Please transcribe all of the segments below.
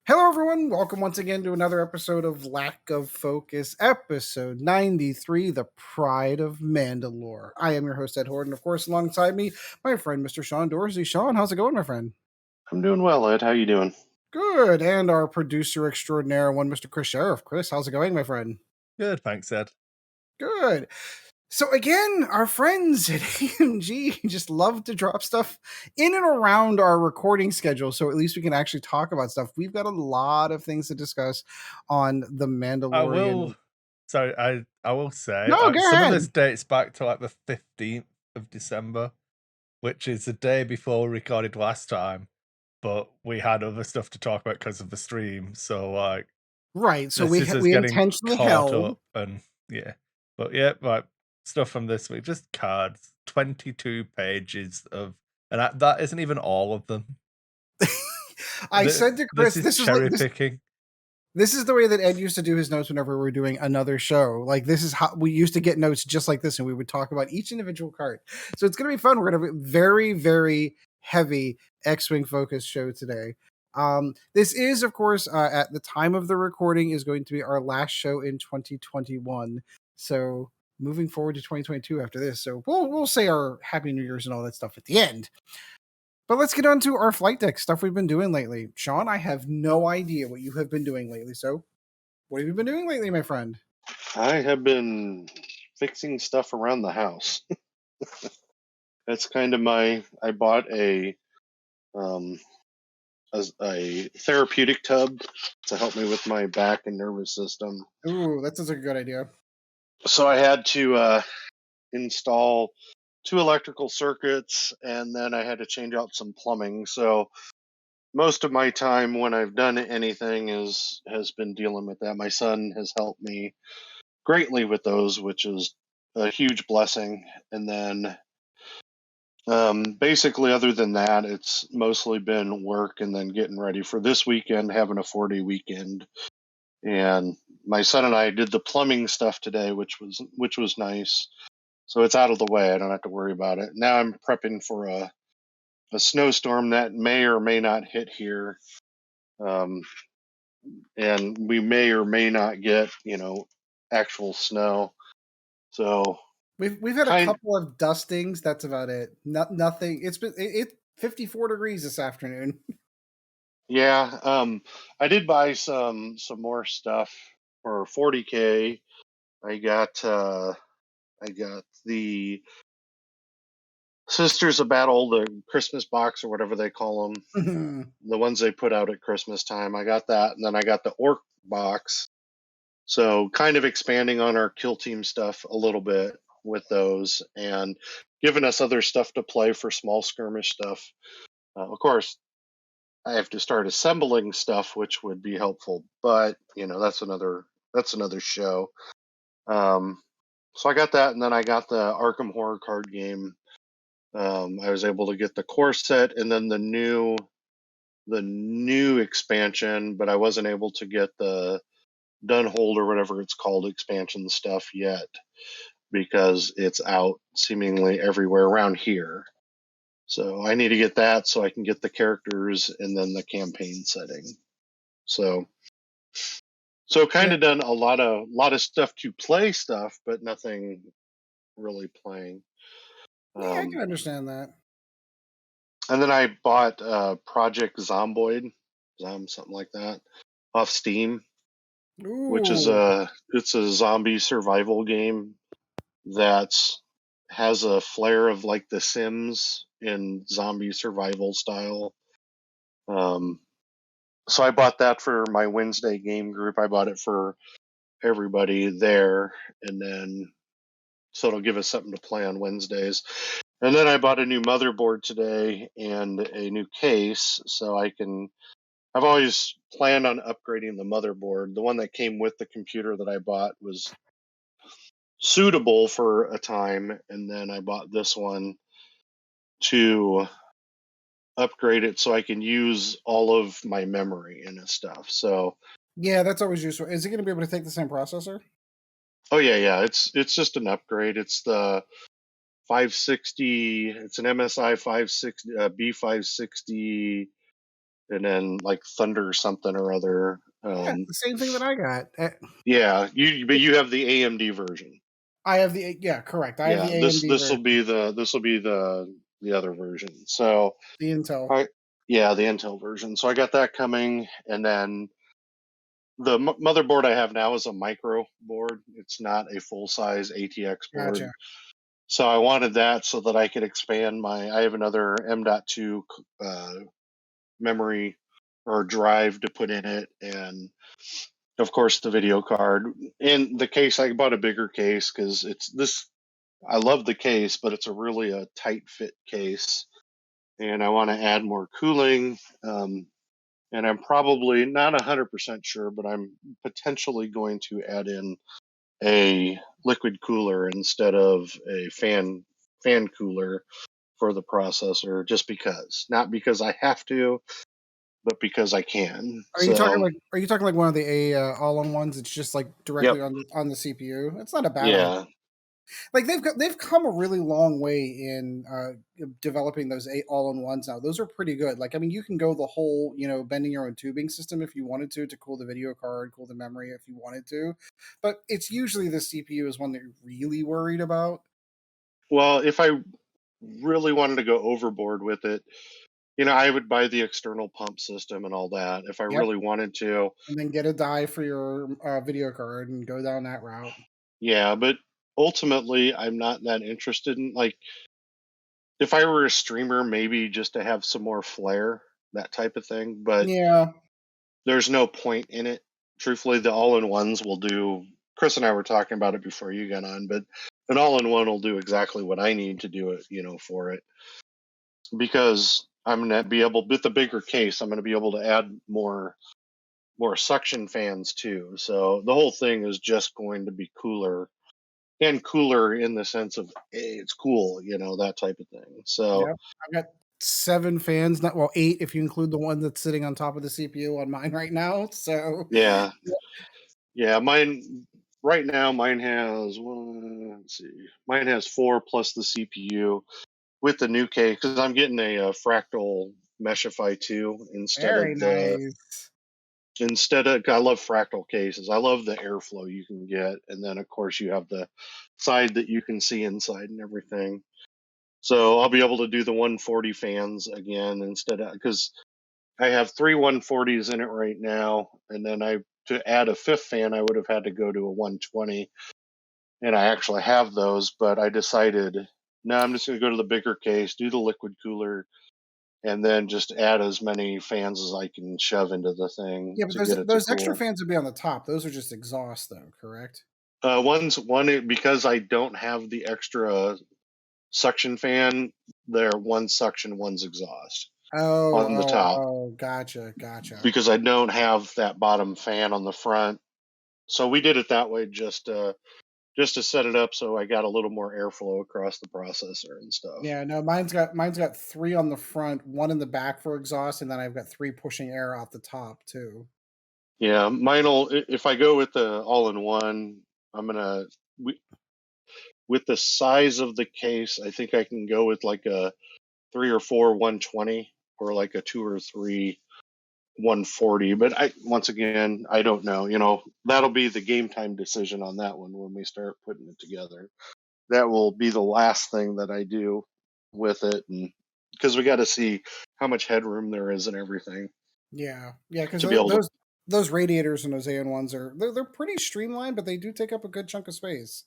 Hello, everyone. Welcome once again to another episode of Lack of Focus, episode 93, The Pride of Mandalore. I am your host, Ed Horde, and of course, alongside me, my friend, Mr. Sean Dorsey. Sean, how's it going, my friend? I'm doing well, Ed. How you doing? Good. And our producer extraordinaire, one Mr. Chris Sheriff. Chris, how's it going, my friend? Good, thanks, Ed. Good. So again, our friends at AMG just love to drop stuff in and around our recording schedule, so at least we can actually talk about stuff. We've got a lot of things to discuss on the I Mandalorian. will. So I will say No, go some of ahead. this dates back to like the 15th of December, which is the day before we recorded last time. But we had other stuff to talk about because of the stream. So like, Right. So this is us we getting intentionally caught held. up, and yeah. But yeah, right. Stuff from this week, just cards, 22 pages of, and that isn't even all of them. I said to Chris, this is cherry picking. This is the way that Ed used to do his notes whenever we were doing another show. Like, this is how we used to get notes just like this, and we would talk about each individual card. So it's going to be fun. We're going to have a very, very heavy X-Wing focus show today. This is, of course, at the time of the recording, is going to be our last show in 2021. So moving forward to 2022 after this. So we'll say our Happy New Year's and all that stuff at the end. But let's get on to our flight deck stuff we've been doing lately. Sean, I have no idea what you have been doing lately. So, what have you been doing lately, my friend? I have been fixing stuff around the house. That's kind of I bought a therapeutic tub to help me with my back and nervous system. Ooh, that sounds like a good idea. So I had to install 2 electrical circuits, and then I had to change out some plumbing. So most of my time when I've done anything has been dealing with that. My son has helped me greatly with those, which is a huge blessing. And then basically, other than that, it's mostly been work and then getting ready for this weekend, having a 4-day weekend. And my son and I did the plumbing stuff today, which was nice. So it's out of the way. I don't have to worry about it. Now I'm prepping for a snowstorm that may or may not hit here. And we may or may not get, actual snow. So We've had a couple of dustings. That's about it. Nothing. It's 54 degrees this afternoon. Yeah, I did buy some more stuff for $40K. I got the Sisters of Battle, the Christmas box or whatever they call them, the ones they put out at Christmas time. I got that, and then I got the Orc box. So kind of expanding on our Kill Team stuff a little bit with those, and giving us other stuff to play for small skirmish stuff. Of course, I have to start assembling stuff, which would be helpful, but that's another show. So I got that, and then I got the Arkham Horror card game. I was able to get the core set and then the new expansion, but I wasn't able to get the Dunhold or whatever it's called expansion stuff yet because it's out seemingly everywhere around here. So I need to get that so I can get the characters and then the campaign setting. So kind of done a lot of stuff to play stuff, but nothing really playing. Yeah, I can understand that. And then I bought Project Zomboid, something like that, off Steam, which is it's a zombie survival game that has a flair of like The Sims in zombie survival style. So I bought that for my Wednesday game group. I bought it for everybody there, and then so it'll give us something to play on Wednesdays. And then I bought a new motherboard today and a new case, so I've always planned on upgrading the motherboard. The one that came with the computer that I bought was suitable for a time, and then I bought this one to upgrade it so I can use all of my memory and stuff. So yeah, that's always useful. Is it going to be able to take the same processor? Oh yeah. It's just an upgrade. It's the 560. It's an MSI 560 B560 and then like Thunder something or other. Yeah, the same thing that I got. Yeah, but you have the AMD version. I have correct. I have the Yeah, AMD this will version, be the other version. So the Intel. I yeah, the Intel version. So I got that coming, and then the motherboard I have now is a micro board. It's not a full size ATX board. Gotcha. So I wanted that so that I could expand my. I have another M.2 memory or drive to put in it, and of course the video card and the case. I bought a bigger case because it's this. I love the case, but it's a tight fit case, and I want to add more cooling. And I'm probably not 100% sure, but I'm potentially going to add in a liquid cooler instead of a fan cooler for the processor, just because, not because I have to, but because I can. So Are you talking like one of the all-in ones? It's just like yep, directly on the CPU. It's not a bad idea. yeah. Like they've come a really long way in developing those all-in-ones now. Those are pretty good. Like I mean, you can go the whole bending your own tubing system if you wanted to cool the video card, cool the memory if you wanted to, but it's usually the CPU is one that you're really worried about. Well, if I really wanted to go overboard with it, I would buy the external pump system and all that if I Yep, really wanted to. and then get a die for your video card and go down that route. Yeah, but ultimately, I'm not that interested in, like, if I were a streamer, maybe just to have some more flair, that type of thing. But Yeah, there's no point in it. Truthfully, the all-in-ones will do. Kris and I were talking about it before you got on, but an all-in-one will do exactly what I need to do it, for it, because I'm gonna be able, with the bigger case, I'm gonna be able to add more suction fans too. So the whole thing is just going to be cooler, and cooler in the sense of, hey, it's cool, that type of thing. So yep. I've got 7 fans, not well 8 if you include the one that's sitting on top of the CPU on mine right now. So yeah, yeah, mine right now, mine has one. Let's see, mine has four plus the CPU with the new case, because I'm getting a Fractal Meshify 2 very nice. I love fractal cases. I love the airflow you can get, and then of course you have the side that you can see inside and everything. So I'll be able to do the 140 fans again, instead of, because I have three 140s in it right now, and then to add a fifth fan, I would have had to go to a 120, and I actually have those, but I decided, no, I'm just going to go to the bigger case, do the liquid cooler, and then just add as many fans as I can shove into the thing Yeah, but to get it to those extra cool. fans would be on the top. Those are just exhaust though, correct? Because I don't have the extra suction fan. They're one suction, one's exhaust Oh, on the top, gotcha, gotcha. because I don't have that bottom fan on the front. So we did it that way, just to set it up so I got a little more airflow across the processor and stuff. Yeah, no, mine's got 3 on the front, 1 in the back for exhaust, and then I've got 3 pushing air off the top too. Yeah, mine'll, if I go with the all-in-one, I'm gonna we, with the size of the case, I think I can go with like a 3 or 4 120, or like a 2 or 3 140. But once again, I don't know. That'll be the game time decision on that one when we start putting it together. That will be the last thing that I do with it, and because we got to see how much headroom there is and everything Yeah, yeah, because to be able to. those radiators and those AN ones they're pretty streamlined, but they do take up a good chunk of space.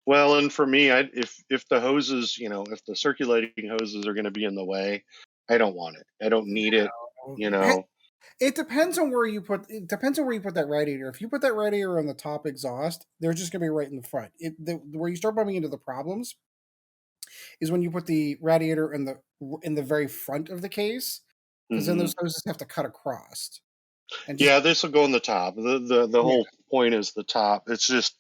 Well, and for me, if the hoses, if the circulating hoses are going to be in the way, I don't want it. I don't need it. You know. It depends on where you put. It depends on where you put that radiator. If you put that radiator on the top exhaust, they're just going to be right in the front. Where you start bumping into the problems is when you put the radiator in the very front of the case, because then Hmm. those hoses have to cut across and just Yeah, this will go on the top. The yeah whole point is the top. It's just,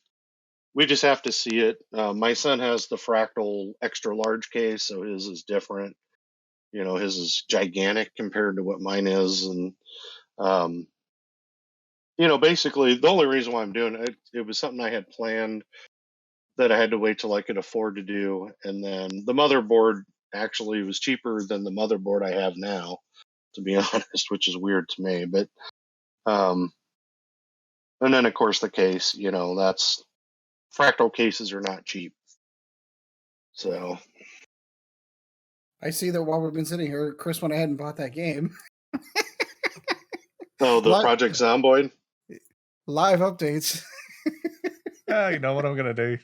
we just have to see it. My son has the Fractal extra large case, so his is different. His is gigantic compared to what mine is, and um, basically the only reason why I'm doing it, it was something I had planned that I had to wait till I could afford to do, and then the motherboard actually was cheaper than the motherboard I have now. to be honest, which is weird to me. But and then of course the case, that's fractal cases are not cheap. So I see that while we've been sitting here, Kris went ahead and bought that game. the Live, Project Zomboid. live updates. Yeah, you know what I'm gonna do.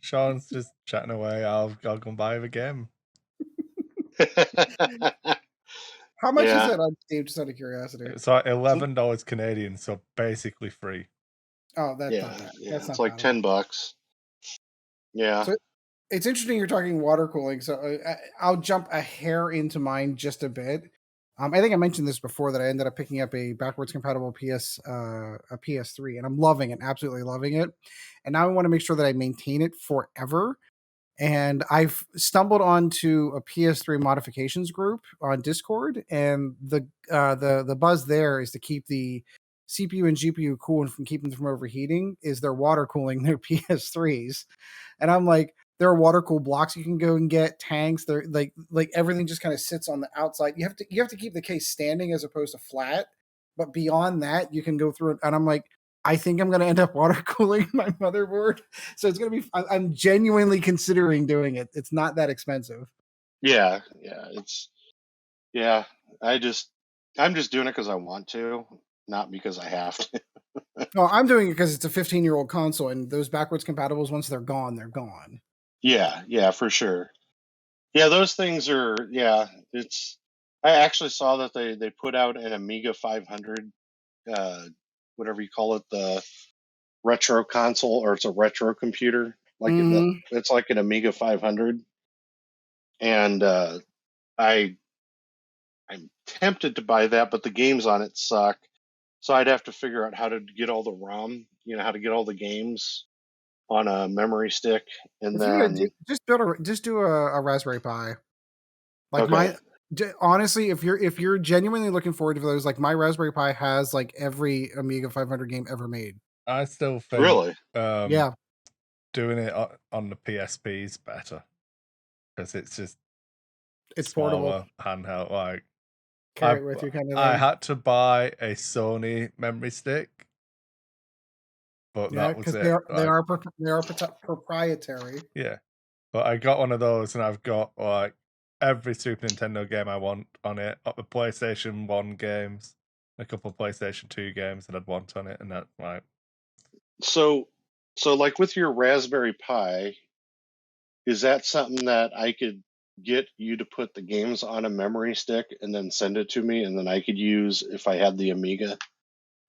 Sean's just chatting away. I'll go and buy the game. How much is Yeah. that on Steam? Just out of curiosity. It's like $11 Canadian, so basically free. Oh, that's Yeah, not bad. yeah, That's it's not like bad. $10. Yeah. So it's interesting you're talking water cooling. So I'll jump a hair into mine just a bit. I think I mentioned this before that I ended up picking up a backwards compatible a PS3, and I'm loving it, absolutely loving it. And now I want to make sure that I maintain it forever. And I've stumbled onto a PS3 modifications group on Discord, and the buzz there is to keep the CPU and GPU cool and from keeping them from overheating. Is they're water cooling their PS3s, and I'm like, there are water cooled blocks you can go and get, tanks. They're like everything just kind of sits on the outside. You have to keep the case standing as opposed to flat, but beyond that, you can go through it. And I'm like, I think I'm going to end up water cooling my motherboard. So it's going to be, I'm genuinely considering doing it. It's not that expensive. Yeah. Yeah. I'm just doing it because I want to, not because I have to. No, I'm doing it because it's a 15-year-old console, and those backwards compatibles, once they're gone, they're gone. Yeah, for sure. Yeah, those things are, I actually saw that they put out an Amiga 500, whatever you call it, the retro console, or it's a retro computer. It's like an Amiga 500. And I'm tempted to buy that, but the games on it suck. So I'd have to figure out how to get all the ROM, how to get all the games on a memory stick, and If you're gonna then just do a Raspberry Pi. Like okay, honestly, if you're genuinely looking forward to those, like my Raspberry Pi has like every Amiga 500 game ever made. I still think really, Yeah, doing it on the PSP is better because it's just it's smaller, portable. handheld. Like Carry it with you, kind of I thing. had to buy a Sony memory stick, but Yeah, that was because it. they are proprietary. Yeah, but I got one of those, and I've got like every Super Nintendo game I want on it, the PlayStation 1 games, a couple of PlayStation 2 games that I'd want on it, and that's like so like with your Raspberry Pi, is that something that I could get you to put the games on a memory stick and then send it to me, and then I could use if I had the Amiga?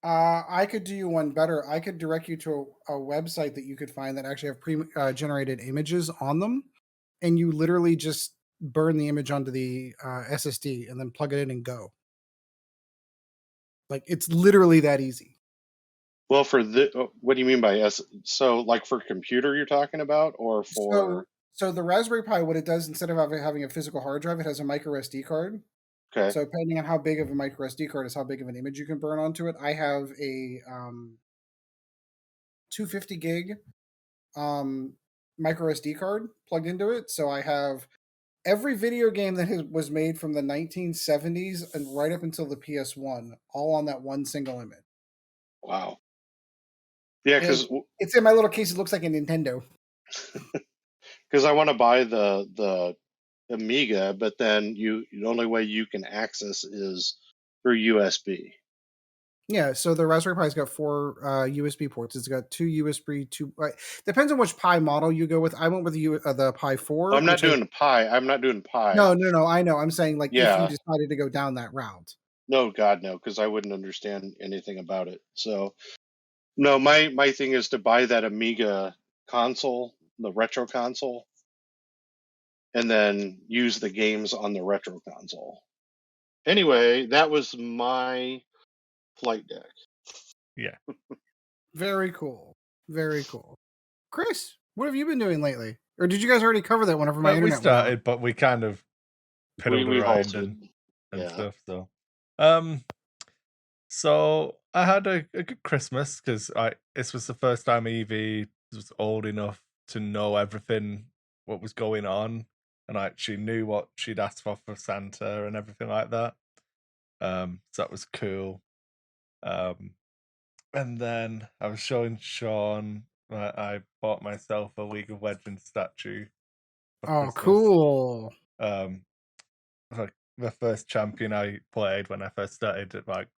I could do you one better. I could direct you to a website that you could find that actually have pre-generated images on them, and you literally just burn the image onto the SSD and then plug it in and go. Like it's literally that easy. Well, what do you mean by S? So, like for computer, you're talking about, or for? So the Raspberry Pi, what it does instead of having a physical hard drive, it has a micro SD card. Okay. So depending on how big of a micro SD card is how big of an image you can burn onto it. I have a 250 gig micro SD card plugged into it. So I have every video game that was made from the 1970s and right up until the PS1, all on that one single image. Wow. Yeah, because It's in my little case. It looks like a Nintendo. I want to buy the Amiga, but then the only way you can access is through USB. Yeah, so the Raspberry Pi's got 4 USB ports. It's got 2 USB, 2. Depends on which Pi model you go with. I went with the Pi 4. I'm not doing Pi. I'm not doing Pi. No, I know. I'm saying like if you Yeah. decided to go down that route. No, God, no, because I wouldn't understand anything about it. So, no, my thing is to buy that Amiga console, the retro console, and then use the games on the retro console. Anyway, that was my flight deck. yeah. Very cool. Very cool. Kris, what have you been doing lately? Or did you guys already cover that whenever my internet we started, but we kind of piddled we around halted. and stuff. So I had a good Christmas because this was the first time Evie was old enough to know everything what was going on, and she knew what she'd asked for Santa and everything like that. So that was cool. And then I was showing Sean I bought myself a League of Legends statue for Oh, Christmas. cool. Like the first champion I played when I first started at like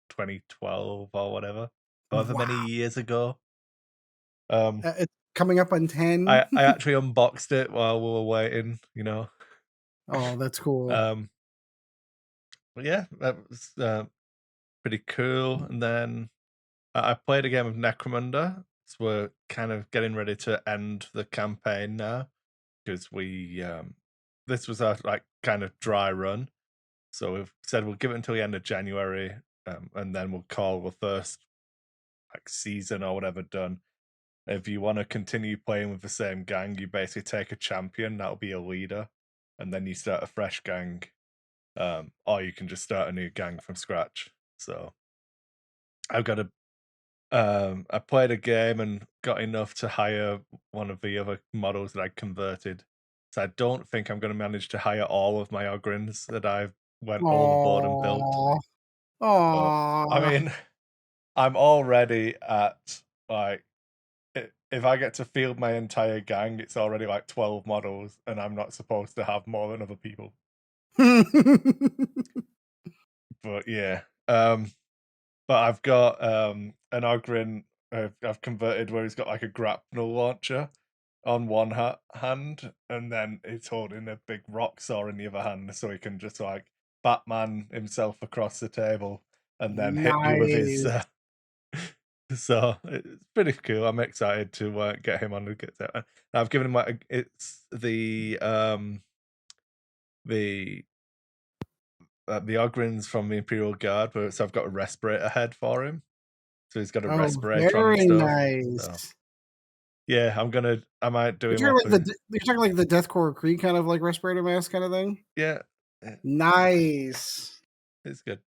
2012 or whatever, however many Wow. years ago. Um, It's coming up on 10. I actually unboxed it while we were waiting, Oh, that's cool. But yeah, that was pretty cool. And then I played a game of Necromunda. So we're kind of getting ready to end the campaign now because this was our like kind of dry run. So we've said we'll give it until the end of January, and then we'll call the first like season or whatever done. If you want to continue playing with the same gang, you basically take a champion, that'll be a leader, and then you start a fresh gang. Or you can just start a new gang from scratch. So I've got I played a game and got enough to hire one of the other models that I converted. So I don't think I'm going to manage to hire all of my Ogrins that I went overboard and built. Aw. But I Aw. mean, I'm already at like if I get to field my entire gang, it's already like 12 models, and I'm not supposed to have more than other people. But yeah, but I've got an Ogrin I've converted where he's got like a grapnel launcher on one hand, and then he's holding a big rock saw in the other hand, so he can just like Batman himself across the table and then hit you with his. Nice. So it's pretty cool. I'm excited to get him on the get there. I've given him like it's the Ogrins from the Imperial Guard, but so I've got a respirator head for him. So he's got a Oh, respirator on and very stuff. So nice. yeah, I might do him up and You're talking like the Deathcore Creed kind of like respirator mask kind of thing? yeah, Nice. it's good.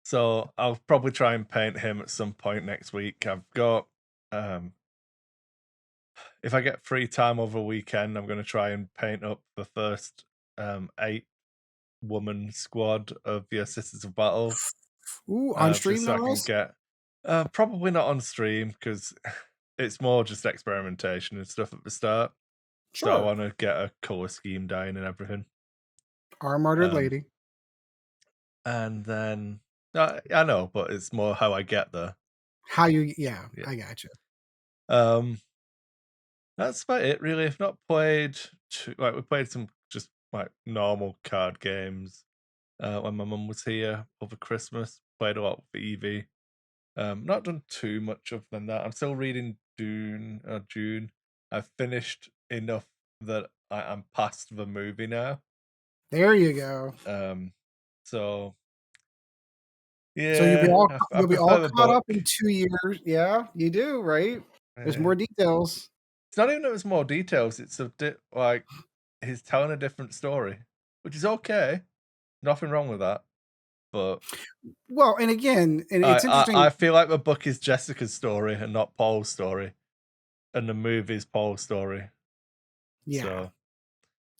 So I'll probably try and paint him at some point next week. I've got if I get free time over a weekend, I'm gonna try and paint up the first 8-woman squad of the Sisters of Battle. Ooh, on stream Just so no I can less? get probably not on stream because it's more just experimentation and stuff at the start. So I Sure. want to get a color scheme down and everything. Our martyred Um, lady. and then I know, but it's more how I get there. How you yeah, Yeah. I got you. That's about it really. I've not played we played some just like normal card games when my mum was here over Christmas. Played a lot with Evie. Not done too much other than that. I'm still reading June. I've finished enough that I'm past the movie now. There you go. So So you'll be yeah, I you'll be prefer all the caught book. up in 2 years. Yeah, you do, right? There's Yeah. more details. It's not even that there's more details. It's like he's telling a different story, which is okay. Nothing wrong with that. But Well, and again, and it's I interesting. feel like the book is Jessica's story and not Paul's story, and the movie is Paul's story. Yeah. So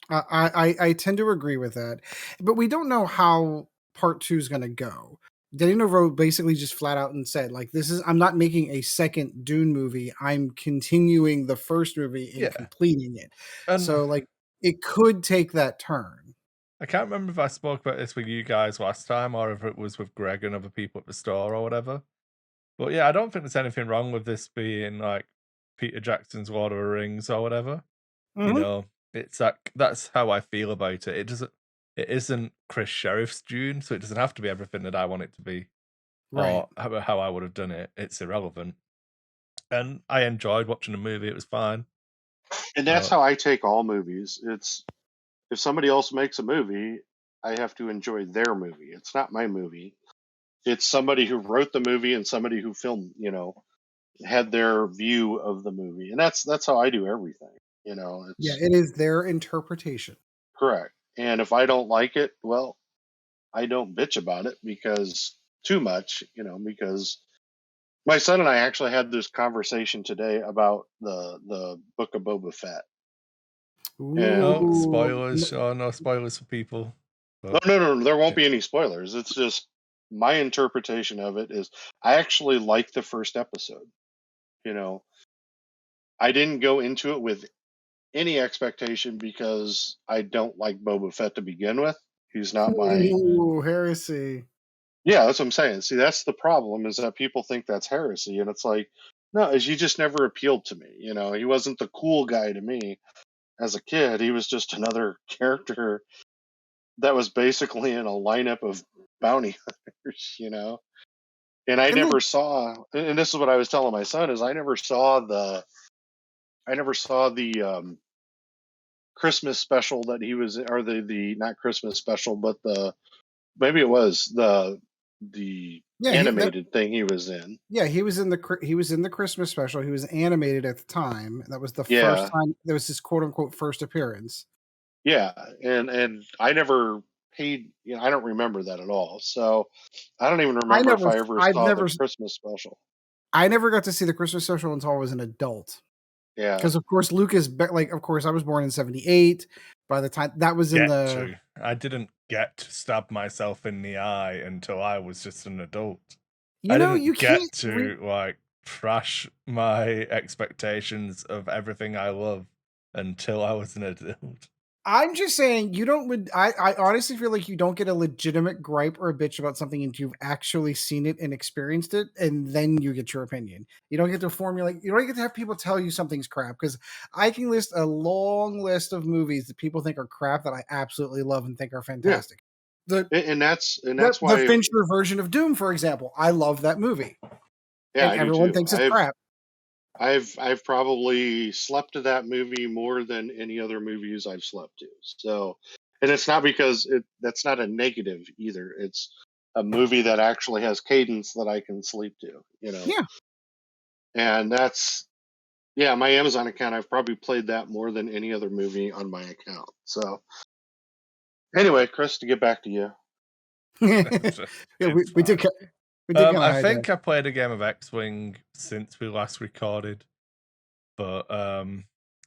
I tend to agree with that, but we don't know how part 2 is gonna go. Danny Trejo basically just flat out and said, like, "This is I'm not making a second Dune movie. I'm continuing the first movie and yeah, completing it." and So, like, it could take that turn. I can't remember if I spoke about this with you guys last time or if it was with Greg and other people at the store or whatever. But yeah, I don't think there's anything wrong with this being like Peter Jackson's Lord of the Rings or whatever. Mhm. It's like that's how I feel about it. It isn't Chris Sheriff's Dune, so it doesn't have to be everything that I want it to be Right. or how I would have done it. It's irrelevant. And I enjoyed watching the movie. It was fine. And that's how I take all movies. It's if somebody else makes a movie, I have to enjoy their movie. It's not my movie. It's somebody who wrote the movie and somebody who filmed, had their view of the movie. And that's how I do everything. Yeah, It's it is their interpretation. correct. And if I don't like it, well, I don't bitch about it because too much, because my son and I actually had this conversation today about the book of Boba Fett. And No Ooh. spoilers. Oh, no spoilers for people. no, But no, no, there won't be any spoilers. It's just my interpretation of it is I actually like the first episode. You know, I didn't go into it with any expectation because I don't like Boba Fett to begin with. He's not my Ooh, heresy. yeah, that's what I'm saying. See, that's the problem is that people think that's heresy, and it's like, no, is he just never appealed to me. You know, he wasn't the cool guy to me as a kid. He was just another character that was basically in a lineup of bounty hunters. You know, and I And never look, saw. And this is what I was telling my son is I never saw the Christmas special that he was, or the not Christmas special, but the maybe it was the yeah, animated thing he was in. yeah, he was in the Christmas special. He was animated at the time. That was the first Yeah, time that was his quote unquote first appearance. yeah, and I never paid. You know, I don't remember that at all. So I don't even I remember if never I ever I've saw the never Christmas special. I never got to see the Christmas special until I was an adult. Yeah, Because of course of course I was born in 78. By the time that was in get the to. I didn't get to stab myself in the eye until I was just an adult. I you didn't can't get to like trash my expectations of everything I love until I was an adult. I'm just saying you don't I honestly feel like you don't get a legitimate gripe or a bitch about something until you've actually seen it and experienced it, and then you get your opinion. You don't get to formulate, you don't get to have people tell you something's crap, because I can list a long list of movies that people think are crap that I absolutely love and think are yeah, fantastic. The and the, that's the why. Fincher version of Doom, for example. I love that movie. Yeah, And I do everyone too. thinks it's crap. I've probably slept to that movie more than any other movies I've slept to. So, and it's not because that's not a negative either. It's a movie that actually has cadence that I can sleep to, you know. Yeah. And that's yeah, my Amazon account I've probably played that more than any other movie on my account. So, anyway, Chris, to get back to you. Yeah, It's we did fine. we did kind I of hijack. think I played a game of X-Wing since we last recorded, but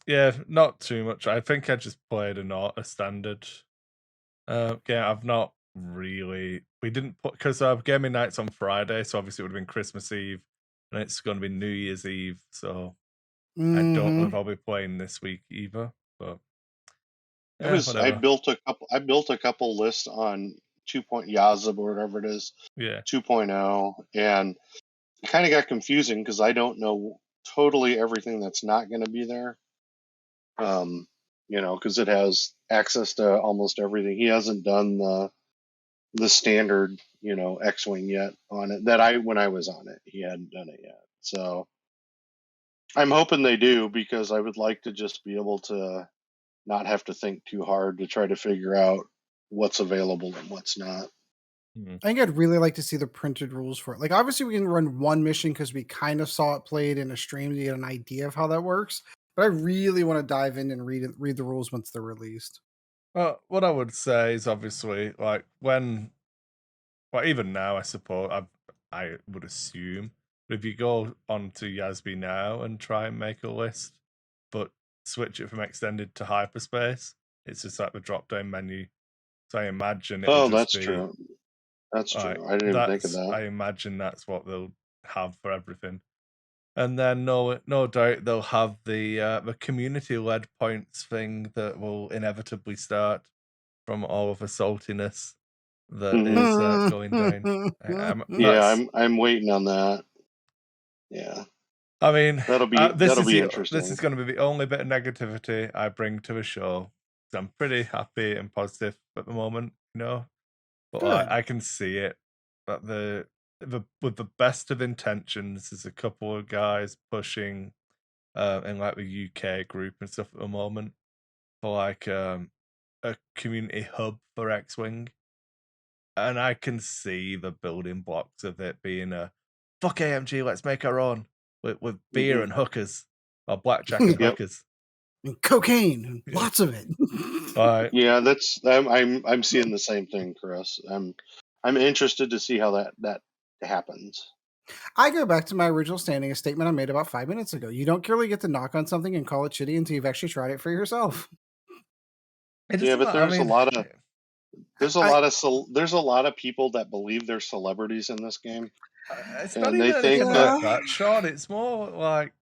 yeah, not too much. I think I just played a standard game. I've not really. We didn't put because our gaming night's on Friday, so obviously it would have been Christmas Eve, and it's going to be New Year's Eve. So I don't know Hmm. if I'll be playing this week either. But I yeah, was I whatever. built a couple I built a couple lists on 2 point Yazib or whatever it is, Yeah. 2.0, and it kind of got confusing because I don't know totally everything that's not going to be there. Um, you know, because it has access to almost everything. He hasn't done the standard, you know, X-wing yet on it. That I when I was on it, he hadn't done it yet. So I'm hoping they do because I would like to just be able to not have to think too hard to try to figure out what's available and what's not. Mhm. I think I'd really like to see the printed rules for it. Like, obviously, we can run one mission because we kind of saw it played in a stream to get an idea of how that works. But I really want to dive in and read the rules once they're released. Well, what I would say is obviously like well, even now, I suppose I would assume. But if you go onto Yasby now and try and make a list, but switch it from extended to hyperspace, it's just like the drop down menu. So I imagine it'll Oh, just that's be true. That's like true. I didn't even think of that. I imagine that's what they'll have for everything. And then no doubt they'll have the community led points thing that will inevitably start from all of the saltiness that Hmm. is going down. Yeah, That's. I'm waiting on that. Yeah, I mean, that'll be this is interesting. going to be the only bit of negativity I bring to the show. 'Cause I'm pretty happy and positive at the moment, you know. But like, Good. I can see it. That the with the best of intentions, there's a couple of guys pushing in like the UK group and stuff at the moment for like a community hub for X-Wing. And I can see the building blocks of it being a fuck AMG, let's make our own with beer Hmm. and hookers or blackjack and Yep. hookers. And cocaine, Yeah. lots of it. Like, Yeah, that's I'm seeing the same thing, Chris. I'm interested to see how that happens. I go back to my original standing, a statement I made about 5 minutes ago. You don't really get to knock on something and call it shitty until you've actually tried it for yourself. It Yeah, doesn't but matter. I there's a mean, lot of there's a I, lot of there's a lot of people that believe they're celebrities in this game, it's not and they even think anything that. like yeah. that, Sean. It's more like,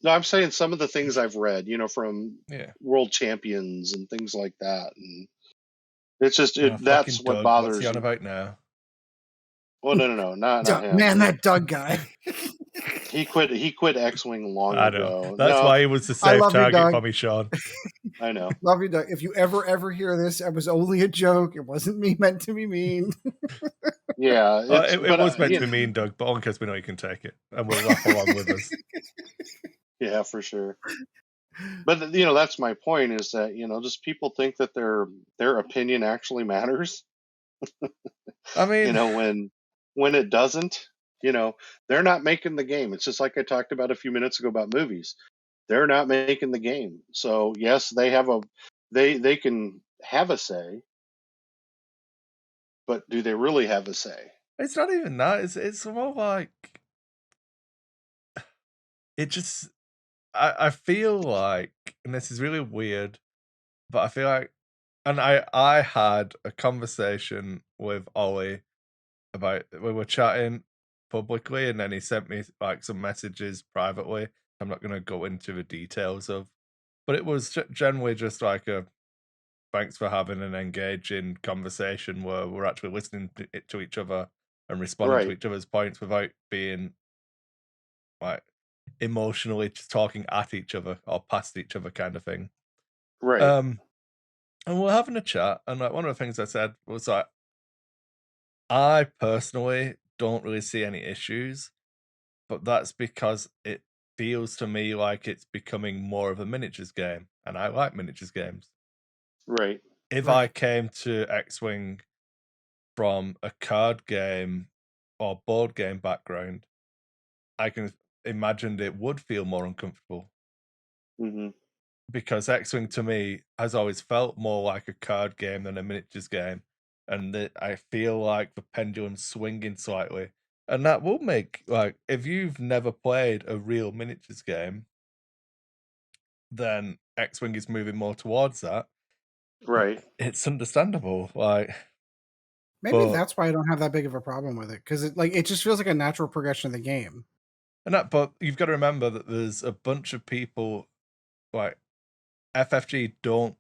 No, I'm saying some of the things I've read, from yeah. world champions and things like that, and it's just Oh, that's fucking what Doug. What's he bothers on me. about now? Well, no, not him. Man, that Doug guy. He quit. He quit X-wing long I know. ago. That's No, why he was the I safe love you, target Doug. for me, Sean. I know. Love you, Doug. If you ever hear this, it was only a joke. It wasn't me meant to be mean. Yeah, it's It but was meant to be mean, Doug, but only because we know you can take it and we'll laugh along with us. yeah, for sure. But that's my point is that just people think that their opinion actually matters. I mean, When it doesn't. They're not making the game. It's just like I talked about a few minutes ago about movies. They're not making the game. So yes, they can have a say, but do they really have a say? it's not even that. It's more like it just. I feel like, and this is really weird, but I feel like, and I had a conversation with Ollie about, we were chatting publicly, and then he sent me like some messages privately. I'm not going to go into the details of, but it was generally just like a thanks for having an engaging conversation where we're actually listening to each other and responding to Right, each other's points without being like emotionally just talking at each other or past each other kind of thing. right, Um, and we're having a chat, and like one of the things I said was like, I personally don't really see any issues, but that's because it feels to me like it's becoming more of a miniatures game, and I like miniatures games. right, If I Right. came to X-Wing from a card game or board game background, I can imagine it would feel more uncomfortable hmm because X-Wing to me has always felt more like a card game than a miniatures game, and I feel like the pendulum's swinging slightly, and that will make like if you've never played a real miniatures game, then X-Wing is moving more towards that. right. It's understandable, like, Maybe but that's why I don't have that big of a problem with it, because it just feels like a natural progression of the game. but you've got to remember that there's a bunch of people like FFG don't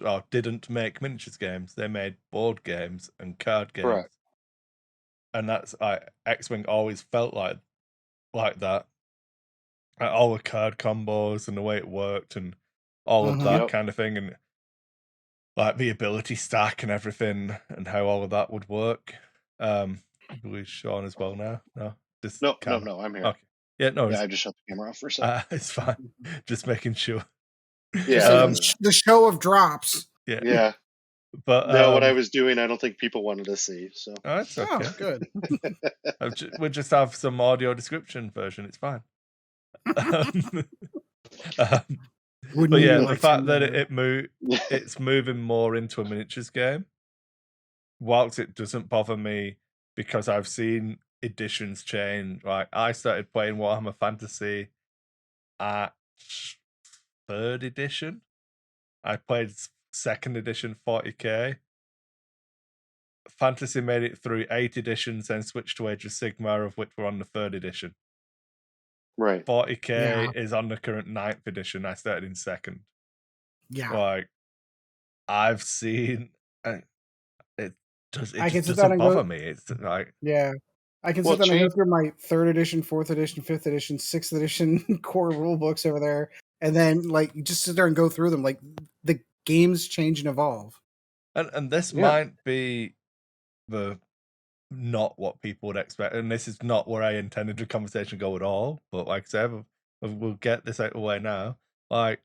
or didn't make miniatures games. They made board games and card games, Correct. and that's X-Wing always felt like that. Like, all the card combos and the way it worked and all of Mm-hmm. that Yep. kind of thing, and like the ability stack and everything, and how all of that would work. I believe Sean as well now. No, just No, no, camera. no. I'm here. Okay, yeah, no, Yeah, I just shut the camera off for a sec. it's fine. Just making sure. Just Yeah, like no, no, no. the show of drops. Yeah, Yeah. but No, what I was doing, I don't think people wanted to see. So. oh, it's Oh, okay. good. We'll just have some audio description version. It's fine. um, Wouldn't but you yeah, like the fact some that more? it's moving more into a miniatures game, whilst it doesn't bother me because I've seen editions change. Like I started playing Warhammer Fantasy at 3rd edition. I played 2nd edition 40k. Fantasy made it through 8 editions, then switched to Age of Sigmar, of which we're on the 3rd edition. Right. 40k Yeah. is on the current 9th edition. I started in 2nd. Yeah. Like I've seen, it I can just sit down doesn't and bother go. me. It's like, Yeah. I can Well, sit down and go change. through my 3rd edition, 4th edition, 5th edition, 6th edition core rule books over there, and then like you just sit there and go through them. Like the games change and evolve. and this Yeah. might be the not what people would expect, and this is not where I intended the conversation to go at all. But like I said, we'll get this out of the way now. Like,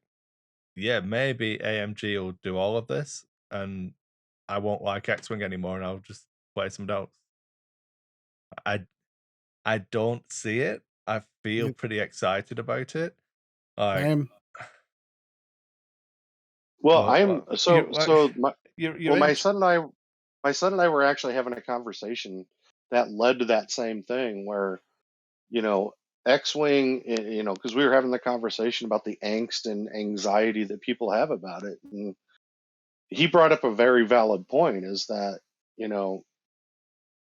yeah, maybe AMG will do all of this, and I won't like X-Wing anymore, and I'll just play some else. I don't see it. I feel Yep. pretty excited about it. Like, Same. Well, but I'm you so like so. My you're well, in. my son and I were actually having a conversation that led to that same thing where you know X-wing, because we were having the conversation about the angst and anxiety that people have about it, and he brought up a very valid point, is that,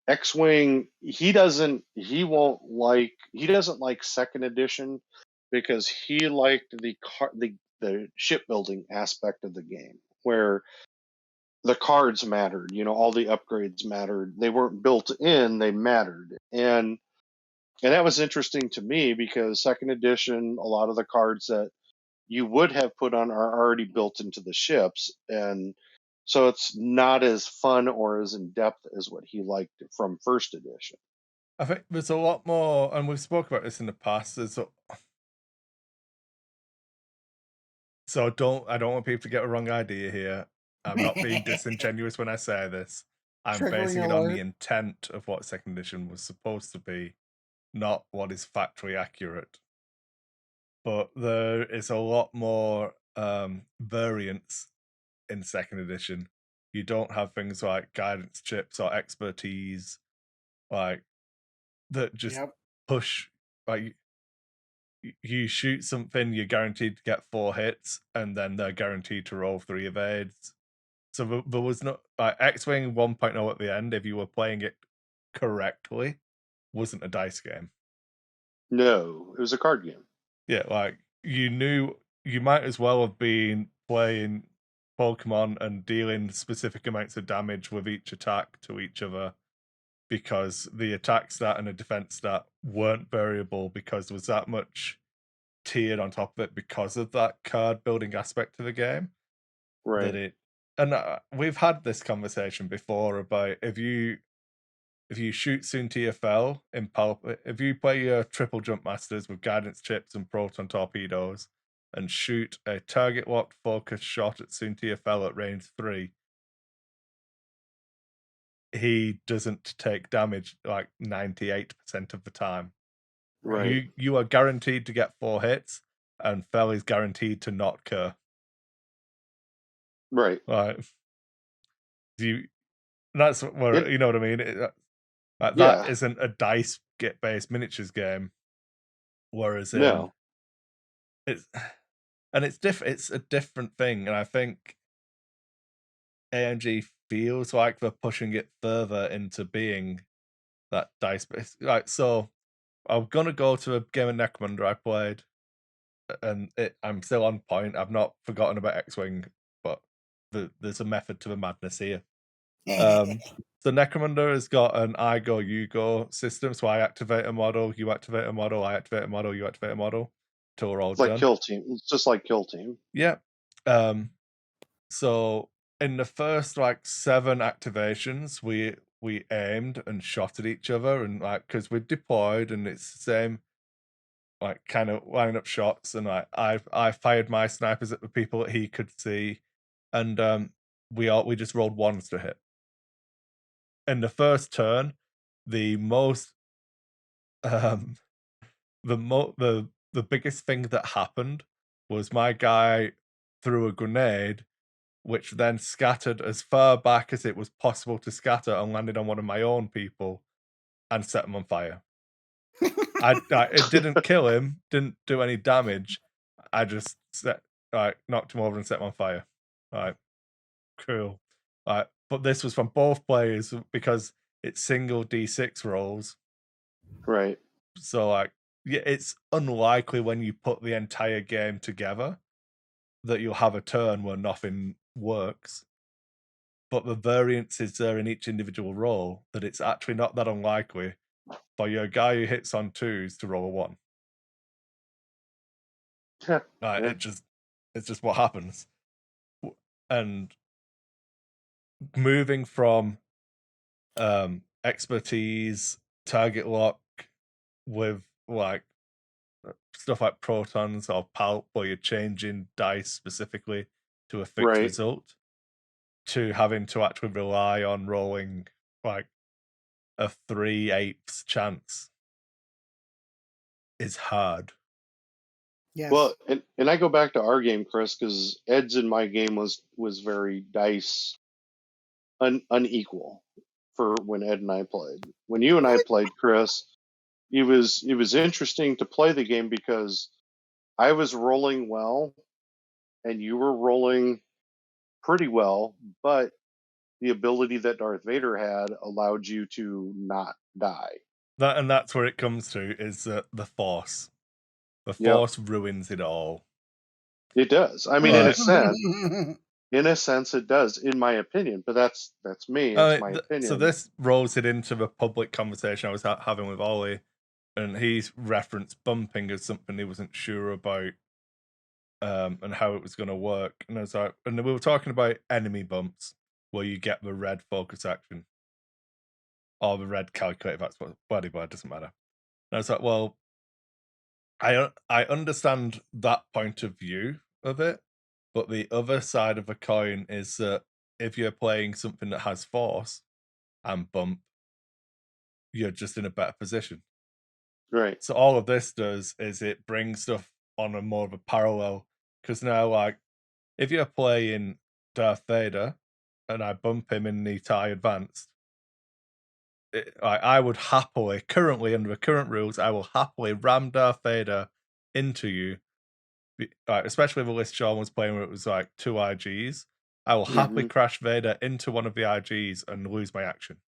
X-Wing, he doesn't like second edition because he liked the shipbuilding aspect of the game, where the cards mattered, all the upgrades mattered. They weren't built in, they mattered. And that was interesting to me because second edition, a lot of the cards that you would have put on are already built into the ships, and so it's not as fun or as in depth as what he liked from first edition. I think there's a lot more, and we've spoke about this in the past. So I don't want people to get a wrong idea here. I'm not being disingenuous when I say this. I'm basing Triggering it on the alert. intent of what second edition was supposed to be, not what is factually accurate. But there is a lot more variance in second edition. You don't have things like guidance chips or expertise, like that just Yep. push. Like you shoot something, you're guaranteed to get 4 hits, and then they're guaranteed to roll 3 evades. So there was no like X-Wing 1.0 at the end. If you were playing it correctly, wasn't a dice game. No, it was a card game. Yeah, like you knew you might as well have been playing Pokemon and dealing specific amounts of damage with each attack to each other, because the attack stat and the defense stat weren't variable because there was that much tiered on top of it because of that card building aspect of the game. Right. That it, and we've had this conversation before about if you shoot soon TFL in if you play your triple jump masters with guidance chips and proton torpedoes and shoot a target locked focus shot at soon TFL at range 3, he doesn't take damage like 98% of the time. Right. You are guaranteed to get 4 hits, and Fell is guaranteed to not cur. Right. Right. That's what you know what I mean. That Yeah. isn't a dice based miniatures game. Whereas No. it's it's a different thing, and I think AMG feels like they're pushing it further into being that dice based. Like, so I'm gonna go to a game of Necromunda I played, and I'm still on point. I've not forgotten about X-Wing, but there's a method to the madness here. So Necromunda has got an I go, you go system. So I activate a model, you activate a model, I activate a model, you activate a model, till we're all It's like done. Kill Team. It's just like Kill Team. Yeah. So in the first like 7 activations, we aimed and shot at each other, and like because we deployed, and it's the same like kind of lining up shots, and like I fired my snipers at the people that he could see, and we just rolled ones to hit. In the first turn, the most the biggest thing that happened was my guy threw a grenade, which then scattered as far back as it was possible to scatter and landed on one of my own people and set him on fire. It didn't kill him, didn't do any damage. I just knocked him over and set him on fire. Right, cool. But this was from both players because it's single D6 rolls. Right. So like, yeah, it's unlikely when you put the entire game together that you'll have a turn where nothing works. But the variance is there in each individual roll that it's actually not that unlikely for your guy who hits on 2s to roll a 1. Yeah. It's just what happens. And moving from expertise, target lock with like stuff like protons or pulp, where you're changing dice specifically to a fixed Right. result, to having to actually rely on rolling like a 3/8 chance is hard. Yes. Well, and I go back to our game, Kris, because Ed's in my game was very dice unequal for when Ed and I played. When you and I played, Kris, it was interesting to play the game because I was rolling well, and you were rolling pretty well, but the ability that Darth Vader had allowed you to not die. That's where it comes to is the Force. The Yep, Force ruins it all. it does. I mean, Like, in a sense, it does, in my opinion. But that's me. It's my so opinion. this rolls it into the public conversation I was having with Ollie, and he's referenced bumping as something he wasn't sure about, and how it was going to work. And I was like, and we were talking about enemy bumps where you get the red focus action or the red calculator. That's what body bar doesn't matter. And I was like, well, I understand that point of view of it, but the other side of the coin is that if you're playing something that has force and bump, you're just in a better position. Right. So all of this does is it brings stuff on a more of a parallel, because now, like, if you're playing Darth Vader and I bump him in the TIE Advanced, I would happily, currently under the current rules, I will happily ram Darth Vader into you. Especially the list Sean was playing where it was like 2 IGs. I will happily Hmm. crash Vader into one of the IGs and lose my action,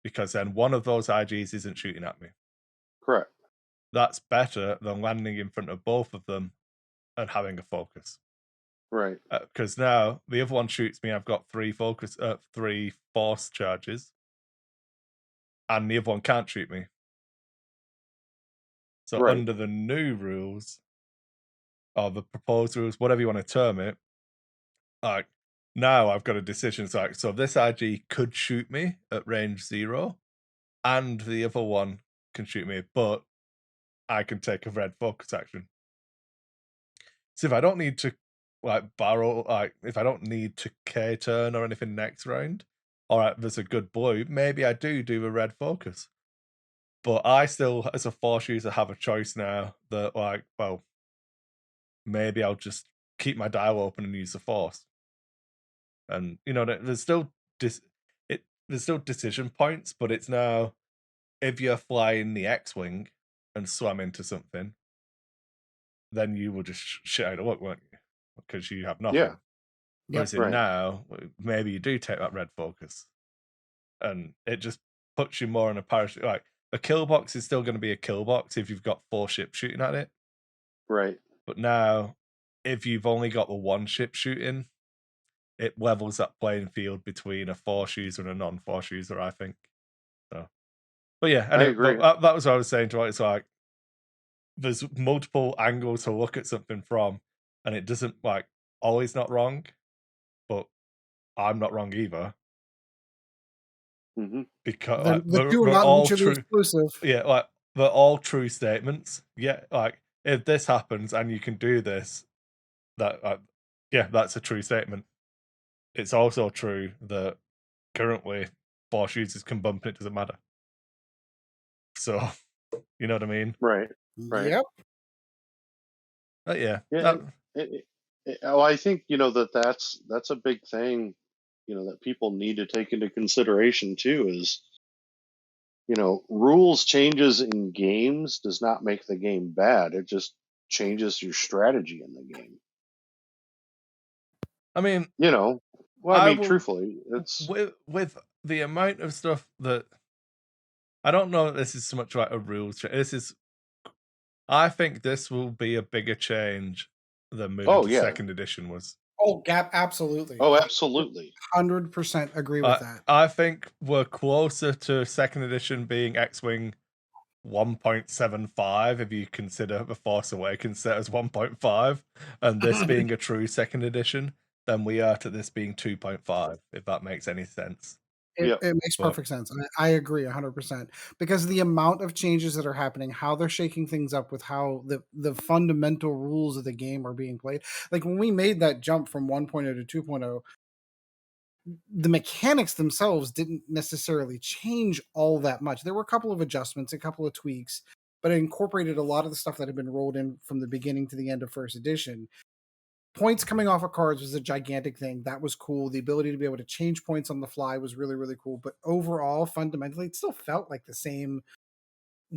because then one of those IGs isn't shooting at me. Correct. That's better than landing in front of both of them and having a focus. Right. Because now the other one shoots me, I've got 3 force charges, and the other one can't shoot me. So Right. under the new rules, or the proposed rules, whatever you want to term it, like, now I've got a decision. It's like, so this IG could shoot me at range 0, and the other one can shoot me, but I can take a red focus action. So if I don't need to barrel, if I don't need to K turn or anything next round, all right, there's a good blue, maybe I do a red focus. But I still, as a force user, have a choice now that, like, well, maybe I'll just keep my dial open and use the force. And there's still there's still decision points, but it's now, if you're flying the X-wing and swam into something, then you will just shit out of luck, won't you? Because you have nothing. Yeah. Yep. Whereas in Right. now, maybe you do take that red focus, and it just puts you more in a parachute. Like, a kill box is still going to be a kill box if you've got 4 ships shooting at it. Right. But now, if you've only got the 1 ship shooting, it levels that playing field between a force user and a non-force user, I think. So, but yeah, I anyway, agree. but that was what I was saying to it. It's like, there's multiple angles to look at something from, and it doesn't, like, always not wrong, but I'm not wrong either, Hmm. because like, The two are they're not all mutually true. exclusive. Yeah, like, they're all true statements. Yeah, like, if this happens and you can do this, that yeah, that's a true statement. It's also true that currently force users can bump and it doesn't matter. So, you know what I mean? Right. Right. Yep. Yeah, Yeah. that, And I think that's a big thing. That people need to take into consideration too is rules changes in games does not make the game bad. It just changes your strategy in the game. I mean, Well, I I mean, will, truthfully, it's with the amount of stuff that, I don't know that this is so much like a rules change. I think this will be a bigger change than moving oh to yeah, second edition was. Oh, gap. Absolutely. oh absolutely. 100% agree with that. I think we're closer to second edition being X-Wing 1.75 if you consider The Force Awakens set as 1.5, and this being a true second edition, than we are to this being 2.5, if that makes any sense. Yep. It makes But perfect sense. I agree 100% because the amount of changes that are happening, how they're shaking things up with how the fundamental rules of the game are being played. Like when we made that jump from 1.0 to 2.0, the mechanics themselves didn't necessarily change all that much. There were a couple of adjustments, a couple of tweaks, but it incorporated a lot of the stuff that had been rolled in from the beginning to the end of first edition. Points coming off of cards was a gigantic thing. That was cool. The ability to be able to change points on the fly was really, really cool. But overall, fundamentally, it still felt like the same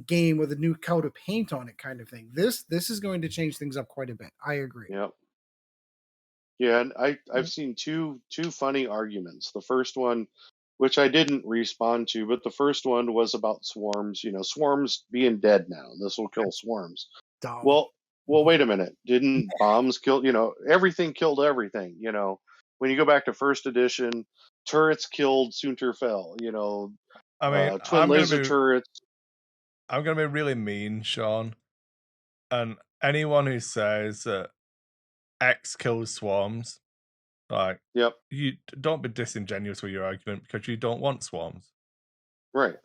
game with a new coat of paint on it, kind of thing. This is going to change things up quite a bit. I agree. Yep. Yeah, and I've seen two funny arguments. The first one, which I didn't respond to, but the first one was about swarms. Swarms being dead now. This will kill swarms. Dumb. Well, wait a minute. Didn't bombs kill? Everything killed everything. When you go back to first edition, turrets killed Sunterfell. I mean, Twin laser turrets. I'm gonna be really mean, Sean, and anyone who says that X kills swarms, like, Yep. you don't be disingenuous with your argument because you don't want swarms. Right.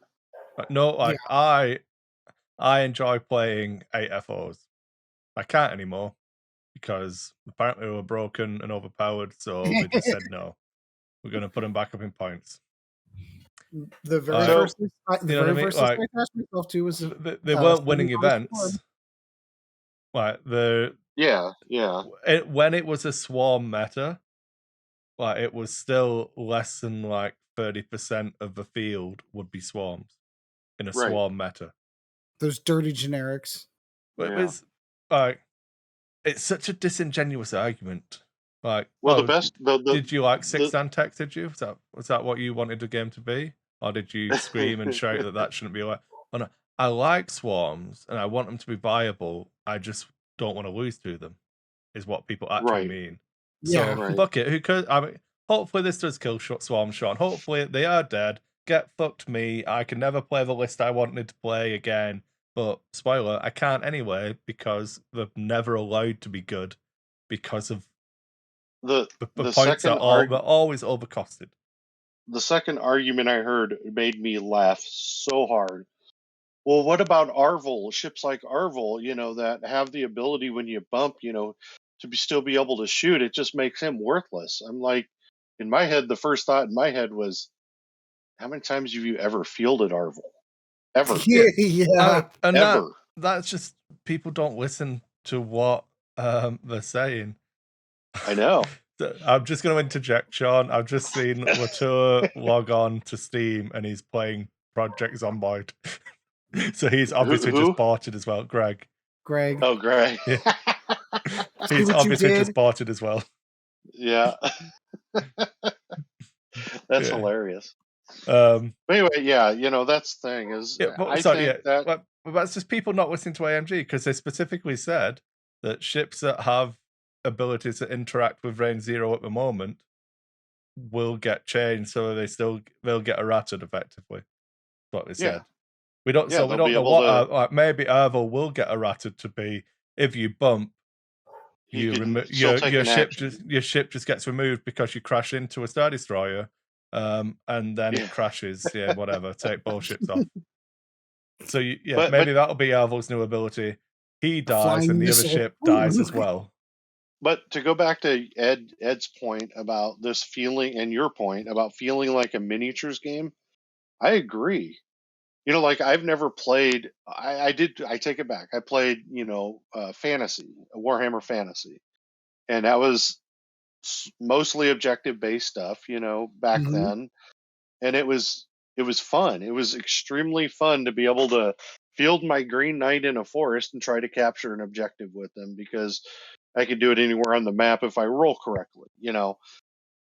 No, like I enjoy playing 8FOs. I can't anymore because apparently they were broken and overpowered, so they just said no. We're going to put them back up in points. The very So- first, list I attached myself to was they weren't winning events. Like Yeah. when it was a swarm meta, like it was still less than like 30% of the field would be swarms in a Right. swarm meta. Those dirty generics. But Yeah. it's like it's such a disingenuous argument. Like, Well, oh, the best. did you like Six Tech? Did you? Was that what you wanted the game to be, or did you scream and shout that shouldn't be like? Oh no, I like swarms and I want them to be viable. I just don't want to lose to them. Is what people actually Right. mean. Yeah. So Right. fuck it. Who could? I mean, hopefully this does kill swarms, Sean. Hopefully they are dead. Get fucked me. I can never play the list I wanted to play again. But spoiler, I can't anyway because they're never allowed to be good because of The points second are always overcosted. The second argument I heard made me laugh so hard. Well, what about Arvel? Ships like Arvel, that have the ability when you bump, to still be able to shoot. It just makes him worthless. I'm like, in my head, the first thought in my head was, how many times have you ever fielded Arvel? Ever? Yeah. And Ever. that's just people don't listen to what they're saying. I know. I'm just going to interject, Sean. I've just seen Latour log on to Steam and he's playing Project Zomboid. So he's obviously Who? just bought it as well. Greg. Oh, Greg. Yeah. He's obviously just bought it as well. Yeah. That's hilarious. But anyway, that's the thing is, but that's just people not listening to AMG because they specifically said that ships that have abilities to interact with Range Zero at the moment will get changed, so they'll get errated effectively. That's what they said. We don't know what maybe Ervo will get errated to be if you bump. Your ship just gets removed because you crash into a Star Destroyer, and then it crashes. Yeah, whatever. Take both ships off. So maybe that'll be Ervo's new ability. He dies, and the other ship dies as well. But to go back to Ed's point about this feeling, and your point about feeling like a miniatures game, I agree. Like I've never played. I take it back. I played, fantasy, Warhammer Fantasy, and that was mostly objective based stuff. Back then, and it was fun. It was extremely fun to be able to field my Green Knight in a forest and try to capture an objective with them because I could do it anywhere on the map if I roll correctly.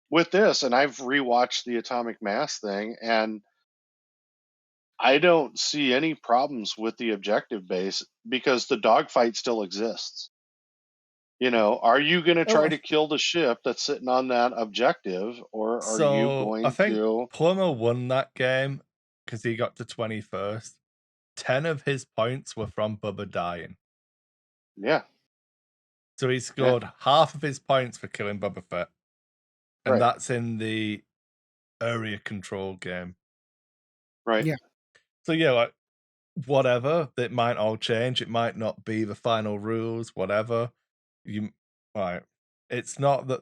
With this, and I've rewatched the Atomic Mass thing, and I don't see any problems with the objective base because the dogfight still exists. Are you going to try to kill the ship that's sitting on that objective, or are you going to? I think Plummer won that game because he got to 21st. 10 of his points were from Bubba dying. Yeah. So he scored half of his points for killing Boba Fett. And that's in the area control game. Right. Yeah. So like whatever, it might all change. It might not be the final rules, whatever. It's not that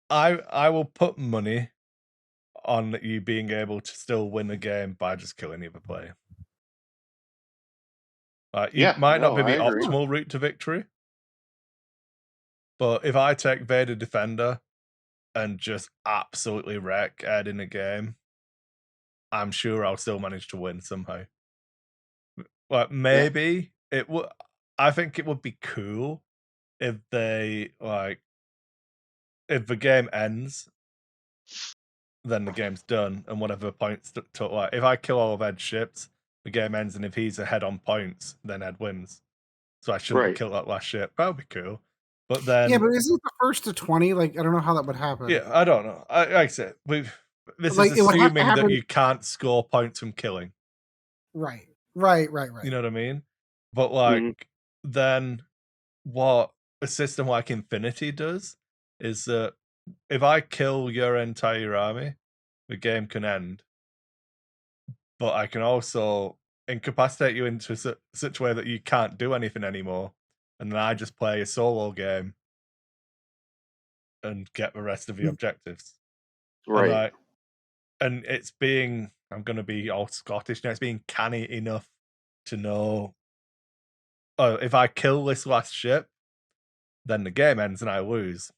I will put money on you being able to still win a game by just killing the other player. It might not be the optimal route to victory, but if I take Vader Defender and just absolutely wreck Ed in a game, I'm sure I'll still manage to win somehow. Maybe it would. I think it would be cool if they if the game ends, then the game's done, and whatever points took. Like, if I kill all of Ed's ships, the game ends, and if he's ahead on points, then Ed wins. So I shouldn't have killed that last ship. That would be cool. But then, yeah, but isn't it the first to 20? Like, I don't know how that would happen. Yeah, I don't know. Like I said, this like, is assuming that you can't score points from killing. Right. You know what I mean? But like, then what a system like Infinity does is that if I kill your entire army, the game can end. But I can also incapacitate you into such a way that you can't do anything anymore, and then I just play a solo game and get the rest of the objectives. Right. And it's being, I'm going to be all Scottish now, it's being canny enough to know, oh, if I kill this last ship, then the game ends and I lose.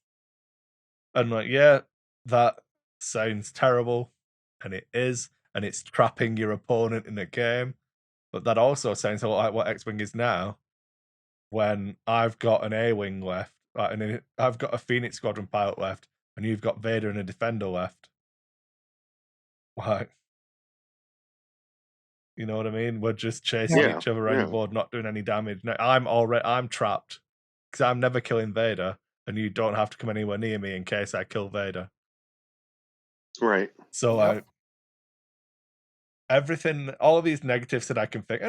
And like, yeah, that sounds terrible, and it is, and it's trapping your opponent in a game. But that also sounds a lot like what X-Wing is now, when I've got an A-Wing left, and I've got a Phoenix Squadron pilot left, and you've got Vader and a Defender left. Like, you know what I mean? We're just chasing each other around the board, not doing any damage. Now, I'm trapped because I'm never killing Vader, and you don't have to come anywhere near me in case I kill Vader. Right. So everything, all of these negatives that I can think,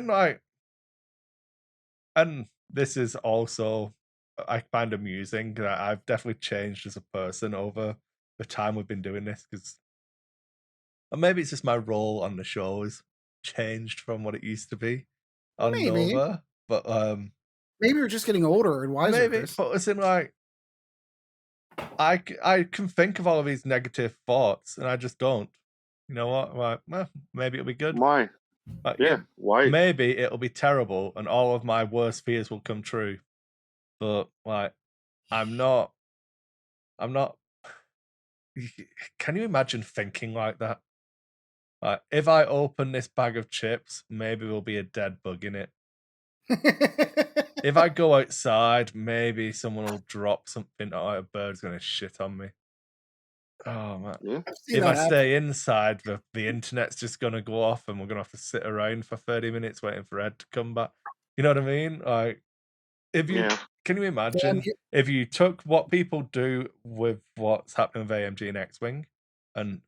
and this is also, I find amusing. I've definitely changed as a person over the time we've been doing this, because maybe it's just my role on the show has changed from what it used to be on Nova. But maybe you're just getting older and wiser. Maybe, Kris. but listen, like, I can think of all of these negative thoughts, and I just don't. You know what? Like, well, maybe it'll be good. Why? Like, why? Maybe it'll be terrible, and all of my worst fears will come true. But like, I'm not. Can you imagine thinking like that? Like, if I open this bag of chips, maybe there'll be a dead bug in it. If I go outside, maybe someone will drop something, or a bird's gonna shit on me. Oh man! Yeah. If I stay inside, the internet's just gonna go off, and we're gonna have to sit around for 30 minutes waiting for Ed to come back. You know what I mean? Like, if you can you imagine if you took what people do with what's happening with AMG and X-Wing and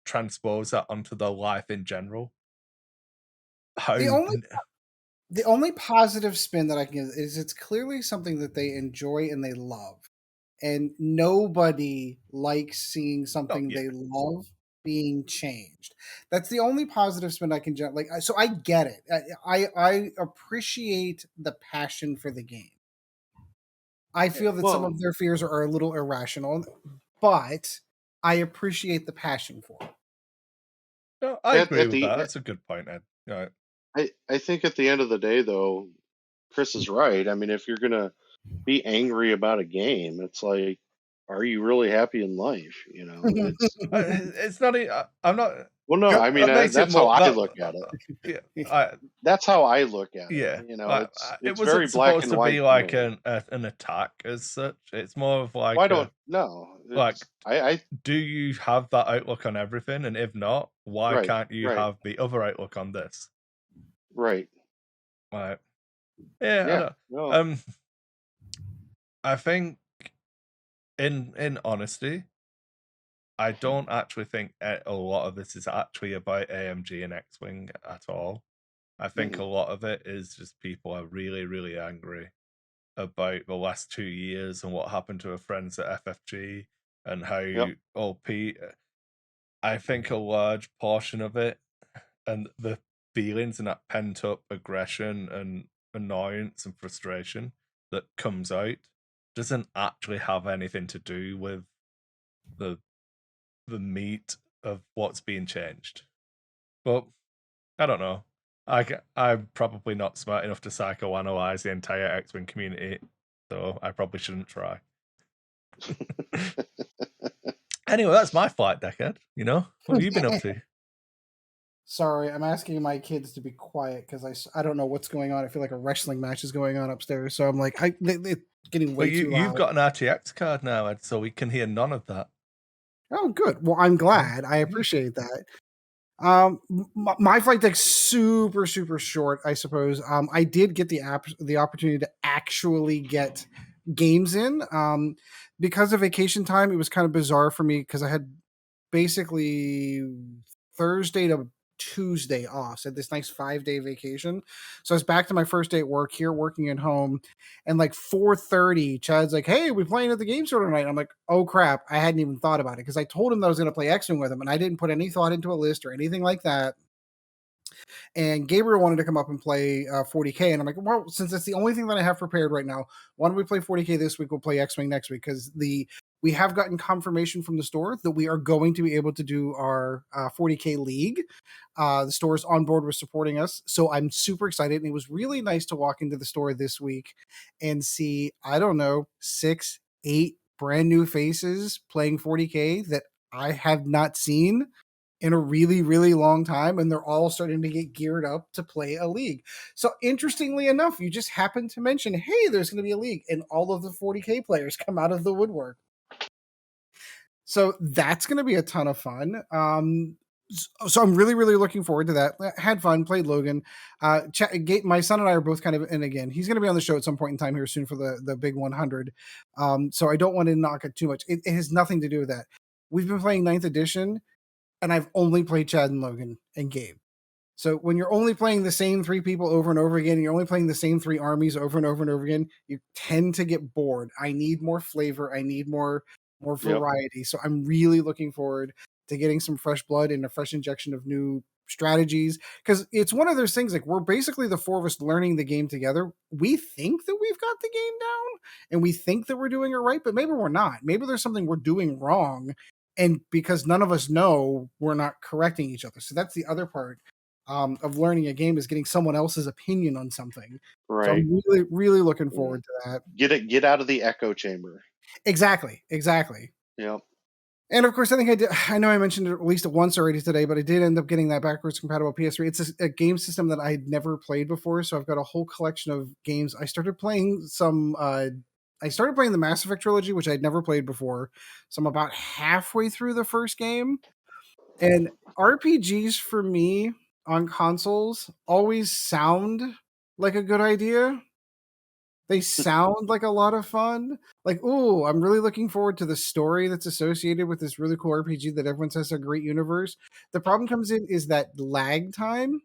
transpose that onto their life in general? How The only positive spin that I can give is it's clearly something that they enjoy and they love. And nobody likes seeing something they love being changed. That's the only positive spin I can like. So I get it. I appreciate the passion for the game. I feel that some of their fears are a little irrational, but I appreciate the passion for it. No, I agree with that. That's a good point, Ed. Right. I think at the end of the day, though, Kris is right. I mean, if you're gonna be angry about a game, it's like, are you really happy in life? You know, it's not. I'm not. Well, no, I mean that's how I look at it. Yeah, that's how I look at it. Yeah, you know, it wasn't very black and white. Supposed to be like an attack as such. It's more of like. Why don't no? Like, do you have that outlook on everything? And if not, why can't you have the other outlook on this? Right. Right. Yeah. I think, in honesty, I don't actually think a lot of this is actually about AMG and X-Wing at all. I think a lot of it is just people are really, really angry about the last 2 years and what happened to our friends at FFG and how OP. I think a large portion of it and the feelings and that pent up aggression and annoyance and frustration that comes out doesn't actually have anything to do with the meat of what's being changed. But I don't know. I'm probably not smart enough to psychoanalyze the entire X-Wing community, so I probably shouldn't try. Anyway, that's my flight deck, Ed. You know, what have you been up to? Sorry, I'm asking my kids to be quiet because I don't know what's going on. I feel like a wrestling match is going on upstairs. So I'm like, getting But way too you've loud. got an RTX card now, Ed, so we can hear none of that. Oh, good. Well, I'm glad. I Yeah. appreciate that. My flight deck's super, super short, I suppose. I did get the opportunity to actually get games in. Because of vacation time, it was kind of bizarre for me because I had basically Thursday to Tuesday off. So I had this nice 5-day vacation. So I was back to my first day at work here, working at home, and like 4:30, Chad's like, "Hey, we playing at the game store tonight?" I'm like, "Oh crap, I hadn't even thought about it," because I told him that I was going to play X-Wing with him, and I didn't put any thought into a list or anything like that. And Gabriel wanted to come up and play 40K, and I'm like, well, since that's the only thing that I have prepared right now, why don't we play 40K this week? We'll play X-Wing next week, because we have gotten confirmation from the store that we are going to be able to do our 40K league. The store's on board with supporting us, so I'm super excited. And it was really nice to walk into the store this week and see, I don't know, 6, 8 brand new faces playing 40K that I have not seen in a really, really long time, and they're all starting to get geared up to play a league. So interestingly enough, you just happened to mention, hey, there's going to be a league, and all of the 40K players come out of the woodwork. So that's going to be a ton of fun. So I'm really, really looking forward to that. Had fun, played Logan. My son and I are both kind of, and again, he's going to be on the show at some point in time here soon for the big 100. So I don't want to knock it too much. It has nothing to do with that. We've been playing 9th edition, and I've only played Chad and Logan and Gabe. So when you're only playing the same 3 people over and over again, and you're only playing the same 3 armies over and over and over again, you tend to get bored. I need more flavor. I need more variety. So I'm really looking forward to getting some fresh blood and a fresh injection of new strategies, because it's one of those things, like, we're basically the 4 of us learning the game together. We think that we've got the game down and we think that we're doing it right, but maybe we're not. Maybe there's something we're doing wrong, and because none of us know, we're not correcting each other. So that's the other part of learning a game, is getting someone else's opinion on something. So Right. I'm really, really looking forward to that. Get out of the echo chamber. Exactly. Yep. And of course, I know I mentioned it at least once already today, but I did end up getting that backwards compatible PS3. It's a game system that I had never played before, so I've got a whole collection of games. I started playing the Mass Effect trilogy, which I'd never played before. So I'm about halfway through the first game. And RPGs for me on consoles always sound like a good idea. They sound like a lot of fun. Like, ooh, I'm really looking forward to the story that's associated with this really cool RPG that everyone says is a great universe. The problem comes in is that lag time,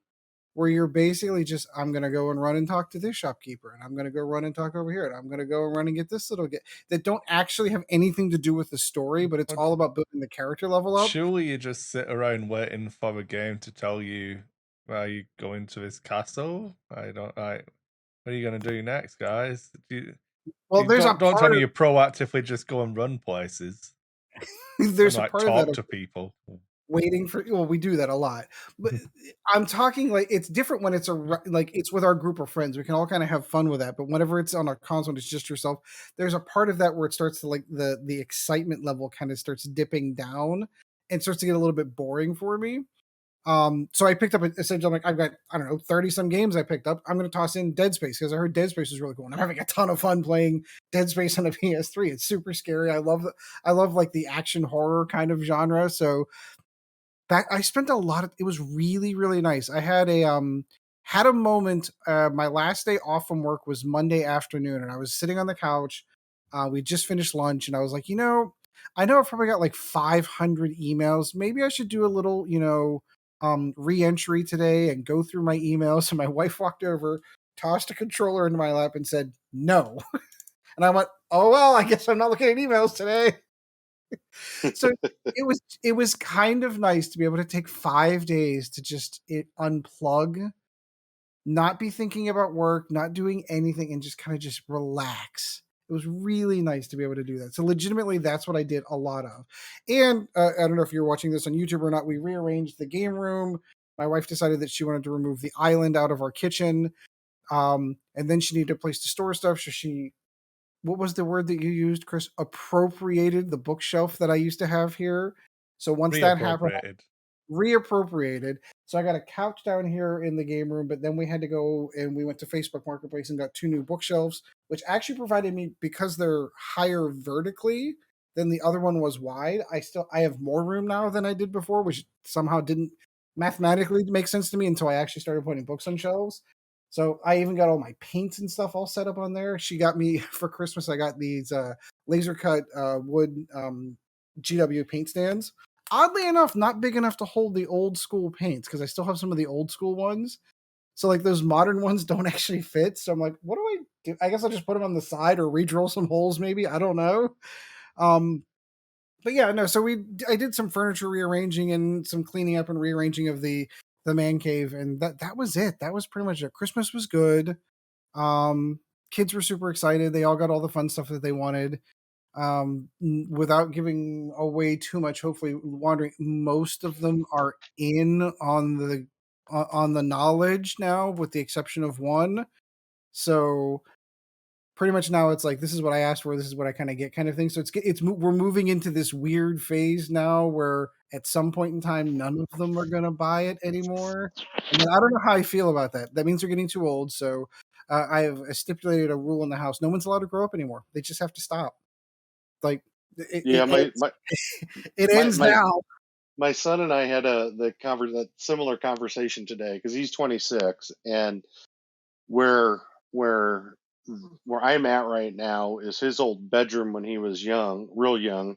where you're basically just, I'm going to go and run and talk to this shopkeeper, and I'm going to go run and talk over here, and I'm going to go and run and get this little get that don't actually have anything to do with the story, but it's all about building the character level up. Surely you just sit around waiting for a game to tell you, well, you go into this castle. What are you going to do next, guys? Well, there's a Don't tell part me of you proactively just go and run places and there's a like part of that talk of to people. waiting for, well, we do that a lot, but I'm talking, like, it's different when it's like it's with our group of friends. We can all kind of have fun with that, but whenever it's on a console and it's just yourself, there's a part of that where it starts to, like, the excitement level kind of starts dipping down and starts to get a little bit boring for me. So I picked up essentially, I'm like, I've got, I don't know, 30 some games I picked up. I'm going to toss in Dead Space because I heard Dead Space is really cool, and I'm having a ton of fun playing Dead Space on a PS3. It's super scary. I love like the action horror kind of genre. So that I spent a lot of, it was really, really nice. I had a moment. My last day off from work was Monday afternoon, and I was sitting on the couch. We just finished lunch, and I was like, I know I've probably got like 500 emails. Maybe I should do a little, re-entry today and go through my emails. So my wife walked over, tossed a controller into my lap, and said no. And I went, oh well, I guess I'm not looking at emails today. So it was kind of nice to be able to take 5 days to just unplug, not be thinking about work, not doing anything, and just kind of just relax. It was really nice to be able to do that. So legitimately, that's what I did a lot of. And I don't know if you're watching this on YouTube or not. We rearranged the game room. My wife decided that she wanted to remove the island out of our kitchen, and then she needed a place to store stuff. So she, what was the word that you used, Kris? Appropriated the bookshelf that I used to have here. So once that happened, Reappropriated. reappropriated. So I got a couch down here in the game room, but then we had to go and we went to Facebook Marketplace and got 2 new bookshelves, which actually provided me, because they're higher vertically than the other one was wide. I have more room now than I did before, which somehow didn't mathematically make sense to me until I actually started putting books on shelves. So I even got all my paints and stuff all set up on there. She got me for Christmas. I got these laser cut wood GW paint stands. Oddly enough, not big enough to hold the old school paints, because I still have some of the old school ones. So like those modern ones don't actually fit. So I'm like, what do I do? I guess I'll just put them on the side or re-drill some holes, maybe. I don't know. But yeah, no. So I did some furniture rearranging and some cleaning up and rearranging of the man cave, and that was it. That was pretty much it. Christmas was good. Kids were super excited. They all got all the fun stuff that they wanted. Without giving away too much, hopefully wandering, most of them are in on the knowledge now, with the exception of one. So pretty much now it's like, this is what I asked for, this is what I kind of get, kind of thing. So we're moving into this weird phase now where at some point in time none of them are going to buy it anymore, and then I don't know how I feel about that. That means they're getting too old. So I have stipulated a rule in the house: no one's allowed to grow up anymore. They just have to stop. Like Yeah, it my ends my now. my son and I had that similar conversation today, because he's 26, and where where where I'm at right now is his old bedroom when he was young, real young,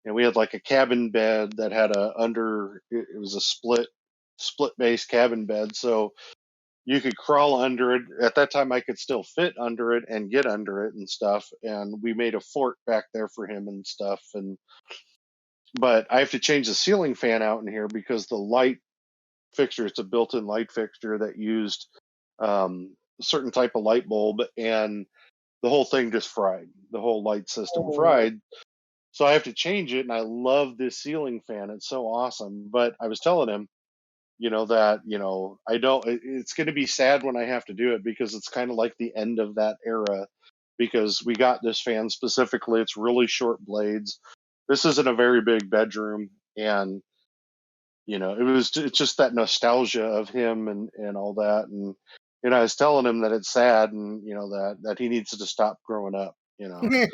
and we had like a cabin bed that had it was a split base cabin bed, so you could crawl under it. At that time, I could still fit under it and get under it and stuff, and we made a fort back there for him and stuff. And but I have to change the ceiling fan out in here because the light fixture, it's a built-in light fixture that used a certain type of light bulb, and the whole thing just fried. The whole light system Oh. fried. So I have to change it, and I love this ceiling fan. It's so awesome. But I was telling him, that, I don't, it's going to be sad when I have to do it, because it's kind of like the end of that era, because we got this fan specifically. It's really short blades. This isn't a very big bedroom. And it's just that nostalgia of him and all that. And I was telling him that it's sad, and that he needs to stop growing up. But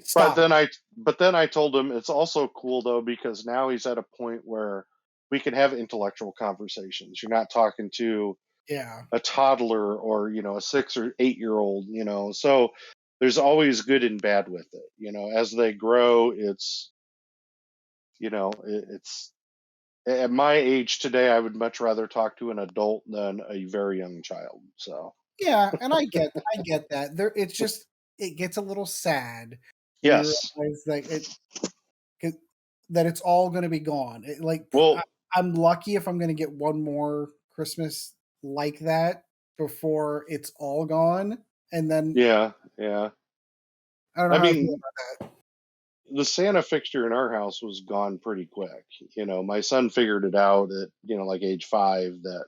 Stop. then I told him it's also cool though, because now he's at a point where we can have intellectual conversations. You're not talking to Yeah. a toddler or a 6 or 8 year old. So there's always good and bad with it. As they grow, it's at my age today, I would much rather talk to an adult than a very young child. So Yeah, and I get that. It's just, it gets a little sad when you yes, realize it, that it's all going to be gone. well, I'm lucky if I'm going to get one more Christmas like that before it's all gone, and then yeah, yeah. I don't know I how I feel mean, about that. the Santa fixture in our house was gone pretty quick. My son figured it out at like age 5 that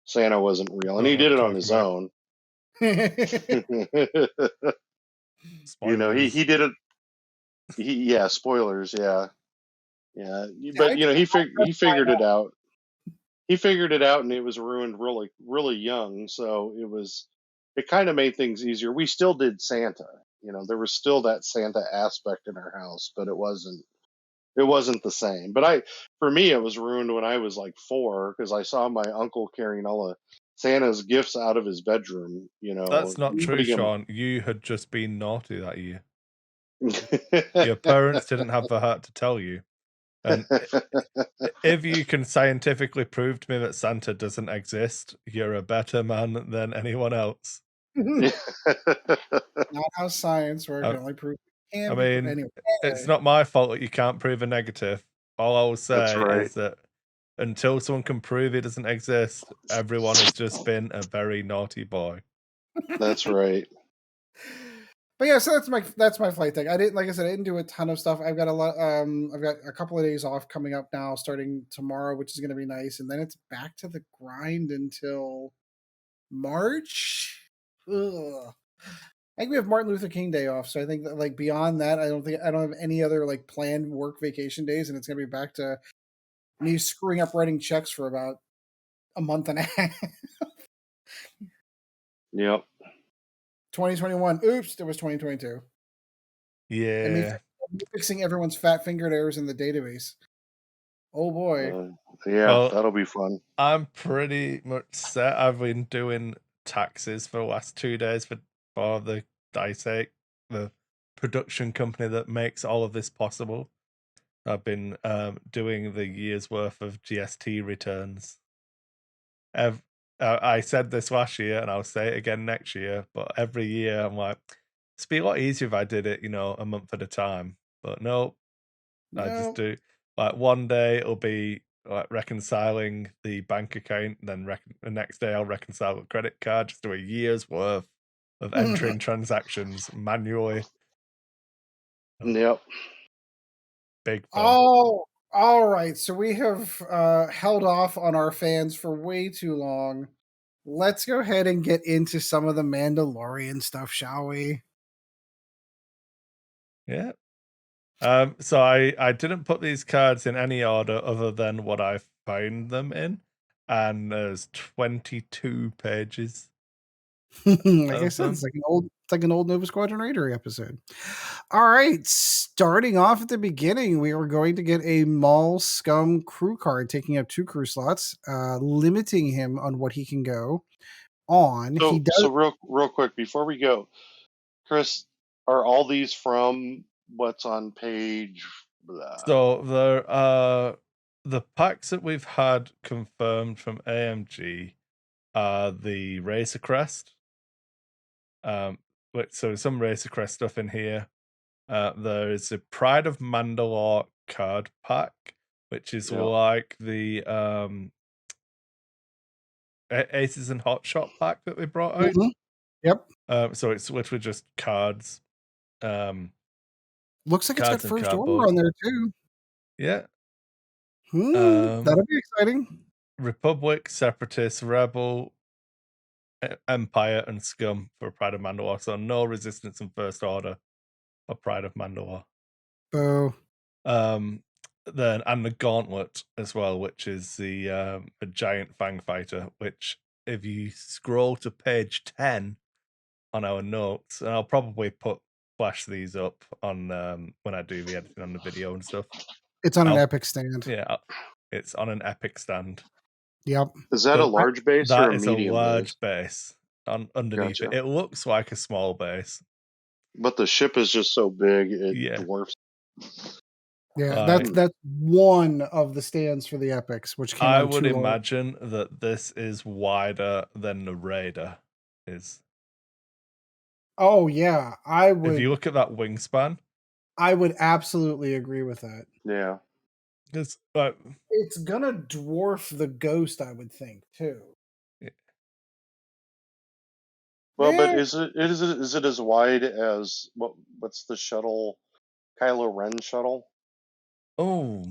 Santa wasn't real, and Don't he know what did you're it on talking his about. own. He Spoilers. did it. Yeah, spoilers. Yeah, yeah. Yeah, But I did he figured find it out. He figured it out, and it was ruined really, really young. So it kind of made things easier. We still did Santa. There was still that Santa aspect in our house, but it wasn't the same. But for me, it was ruined when I was like 4, because I saw my uncle carrying all of Santa's gifts out of his bedroom. That's not true, Putting him. Sean. You had just been naughty that year. Your parents didn't have the heart to tell you. And if you can scientifically prove to me that Santa doesn't exist, you're a better man than anyone else. not how science works. I, Only proof it I can be mean, anyway. it's not my fault that you can't prove a negative. All I will That's say right. is that until someone can prove it doesn't exist, everyone has just been a very naughty boy. That's right. But yeah, so that's my flight deck. I didn't, like I said, I didn't do a ton of stuff. I've got I've got a couple of days off coming up now, starting tomorrow, which is going to be nice, and then it's back to the grind until March. Ugh. I think we have Martin Luther King Day off, so I think that, like, beyond that, I don't have any other like planned work vacation days, and it's going to be back to And he's screwing up writing checks for about a month and a half. Yep. 2021. Oops, there was 2022. And me fixing everyone's fat-fingered errors in the database. Oh boy. Yeah, Well, that'll be fun. I'm pretty much set. I've been doing taxes for the last 2 days for the Dicek, the production company that makes all of this possible. I've been doing the year's worth of GST returns. I said this last year, and I'll say it again next year. But every year, I'm like, it'd be a lot easier if I did it, a month at a time. But no, I just do like one day it'll be like reconciling the bank account, then the next day I'll reconcile the credit card. Just do a year's worth of entering transactions manually. Yep. Big fun. Oh, all right. So we have held off on our fans for way too long. Let's go ahead and get into some of the Mandalorian stuff, shall we? Yeah. So I didn't put these cards in any order other than what I found them in, and there's 22 pages. Like I said, it's like an old Nova Squadron Raider episode. All right, starting off at the beginning, we are going to get a Maul Scum crew card taking up 2 crew slots, limiting him on what he can go on. So, He does. so real quick before we go, Kris, are all these from what's on page? Blah? So the packs that we've had confirmed from AMG are the Racer Crest. So some Racer Crest stuff in here. There's a Pride of Mandalore card pack, which is like the Aces and Hotshot pack that they brought out. Mhm. Yep. So it's literally just cards. Looks like it's got cards and First Order cardboard. on there too. Yeah. That'll be exciting. Republic, Separatist, Rebel, Empire, and Scum for Pride of Mandalore. So no Resistance and First Order for Pride of Mandalore. Oh. Then and the Gauntlet as well, which is the giant fang fighter. Which, if you scroll to page 10 on our notes, and I'll probably flash these up on when I do the editing on the video and stuff. It's on an epic stand. Yeah, it's on an epic stand. Yep. Is that a large base or a medium base? That is a large base underneath it. It looks like a small base. But the ship is just so big, it dwarfs. Yeah, that's one of the stands for the epics, which came out. I would imagine that this is wider than the Raider is. Oh yeah, I would. If you look at that wingspan, I would absolutely agree with that. Yeah, it's gonna dwarf the Ghost, I would think too. Yeah. Well, but is it as wide as what's the shuttle, Kylo Ren shuttle? Oh,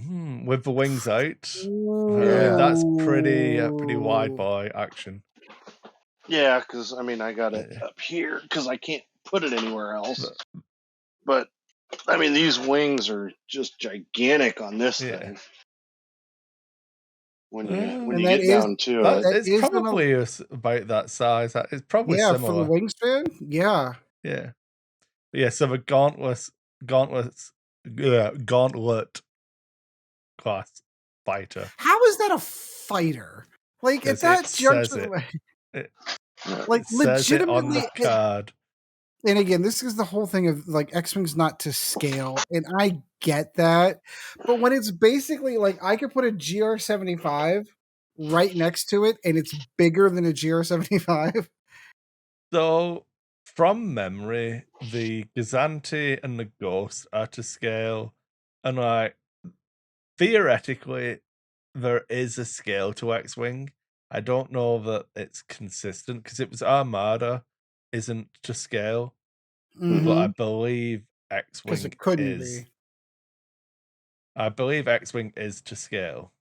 with the wings out, that's pretty wide boy action. Yeah, because I mean I got it up here because I can't put it anywhere else. But I mean these wings are just gigantic on this thing. When you get down to it, it's probably about that size. It's probably similar. For the wingspan. Yeah. So the gauntlet class fighter. How is that a fighter? Like at that junction, like legitimately on the card. And again, this is the whole thing of like X-Wing's not to scale, and I get that. But when it's basically like I could put a GR75 right next to it, and it's bigger than a GR75. So, from memory, the Gazanti and the Ghost are to scale, and like theoretically, there is a scale to X-Wing. I don't know that it's consistent because it was Armada isn't to scale, but I believe X-Wing is. I believe X-Wing is to scale.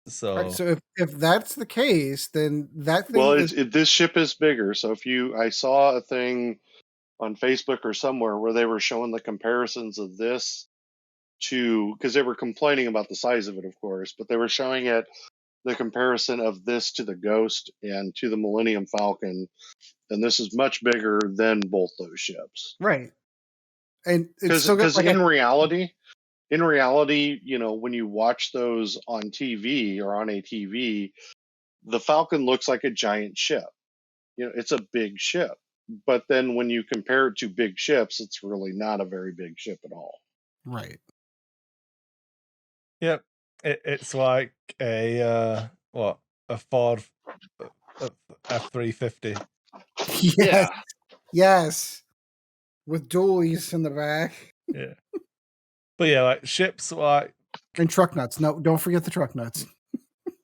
So, so if that's the case, then that thing. Well, this ship is bigger. So I saw a thing on Facebook or somewhere where they were showing the comparisons of this to, because they were complaining about the size of it, of course, but they were showing it, the comparison of this to the Ghost and to the Millennium Falcon, and this is much bigger than both those ships. Right. And it's still got Because like in reality, you know, when you watch those on TV or on a TV, the Falcon looks like a giant ship. You know, it's a big ship. But then when you compare it to big ships, it's really not a very big ship at all. right. Yep. It's like a Ford F-350. Yes. Yes. With dualies in the back. Yeah. But yeah, like ships like And truck nuts. No, don't forget the truck nuts.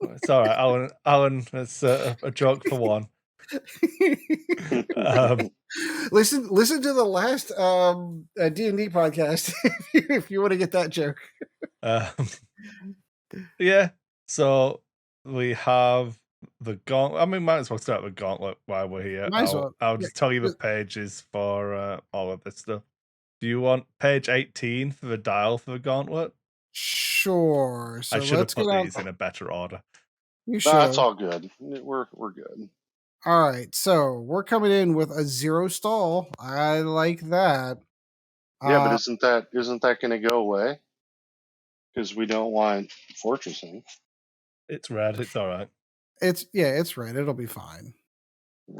it's all right, Alan. It's a joke for one. Listen to the last D&D podcast if you want to get that joke. Yeah. So we have the gauntlet. I mean, might as well start with gauntlet while we're here. Might as well. I'll just tell you the pages for all of this stuff. Do you want page 18 for the dial for the gauntlet? Sure. So I should have let's put get these in a better order. You should. That's all good. We're good. All right. So we're coming in with a 0 stall. I like that. Yeah, but isn't that going to go away? Because we don't want fortressing. It's red. It's all right. It's red. It'll be fine.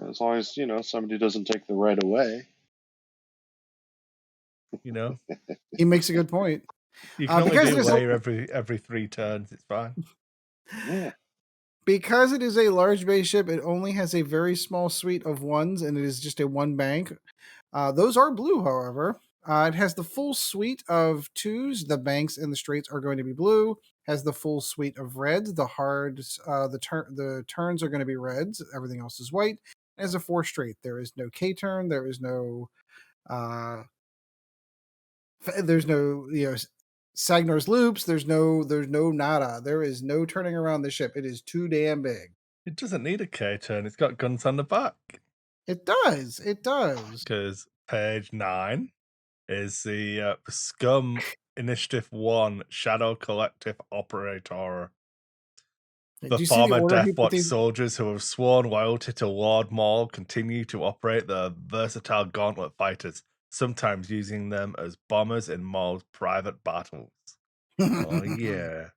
As long as, you know, somebody doesn't take the right away. You know, he makes a good point. You can only do layer every 3 turns. It's fine. Yeah. Because it is a large base ship, it only has a very small suite of 1s, and it is just a 1 bank. Those are blue, however. It has the full suite of 2s. The banks and the straights are going to be blue. Has the full suite of reds. The hards, the turns are going to be reds. Everything else is white. It has a 4 straight. There is no K turn. There is no, Sagnor's loops. There's no nada. There is no turning around the ship. It is too damn big. It doesn't need a K turn. It's got guns on the back. It does. Because page 9 is the Scum Initiative 1 Shadow Collective Operator. The former Deathwatch soldiers who have sworn loyalty to Lord Maul continue to operate the versatile gauntlet fighters, sometimes using them as bombers in Maul's private battles. Oh, yeah.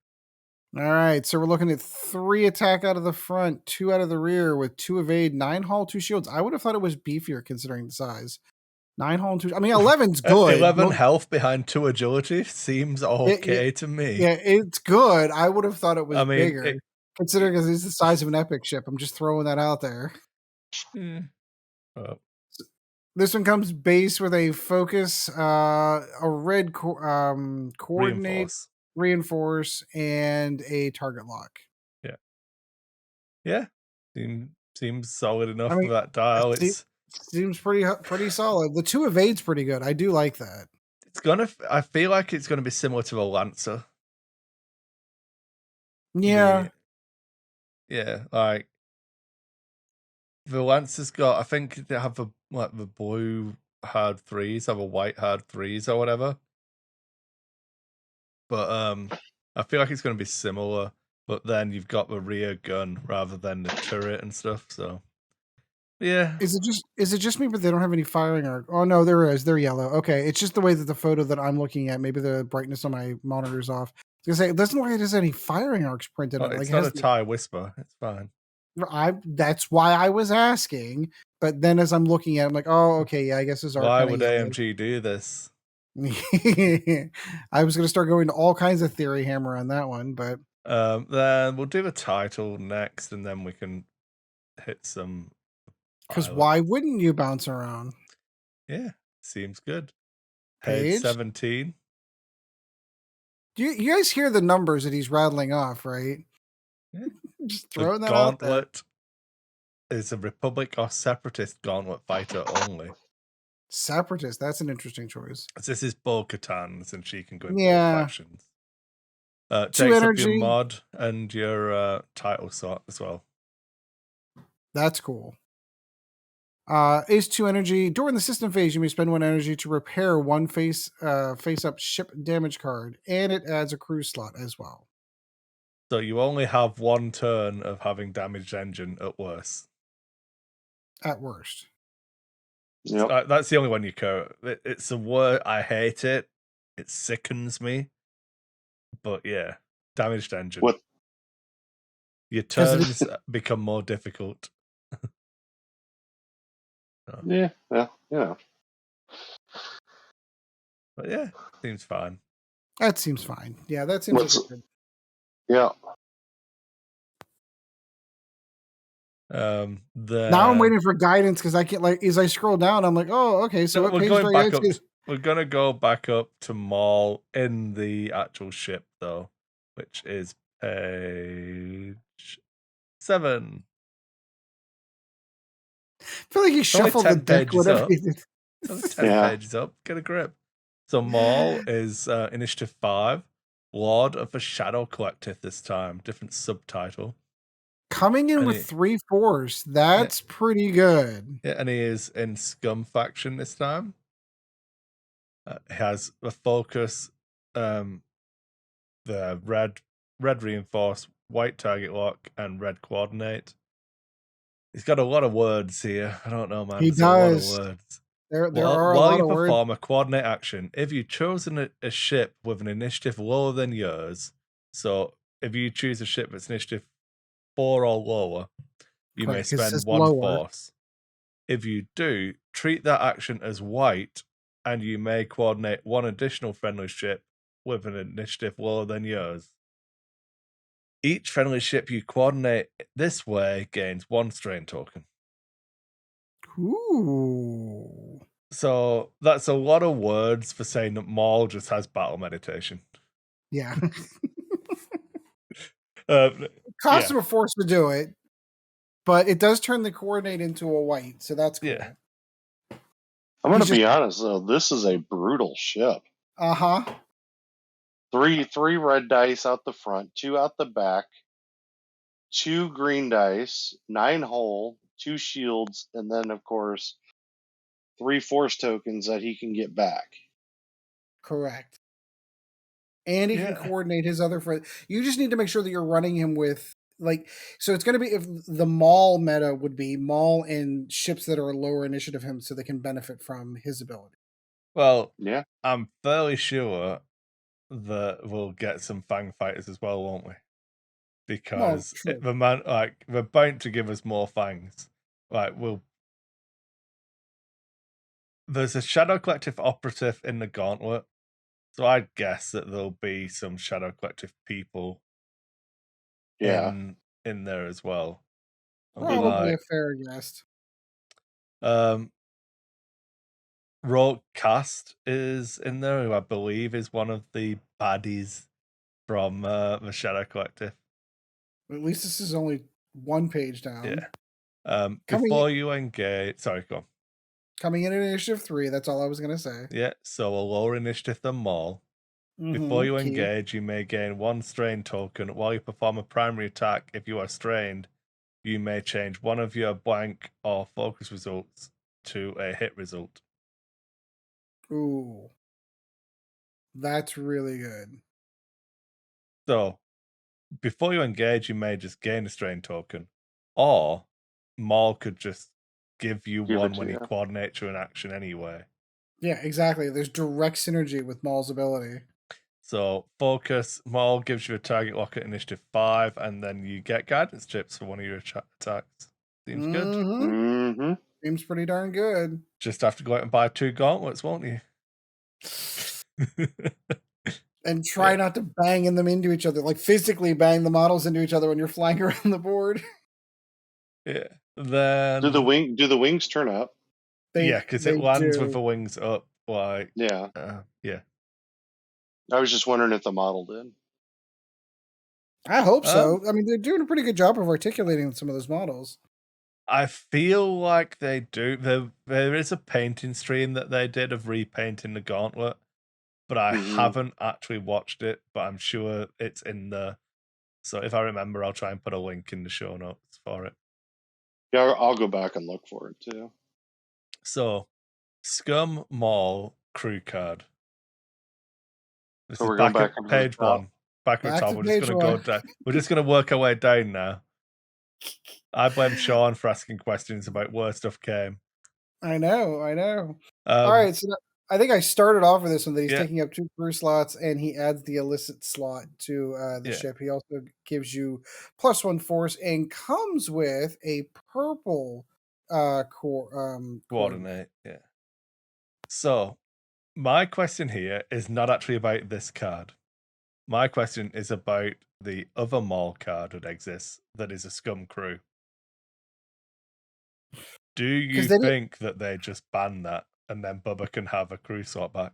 All right, so we're looking at 3 attack out of the front, 2 out of the rear with 2 evade, 9 hull, 2 shields. I would have thought it was beefier considering the size. 9 hull and 2. I mean, 11's good. 11 health behind 2 agility seems okay to me. Yeah, it's good. I would have thought it was bigger. Considering it's the size of an epic ship. I'm just throwing that out there. This one comes base with a focus, a red coordinate, reinforce, and a target lock. Yeah. Seems solid enough for that dial. It seems pretty solid. The 2 evade's pretty good. I do like that. I feel like it's gonna be similar to the Lancer. Yeah. Yeah, like the Lancer's got, I think they have the blue hard 3s, have a white hard 3s or whatever. But I feel like it's gonna be similar, but then you've got the rear gun rather than the turret and stuff, so yeah. Is it just me, but they don't have any firing arc? Oh no, there is. They're yellow. Okay, it's just the way that the photo that I'm looking at. Maybe the brightness on my monitor is off. I was gonna say it doesn't look like there's any firing arcs printed on it. It's not a TIE Whisper. It's fine. That's why I was asking. But then as I'm looking at it, I'm like, oh, okay, yeah, I guess it's why would AMG do this? I was gonna start going to all kinds of theory hammer on that one, but then we'll do the title next, and then we can hit some. Because why wouldn't you bounce around? Yeah, seems good. Page 17. You guys hear the numbers that he's rattling off, right? Yeah. Just throwing that out there. Gauntlet is a Republic or Separatist gauntlet fighter only. Separatist, that's an interesting choice. This is Bo-Katan's, and she can go in both factions. Takes up your mod and your title slot as well. That's cool. Is 2 energy. During the system phase, you may spend 1 energy to repair one face-up ship damage card, and it adds a cruise slot as well. So you only have 1 turn of having damaged engine at worst. At worst. Yep. That's the only one you care. It's a word. I hate it. It sickens me. But yeah, damaged engine. What? Your 'Cause it is- turns become more difficult. Yeah. But yeah, seems fine. That seems fine. Yeah, that seems like a good. Yeah. Now I'm waiting for guidance because I can't as I scroll down, I'm like, oh, okay. So what we're page going do I back get up. to? We're gonna go back up to Maul in the actual ship though, which is page 7. I feel like he shuffled the 10 deck pages whatever up. he did. Only 10 pages up. Get a grip. So Maul is Initiative 5, Lord of the Shadow Collective this time. Different subtitle. Coming in with 3 4s. That's pretty good. Yeah, and he is in Scum faction this time. He has a focus, the red reinforce, white target lock, and red coordinate. He's got a lot of words here. I don't know, man. He There's a lot of does. words. There are a lot you of words. perform a coordinate action, if you've chosen a ship with an initiative lower than yours, so if you choose a ship that's initiative 4 or lower, you may Correct, 'cause it spend says 1 lower. force. If you do, treat that action as white, and you may coordinate 1 additional friendly ship with an initiative lower than yours. Each friendly ship you coordinate this way gains 1 strain token. Ooh. So that's a lot of words for saying that Maul just has battle meditation. Yeah. Costs him Yeah. a force to do it, but it does turn the coordinate into a white, so that's cool. Yeah. I'm going to be honest, though. This is a brutal ship. Uh-huh. 3 red dice out the front, 2 out the back, 2 green dice, 9 hull, 2 shields, and then, of course, 3 force tokens that he can get back. Correct. And he can coordinate his other friends. You just need to make sure that you're running him with, so it's going to be, if the Maul meta would be Maul and ships that are lower initiative him so they can benefit from his ability. Well, yeah, I'm fairly sure that we'll get some Fang fighters as well, won't we? Because they're bound to give us more Fangs. There's a Shadow Collective operative in the Gauntlet, so I'd guess that there'll be some Shadow Collective people in there as well. Probably a fair guess. Rogue Cast is in there, who I believe is one of the baddies from the Shadow Collective. At least this is only 1 page down. Yeah. Before you engage, sorry, go on. Coming in at initiative 3, that's all I was going to say. Yeah, so a lower initiative than Maul. Before you engage, you may gain 1 strain token. While you perform a primary attack, if you are strained, you may change one of your blank or focus results to a hit result. Ooh. That's really good. So, before you engage, you may just gain a strain token, or Maul could just give you one when you coordinate to an action anyway. Yeah, exactly. There's direct synergy with Maul's ability. So, focus, Maul gives you a target lock at initiative 5, and then you get guidance chips for one of your attacks. Seems good. Mm-hmm. Seems pretty darn good. Just have to go out and buy 2 gauntlets, won't you? And try not to bang them into each other, like physically bang the models into each other when you're flying around the board. Yeah. Then do the wings turn up? Because it lands with the wings up. Yeah. Yeah. I was just wondering if the model did. I hope so. I mean, they're doing a pretty good job of articulating some of those models. I feel like they do. There is a painting stream that they did of repainting the gauntlet, but I haven't actually watched it, but I'm sure it's in there. So if I remember, I'll try and put a link in the show notes for it. Yeah, I'll go back and look for it too. So, Scum Mall crew card. This So is we're going back back at into the page top. 1. Back at the Back top. to We're just page going to go one. down. We're just going to work our way down now. I blame Sean for asking questions about where stuff came. I know. All right, so I think I started off with this one that he's Yeah. taking up 2 crew slots, and he adds the illicit slot to the Yeah. ship. He also gives you +1 force and comes with a purple coordinate. Coordinate. Yeah. So, my question here is not actually about this card. My question is about the other mall card that exists that is a scum crew. Do you think that they just ban that and then Bubba can have a crew slot back?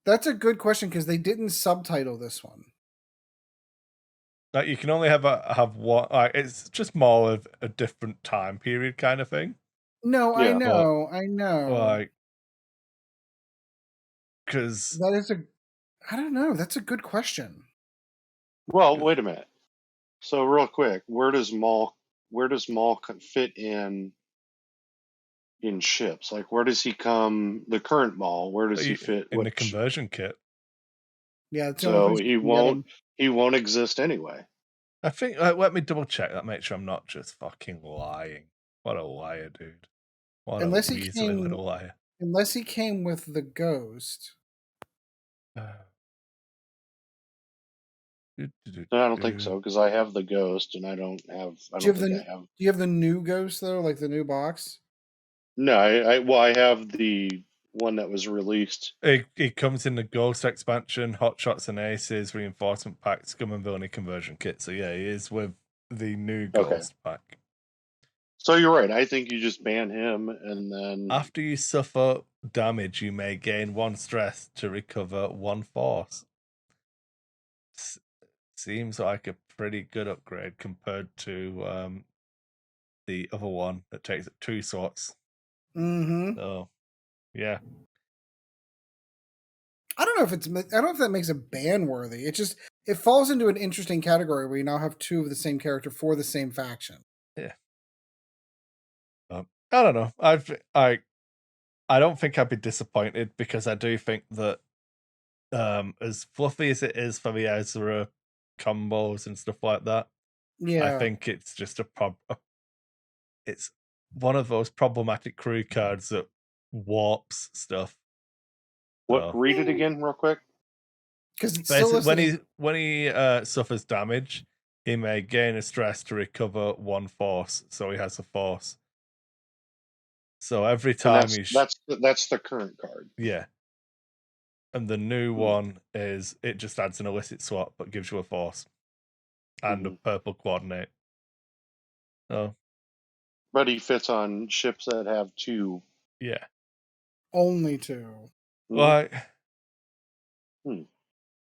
That's a good question because they didn't subtitle this one. Like you can only have one. It's just more of a different time period kind of thing. No, Yeah, I know. Like, because That is I don't know. That's a good question. well, wait a minute. So real quick, where does Maul fit in ships? Like, where does he come? The current Maul, where does he fit? in the conversion kit. Yeah, it's the only So place you can get him. he won't exist anyway. I think. Let me double check that. Make sure I'm not just fucking lying. What a liar, dude! What Unless a he weaselly came, little liar. unless he came with the ghost. I don't think so because I have the ghost and I don't Do think I have. Do you have the new ghost though, like the new box? No, I have the one that was released. It comes in the Ghost expansion, Hot Shots and Aces, Reinforcement Pack, Scum and Villainy conversion kit. So yeah, he is with the new Ghost pack. So you're right. I think you just ban him and then after you suffer damage, you may gain 1 stress to recover 1 force. Seems like a pretty good upgrade compared to the other one that takes 2 slots. Mm-hmm. So yeah. I don't know if that makes it ban worthy. It falls into an interesting category where you now have 2 of the same character for the same faction. Yeah. I don't know. I don't think I'd be disappointed because I do think that as fluffy as it is for the Ezra combos and stuff like that, Yeah. I think it's just it's one of those problematic crew cards that warps stuff. what? So, Read it again, real quick. Because it's still when he suffers damage, he may gain a stress to recover 1 force, so he has a force. So every time that's the current card. Yeah. And the new one is it just adds an illicit slot but gives you a force and a purple coordinate. Oh. But he fits on ships that have 2. Yeah. Only 2. Like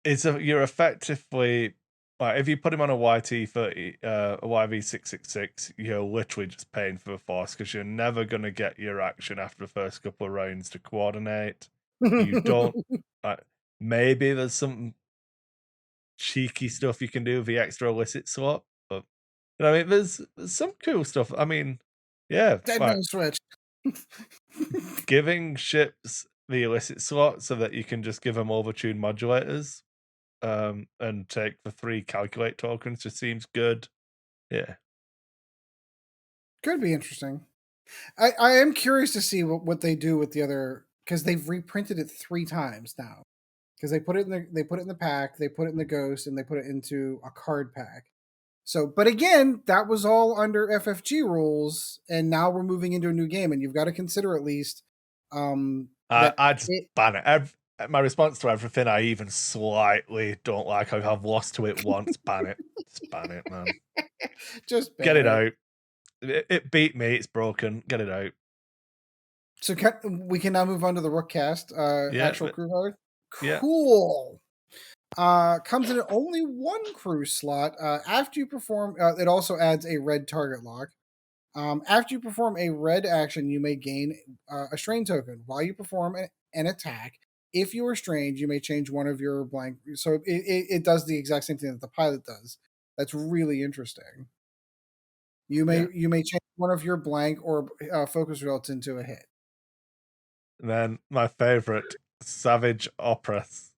you're effectively like if you put him on a YT30, a YV666, you're literally just paying for a force because you're never gonna get your action after the first couple of rounds to coordinate. You don't maybe there's some cheeky stuff you can do with the extra illicit slot, but you know, I mean there's some cool stuff. I mean, yeah, Dead man switch. giving ships the illicit slot so that you can just give them overtune modulators and take the 3 calculate tokens just seems good. Yeah. Could be interesting. I am curious to see what they do with the other because they've reprinted it 3 times now. Because they put it in the pack, they put it in the ghost, and they put it into a card pack. So, but again, that was all under FFG rules, and now we're moving into a new game, and you've got to consider at least. I just ban it. My response to everything I even slightly don't like, I've lost to it once. Ban it. Just ban it, man. Just get it out. It beat me. It's broken. Get it out. So we can now move on to the Rook cast. Actual crew card. Cool. Comes in at only 1 crew slot. After you perform, it also adds a red target lock. After you perform a red action, you may gain a strain token. While you perform an attack, if you are strained, you may change one of your blank. So it does the exact same thing that the pilot does. That's really interesting. You may change one of your blank or focus results into a hit. And then my favorite, Savage Oppress.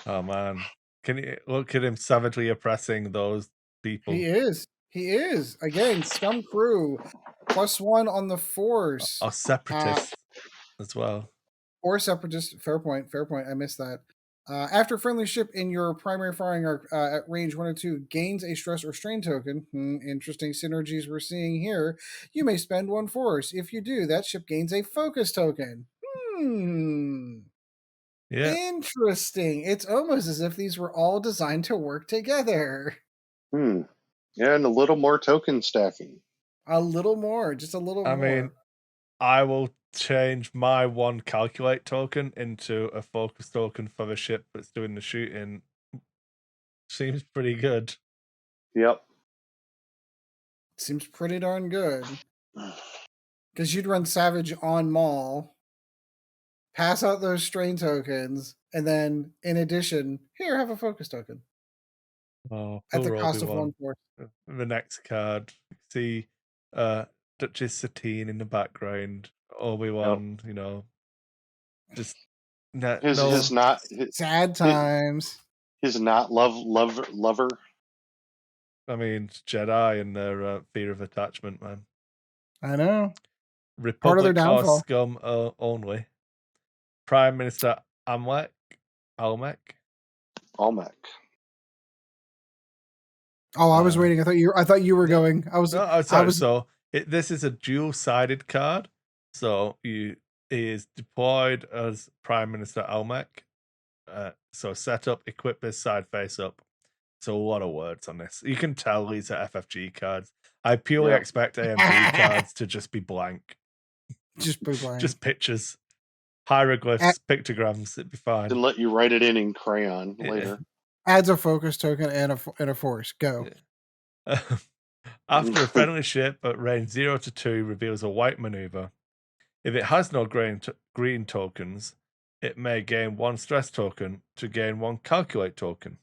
Oh man, can you look at him savagely oppressing those people? He is. He is. Again, Scum Crew, +1 on the force. Or separatists as well. Or separatist. Fair point. Fair point. I missed that. After friendly ship in your primary firing arc at range 1 or 2 gains a stress or strain token. Interesting synergies we're seeing here. You may spend 1 force. If you do, that ship gains a focus token. Yeah. Interesting. It's almost as if these were all designed to work together. Yeah, and a little more token stacking. A little more, just a little more. I mean, I will change my 1 calculate token into a focus token for the ship that's doing the shooting. Seems pretty good. Yep. Seems pretty darn good. Because you'd run Savage on Maul, pass out those strain tokens, and then, in addition, here, have a focus token. Oh, at the cost of 1 force. The next card, see Duchess Satine in the background, Obi-Wan, you know, just his not sad times. His not lover. I mean, Jedi and their fear of attachment, man. I know. Republic Part of their or downfall. Scum only. Prime Minister Almec. Almec. Oh, I was waiting. I thought you were going. Sorry. So this is a dual-sided card. So he is deployed as Prime Minister Almec. So set up, equip this side face up. So a lot of words on this. You can tell these are FFG cards. I purely expect AMG cards to just be blank. Just be blank. Just pictures, hieroglyphs, pictograms. It'd be fine. And let you write it in crayon later. Adds a focus token and a force. Go. Yeah. After a friendly ship at range 0 to 2 reveals a white maneuver, if it has no green tokens, it may gain 1 stress token to gain 1 calculate token.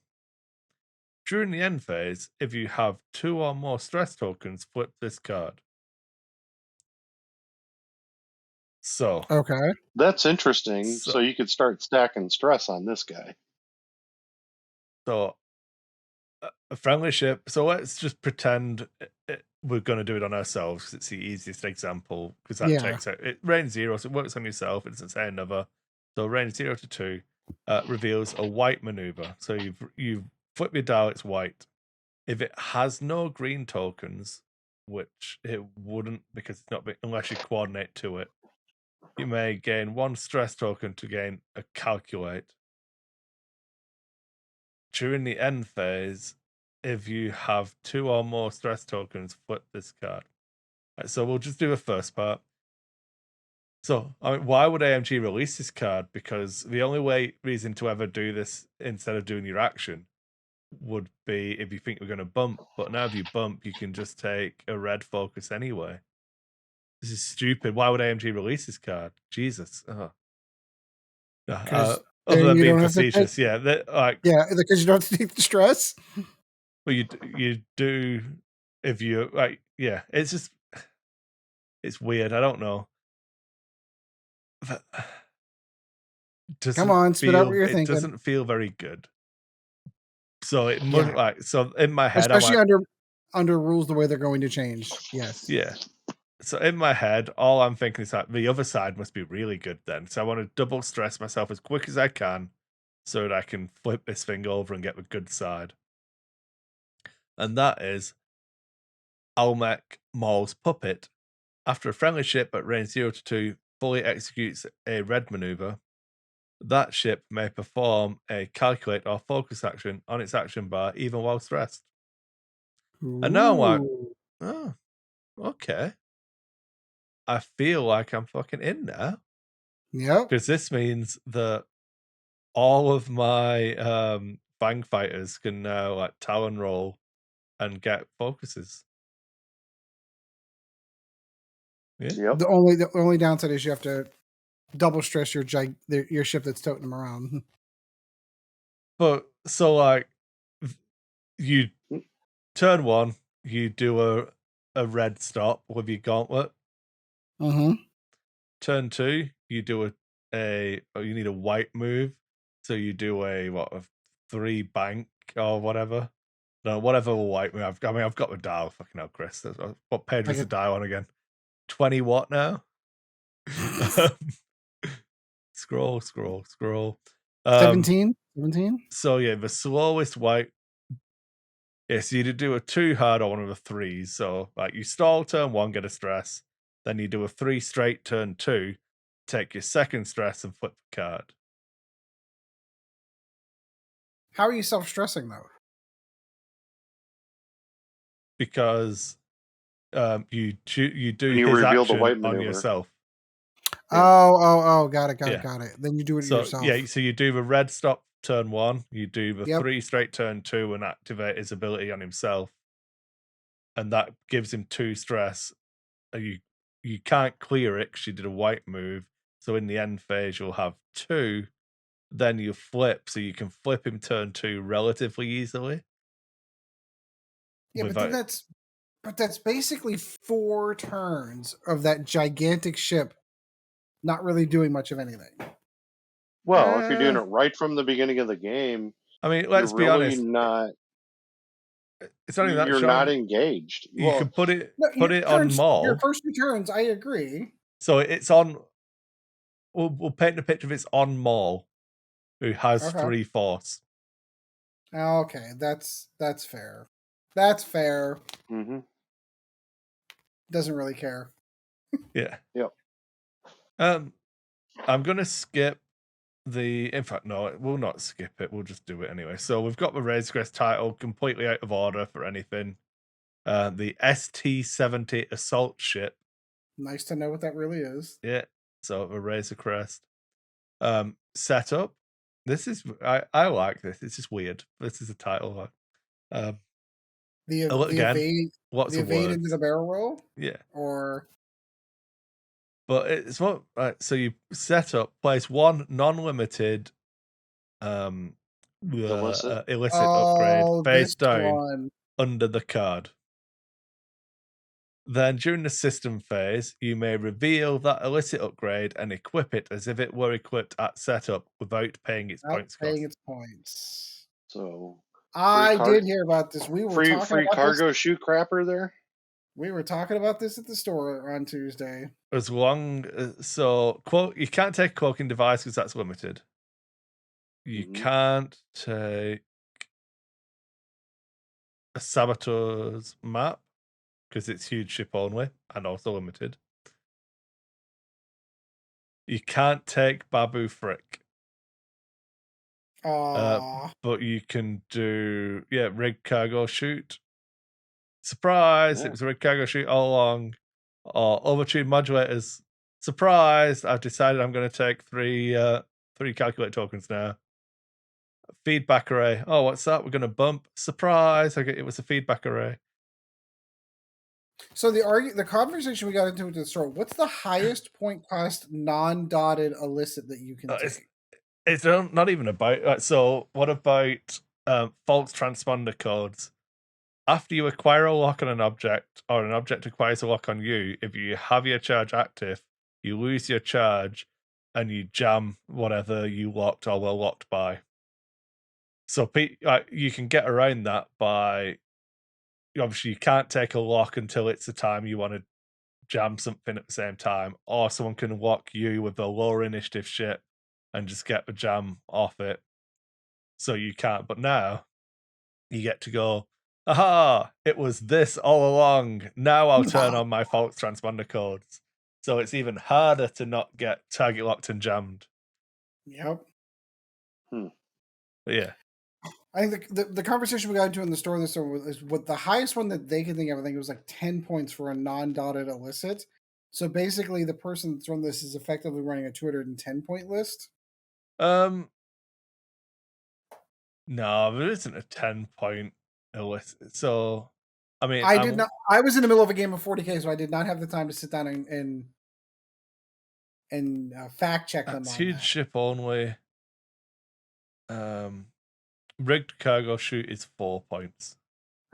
During the end phase, if you have 2 or more stress tokens, flip this card. So okay, that's interesting. So you could start stacking stress on this guy. So a friendly ship. So let's just pretend we're going to do it on ourselves because it's the easiest example. Because that takes it range 0, so it works on yourself. It doesn't say another. So range 0 to 2 reveals a white maneuver. So you've flipped your dial. It's white. If it has no green tokens, which it wouldn't because it's not unless you coordinate to it, you may gain 1 stress token to gain a calculate. During the end phase, if you have 2 or more stress tokens, flip this card. Right, so we'll just do the first part. So, I mean, why would AMG release this card? Because the only reason to ever do this instead of doing your action would be if you think you're going to bump. But now if you bump, you can just take a red focus anyway. This is stupid. Why would AMG release this card? Jesus. Oh. Other than being facetious, because you don't have to take the stress. Well, you do if you like. Yeah, it's just it's weird. I don't know. Come on, spit out what you're thinking. It doesn't feel very good. So it must so in my head, especially under rules the way they're going to change. Yes. Yeah. So in my head, all I'm thinking is that the other side must be really good then. So I want to double stress myself as quick as I can so that I can flip this thing over and get the good side. And that is Almec Maul's Puppet. After a friendly ship at range 0 to 2 fully executes a red maneuver, that ship may perform a calculate or focus action on its action bar even while stressed. Ooh. And now I'm like, oh, okay. I feel like I'm fucking in now. Yep. Because this means that all of my Fang fighters can now like Talon roll and get focuses. Yeah. Yep. The only downside is you have to double stress your ship that's toting them around. But so like you turn 1, you do a red stop with your gauntlet. Mm-hmm. Turn 2, you do you need a white move, so you do a 3 bank or whatever. No, whatever white move. I've got the dial. Fucking hell, Chris. What page was the dial on again? 20 what now? Scroll. 17? So yeah, the slowest white. Yes, you do a 2 hard on one of the 3s. So like you stall turn 1, get a stress. Then you do a 3 straight turn 2, take your second stress and flip the card. How are you self-stressing though? Because you do When you his reveal the action white on maneuver. yourself. Yeah. Oh, got it. Yeah. Then you do it yourself. Yeah, so you do the red stop turn 1, you do the Yep. 3 straight turn 2 and activate his ability on himself. And that gives him 2 stress. You can't clear it because you did a white move. So in the end phase, you'll have 2. Then you flip, so you can flip him turn 2 relatively easily. Yeah, but that's basically 4 turns of that gigantic ship not really doing much of anything. Well, if you're doing it right from the beginning of the game, I mean, let's you're be really honest. not. It's only that You're not engaged. You can put it on Your Maul. first 2 turns, I agree. So it's on. We'll paint a picture of it's on Maul, who has 3 force. Okay, that's fair. That's fair. Mm-hmm. Doesn't really care. Yeah. Yep. I'm gonna skip in fact, no, we'll not skip it. We'll just do it anyway. So we've got the Razor Crest title completely out of order for anything. The ST-70 assault ship. Nice to know what that really is. Yeah. So the Razor Crest. Setup. This is I like this. It's just weird. This is a title. The again, evade, lots the of evade words. into the barrel roll? Yeah. Or But it's what so you set up, place 1 non-limited illicit upgrade face down under the card. Then during the system phase, you may reveal that illicit upgrade and equip it as if it were equipped at setup without paying its points cost. So I did hear about this. We were talking free about cargo this. shoot crapper there. We were talking about this at the store on Tuesday. As long as you can't take a cloaking device because that's limited. You can't take a saboteur's map because it's huge ship only and also limited. You can't take Babu Frick. But you can do rig cargo shoot. Surprise! Yeah. It was a rig cargo shoot all along. Or overtune modulators. Surprise! I've decided I'm going to take 3 calculate tokens now. Feedback array. Oh, what's that? We're going to bump. Surprise! It was a feedback array. So the conversation we got into at the store. What's the highest point cost non-dotted illicit that you can take? It's not even about. So what about false transponder codes? After you acquire a lock on an object, or an object acquires a lock on you, if you have your charge active, you lose your charge, and you jam whatever you locked or were locked by. So you can get around that by, obviously you can't take a lock until it's the time you want to jam something at the same time, or someone can lock you with a lower initiative shit and just get the jam off it. So you can't. But now you get to go, aha, it was this all along. Now I'll turn on my false transponder codes. So it's even harder to not get target locked and jammed. Yep. But yeah. I think the conversation we got into in the store this is what the highest one that they could think of. I think it was like 10 points for a non-dotted illicit. So basically, the person that's run this is effectively running a 210-point list. No, there isn't a 10-point illicit. So, I mean, I did not. I was in the middle of a game of 40K, so I did not have the time to sit down and fact check them. It's huge ship only. Rigged cargo shoot is 4 points.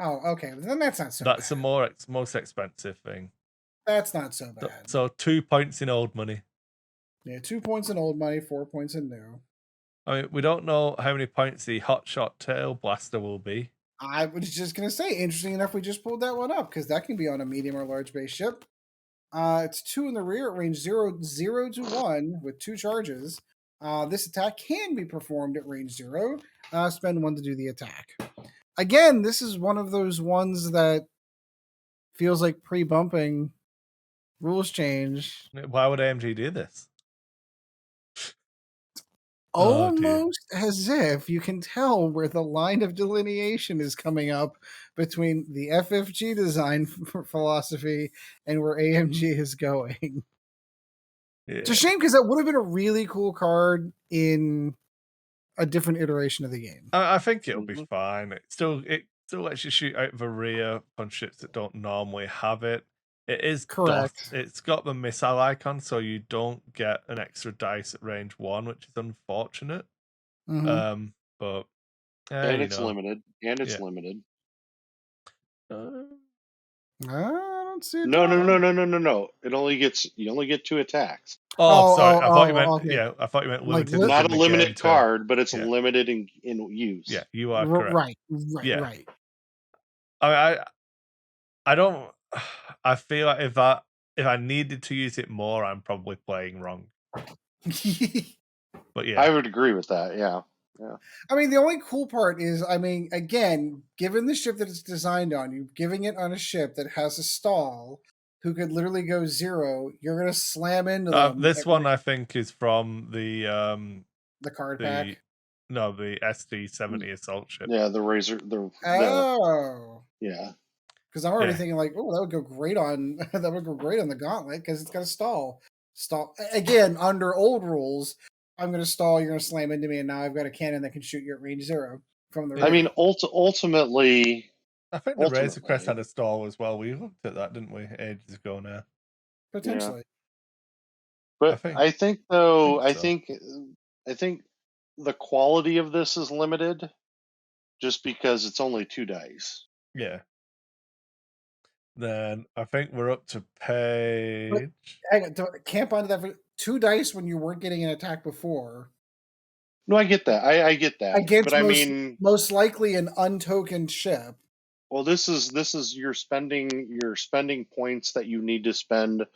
Oh, okay. Then that's not so That's the bad. most expensive thing. That's not so bad. So 2 points in old money. Yeah, 2 points in old money, 4 points in new. I mean, we don't know how many points the Hotshot Tail Blaster will be. I was just gonna say, interesting enough, we just pulled that one up because that can be on a medium or large base ship. It's 2 in the rear at range 0 to 1 with 2 charges. This attack can be performed at range 0. Spend 1 to do the attack. Again, this is one of those ones that feels like pre-bumping rules change. Why would AMG do this? Oh, dear. Almost as if you can tell where the line of delineation is coming up between the FFG design philosophy and where AMG is going. Yeah. It's a shame because that would have been a really cool card in a different iteration of the game. I think it'll be fine. It still lets you shoot out the rear on ships that don't normally have it. It is Correct. It's got the missile icon, so you don't get an extra dice at range 1, which is unfortunate. Mhm. But and it's limited. And it's Yeah. limited. I don't see it. No. You only get 2 attacks. Oh, sorry. I thought you meant okay. I thought you meant Like, limited. Not in a the limited game card, but it's yeah. limited in use. Yeah, you are correct. Right. Yeah. Right. I don't. I feel like if I needed to use it more, I'm probably playing wrong. But yeah, I would agree with that. Yeah. I mean, the only cool part is, I mean, again, given the ship that it's designed on, you giving it on a ship that has a stall who could literally go 0, you're gonna slam into them. this one I think is from the card pack. No, the SD-70 assault ship. Yeah, the Razor. Yeah. Because I'm already thinking like, oh, that would go great on the Gauntlet because it's got a stall. Again, under old rules, I'm going to stall. You're going to slam into me, and now I've got a cannon that can shoot you at range 0 from the rear. I mean, ultimately, I think the Razor Crest had a stall as well. We looked at that, didn't we, ages ago now? Potentially. Yeah. But I think though, I think the quality of this is limited, just because it's only 2 dice. Yeah. Then I think we're up to page. Camp onto that for 2 dice when you weren't getting an attack before. No, I get that. I get that. Against but I mean, most likely an untokened ship. Well, this is you're spending points that you need to spend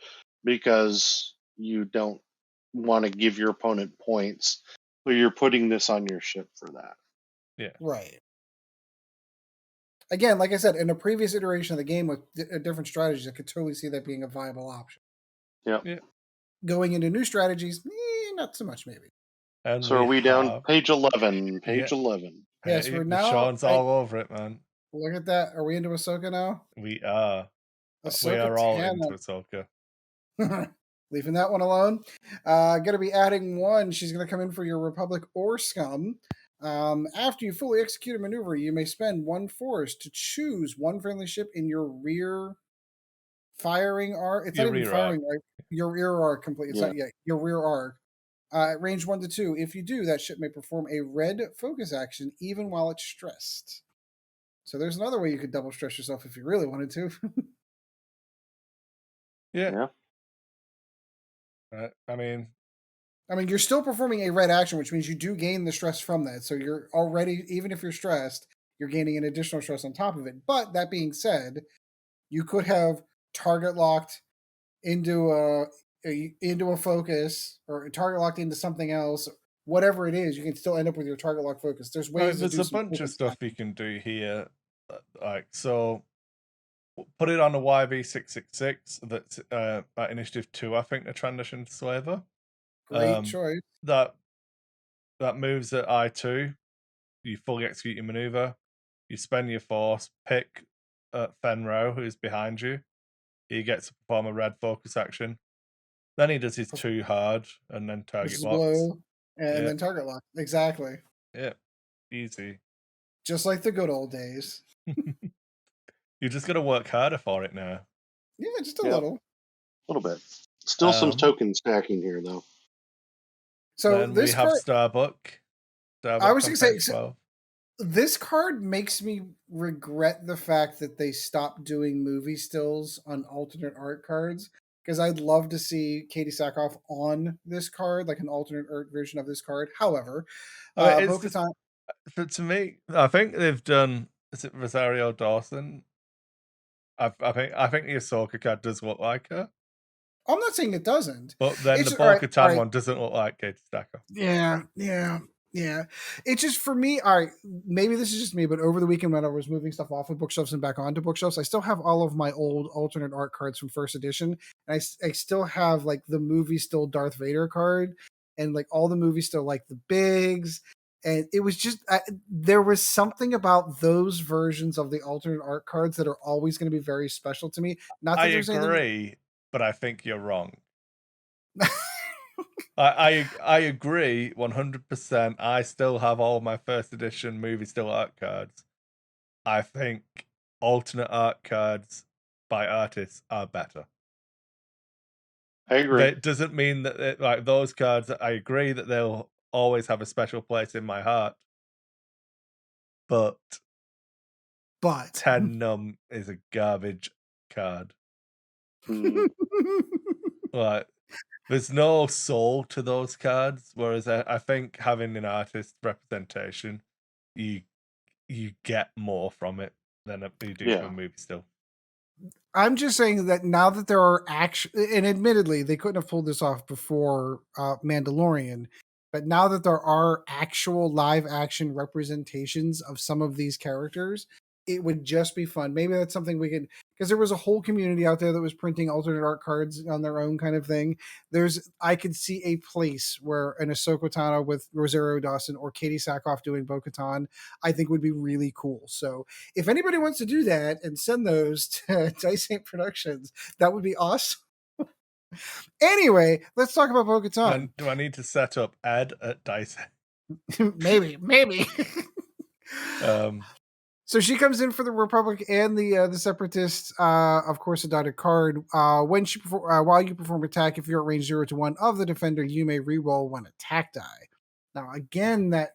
because you don't want to give your opponent points, so you're putting this on your ship for that. Yeah. Right. Again, like I said, in a previous iteration of the game with different strategies, I could totally see that being a viable option. Yeah. Going into new strategies, not so much, maybe. And so are we down page 11? Page 11. Yes, we're now. Sean's all over it, man. Look at that. Are we into Ahsoka now? We are. Ahsoka we are all into Ahsoka. Leaving that one alone. Going to be adding 1. She's going to come in for your Republic or Scum. After you fully execute a maneuver, you may spend 1 force to choose 1 friendly ship in your rear firing arc. It's not even firing arc. Your rear arc completely. It's not yet. Your rear arc. At range 1 to 2. If you do, that ship may perform a red focus action even while it's stressed. So there's another way you could double stress yourself if you really wanted to. Yeah. I mean, you're still performing a red action, which means you do gain the stress from that. So you're already, even if you're stressed, you're gaining an additional stress on top of it. But that being said, you could have target locked into a focus or target locked into something else. Whatever it is, you can still end up with your target lock focus. There's ways. There's a bunch of stuff you can do here. Like, so put it on a YV666 that's at Initiative 2, I think, the transition to Slaver. Great choice. That moves at I2. You fully execute your maneuver. You spend your force, pick Fenro, who's behind you. He gets to perform a red focus action. Then he does his 2 hard and then target locks. Blue, and then target lock. Exactly. Yeah. Easy. Just like the good old days. You just got to work harder for it now. Yeah, just a little. A little bit. Still some token stacking here, though. So then we have Starbuck. I was going to say, This card makes me regret the fact that they stopped doing movie stills on alternate art cards, because I'd love to see Katie Sackhoff on this card, like an alternate art version of this card. However, I mean, it's just Bo-Katan. to me. I think they've done. Is it Rosario Dawson? I think the Ahsoka card does look like her, I'm not saying it doesn't. but then It's the all right. All Bo-Katan right. one doesn't look like Katie Stacker. Yeah, yeah, yeah. It's just for me. All right, maybe this is just me, but over the weekend when I was moving stuff off of bookshelves and back onto bookshelves, I still have all of my old alternate art cards from first edition, and I still have like the movie still Darth Vader card, and like all the movies still like the Bigs. And it was just there was something about those versions of the alternate art cards that are always going to be very special to me. Not I that there's anything. agree, but I think you're wrong. I agree 100%. I still have all my first edition movie still art cards. I think alternate art cards by artists are better. I agree. That doesn't mean that like those cards. I agree that they'll always have a special place in my heart, but But 10 Num is a garbage card. Mhm. Like, there's no soul to those cards. Whereas I think having an artist representation, you get more from it than you do from a Yeah. movie still. I'm just saying that now that there are and admittedly, they couldn't have pulled this off before Mandalorian, but now that there are actual live action representations of some of these characters, it would just be fun. Maybe that's something we could, because there was a whole community out there that was printing alternate art cards on their own kind of thing. I could see a place where an Ahsoka Tano with Rosario Dawson or Katie Sackhoff doing Bo-Katan, I think would be really cool. So if anybody wants to do that and send those to Dice Saint Productions, that would be awesome. Anyway, let's talk about Bo-Katan. Do I need to set up Ed at Dice? maybe. Um, So she comes in for the Republic and the Separatists. Of course, a dotted card. While you perform attack, if you're at range 0 to 1 of the defender, you may reroll one attack die. Now, again, that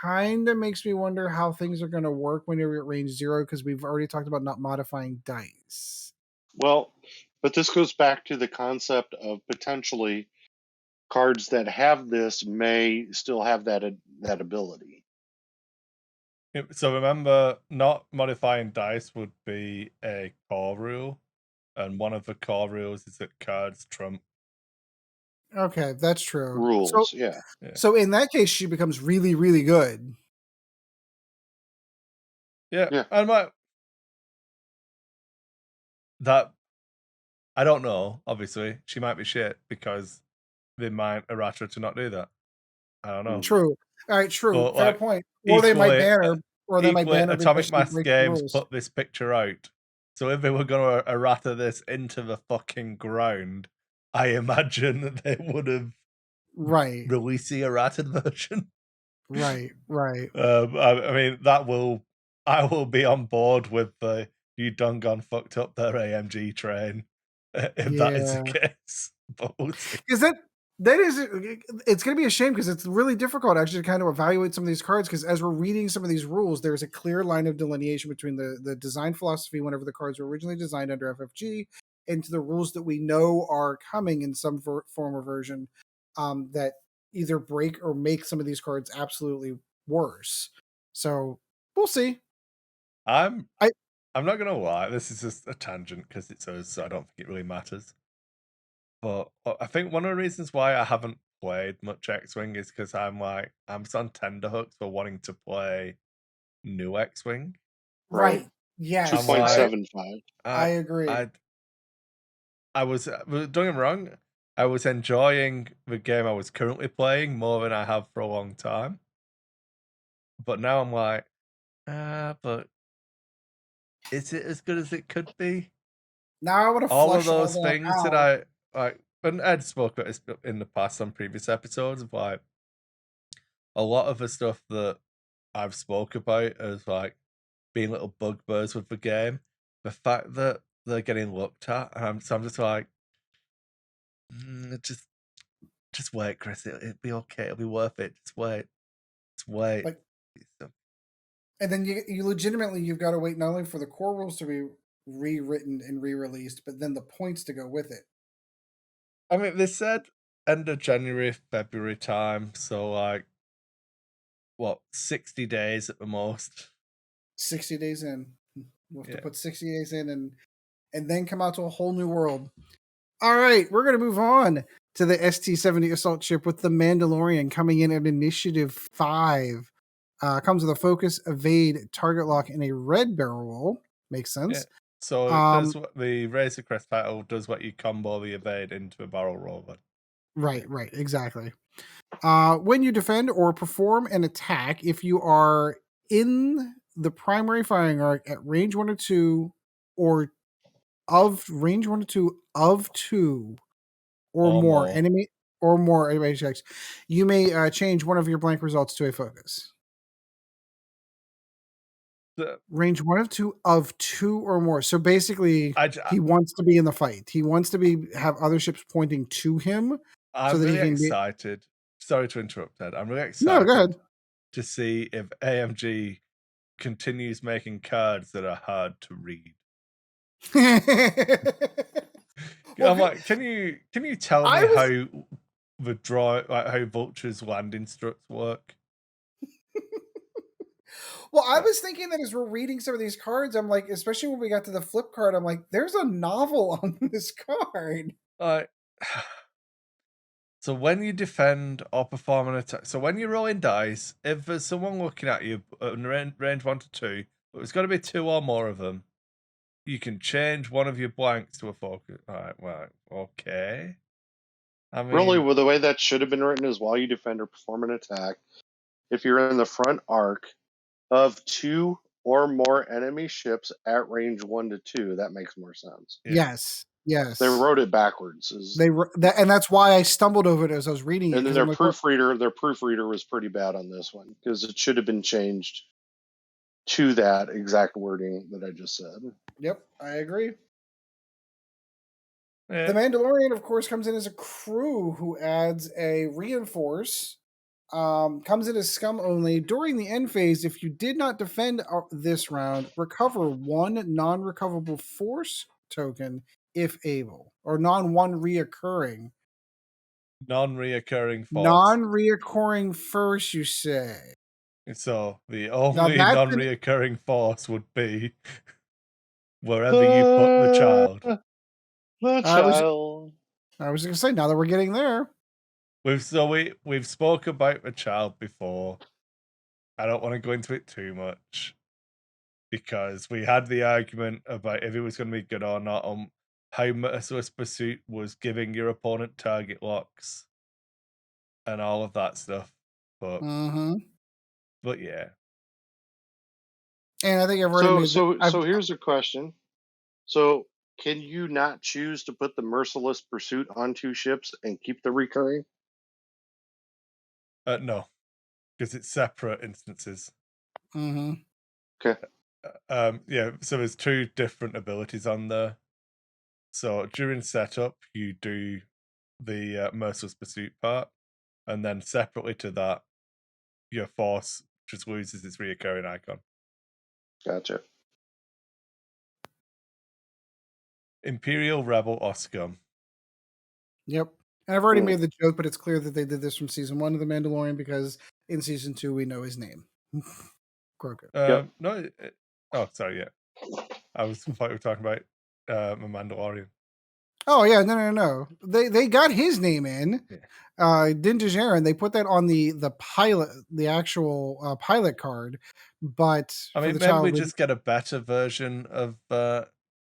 kind of makes me wonder how things are going to work when you're at range 0, because we've already talked about not modifying dice. Well, but this goes back to the concept of potentially cards that have this may still have that ability. so remember, not modifying dice would be a core rule, and one of the core rules is that cards trump Okay, that's true. Rules, yeah. So in that case, she becomes really, really good. Yeah, Yeah. and that I don't know. Obviously, she might be shit because they might errata to not do that. I don't know. True. All right, true. But Fair like point. Or they might ban her. Or they might equally, ban her because Atomic she Mass breaks the Games rules. put this picture out. So if they were going to errata this into the fucking ground, I imagine that they would have Right. released the errated version. Right. I mean, I will be on board with the you done gone fucked up their AMG train if that is the case. But we'll see. Because that is, it's going to be a shame because it's really difficult actually to kind of evaluate some of these cards, because as we're reading some of these rules, there's a clear line of delineation between the design philosophy whenever the cards were originally designed under FFG into the rules that we know are coming in some form or version, that either break or make some of these cards absolutely worse. So we'll see. I'm not gonna lie, this is just a tangent because it's us, so I don't think it really matters. But I think one of the reasons why I haven't played much X-Wing is because I'm on tenderhooks for wanting to play new X-Wing. Right. Yes. 2.75. I agree. I was don't get me wrong, I was enjoying the game I was currently playing more than I have for a long time. But now I'm like, but is it as good as it could be? Now I want to All of flush all those that things that out. I like, and Ed spoke about this in the past on previous episodes of like a lot of the stuff that I've spoke about as like being little bugbears with the game. The fact that they're getting looked at, so I'm just like, just wait, Kris. It'll be okay. It'll be worth it. Just wait. But And then you legitimately you've got to wait not only for the core rules to be rewritten and re-released, but then the points to go with it. I mean, they said end of January, February time, so like what, 60 days at the most. 60 days in. We'll have to Yeah. put 60 days in and then come out to a whole new world. All right, we're going to move on to the ST-70 assault ship with the Mandalorian coming in at Initiative 5. Comes with a focus, evade, target lock, and a red barrel roll. Makes Yeah. sense. So it does what the Razor Crest title does, what you combo the evade into a barrel roll. Then. Right, exactly. When you defend or perform an attack, if you are in the primary firing arc at range 1 or 2, or of range 1 or 2 of 2 or more enemy checks, you may change one of your blank results to a focus. Range 1 of 2 or more. So basically, he wants to be in the fight. He wants to have other ships pointing to him. I'm really excited. Sorry to interrupt, Ed. I'm really excited. No, go ahead. To see if AMG continues making cards that are hard to read. I'm like, can you tell me how how Vulture's landing struts work? Well, I was thinking that as we're reading some of these cards, I'm like, especially when we got to the flip card, I'm like, there's a novel on this card. So when you defend or perform an attack, so when you're rolling dice, if there's someone looking at you in range 1 to 2, but it's got to be 2 or more of them, you can change one of your blanks to a focus. All right, well, okay. I mean, really, well, the way that should have been written is while you defend or perform an attack, if you're in the front arc of 2 or more enemy ships at range 1 to 2, that makes more sense. Yes. They wrote it backwards. And that's why I stumbled over it as I was reading it. And then their proofreader was pretty bad on this one because it should have been changed to that exact wording that I just said. Yep, I agree. Yeah. The Mandalorian, of course, comes in as a crew who adds a reinforce. Comes in as scum only. During the end phase, if you did not defend this round, recover 1 non-recoverable force token if able, or non-1 reoccurring. Non-reoccurring force. Non-reoccurring force, you say? So the only non-reoccurring force would be wherever you put the child. The child. I was going to say, now that we're getting there. We've spoke about the child before. I don't want to go into it too much because we had the argument about if it was going to be good or not on how Merciless Pursuit was giving your opponent target locks and all of that stuff. But yeah. And I think I've already so here's a question. So can you not choose to put the Merciless Pursuit on 2 ships and keep the recurring? No, because it's separate instances. Okay. Yeah, so there's 2 different abilities on there. So during setup, you do the Merciless Pursuit part, and then separately to that, your force just loses its reoccurring icon. Gotcha. Imperial, Rebel, or Scum. Yep. And I've already made the joke, but it's clear that they did this from season 1 of The Mandalorian because in season 2 we know his name. Grogu. No. Oh, sorry. Yeah, I thought we were talking about a Mandalorian. Oh yeah, no. They got his name in. Din Djarin. They put that on the pilot, the actual pilot card. But I mean, maybe we just get a better version of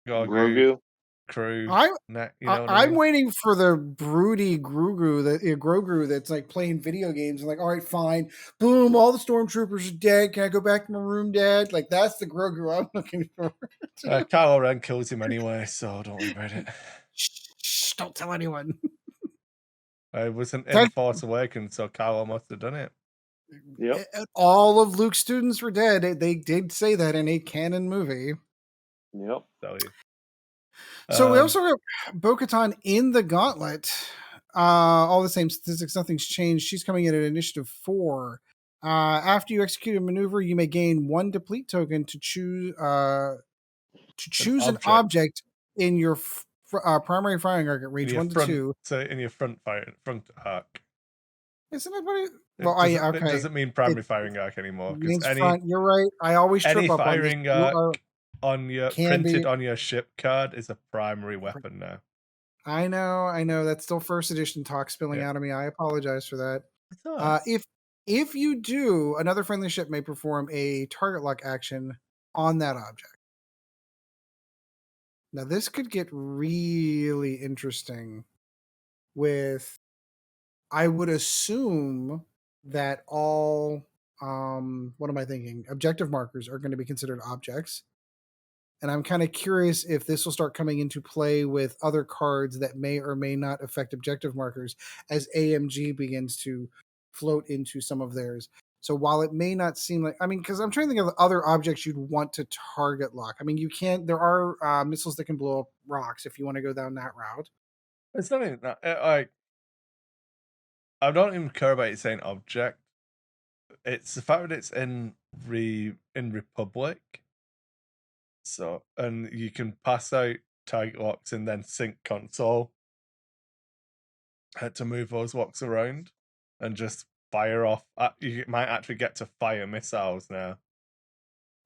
Grogu crew. I'm waiting for the broody Grogu that's like playing video games and like, all right, fine, boom, all the stormtroopers are dead. Can I go back to my room, Dad? Like that's the Grogu I'm looking for. Kylo Ren kills him anyway, so don't worry about it. Shh, don't tell anyone. I wasn't in Force Awakens, so Kylo must have done it. Yep. All of Luke's students were dead. They did say that in a canon movie. Yep. So we also have Bo-Katan in the Gauntlet. All the same statistics, nothing's changed. She's coming in at Initiative 4. After you execute a maneuver, you may gain 1 deplete token to choose an object in your primary firing arc at range 1 to 2. So in your front arc. Isn't it? Well, It doesn't mean primary firing arc anymore. It means front. You're right. I always trip up on this. Any firing arc on your printed on your ship card is a primary weapon now. I know. That's still first edition talk spilling out of me. I apologize for that. If you do, another friendly ship may perform a target lock action on that object. Now, this could get really interesting with, I would assume that all, what am I thinking? Objective markers are going to be considered objects. And I'm kind of curious if this will start coming into play with other cards that may or may not affect objective markers as AMG begins to float into some of theirs. So while it may not seem like, because I'm trying to think of other objects you'd want to target lock. There are missiles that can blow up rocks if you want to go down that route. It's not even that. I don't even care about it saying object. It's the fact that it's in Republic. So, and you can pass out target locks and then sync console to move those locks around and just fire off. You might actually get to fire missiles now.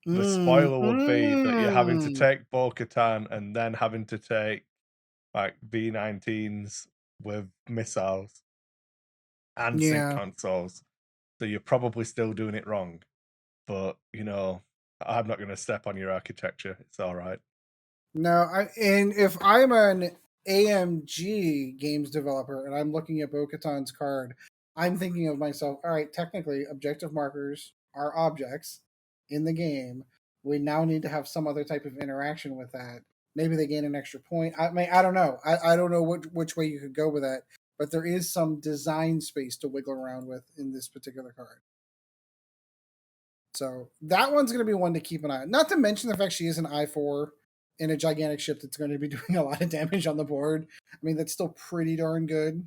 The spoiler would be that you're having to take Bo-Katan and then having to take like B-19s with missiles and sync consoles. So you're probably still doing it wrong. But, I'm not going to step on your architecture. It's all right. No, and if I'm an AMG games developer and I'm looking at Bo-Katan's card, I'm thinking of myself, all right, technically objective markers are objects in the game. We now need to have some other type of interaction with that. Maybe they gain an extra point. I don't know. I don't know which way you could go with that, but there is some design space to wiggle around with in this particular card. So that one's going to be one to keep an eye on. Not to mention the fact she is an I-4 in a gigantic ship that's going to be doing a lot of damage on the board. That's still pretty darn good.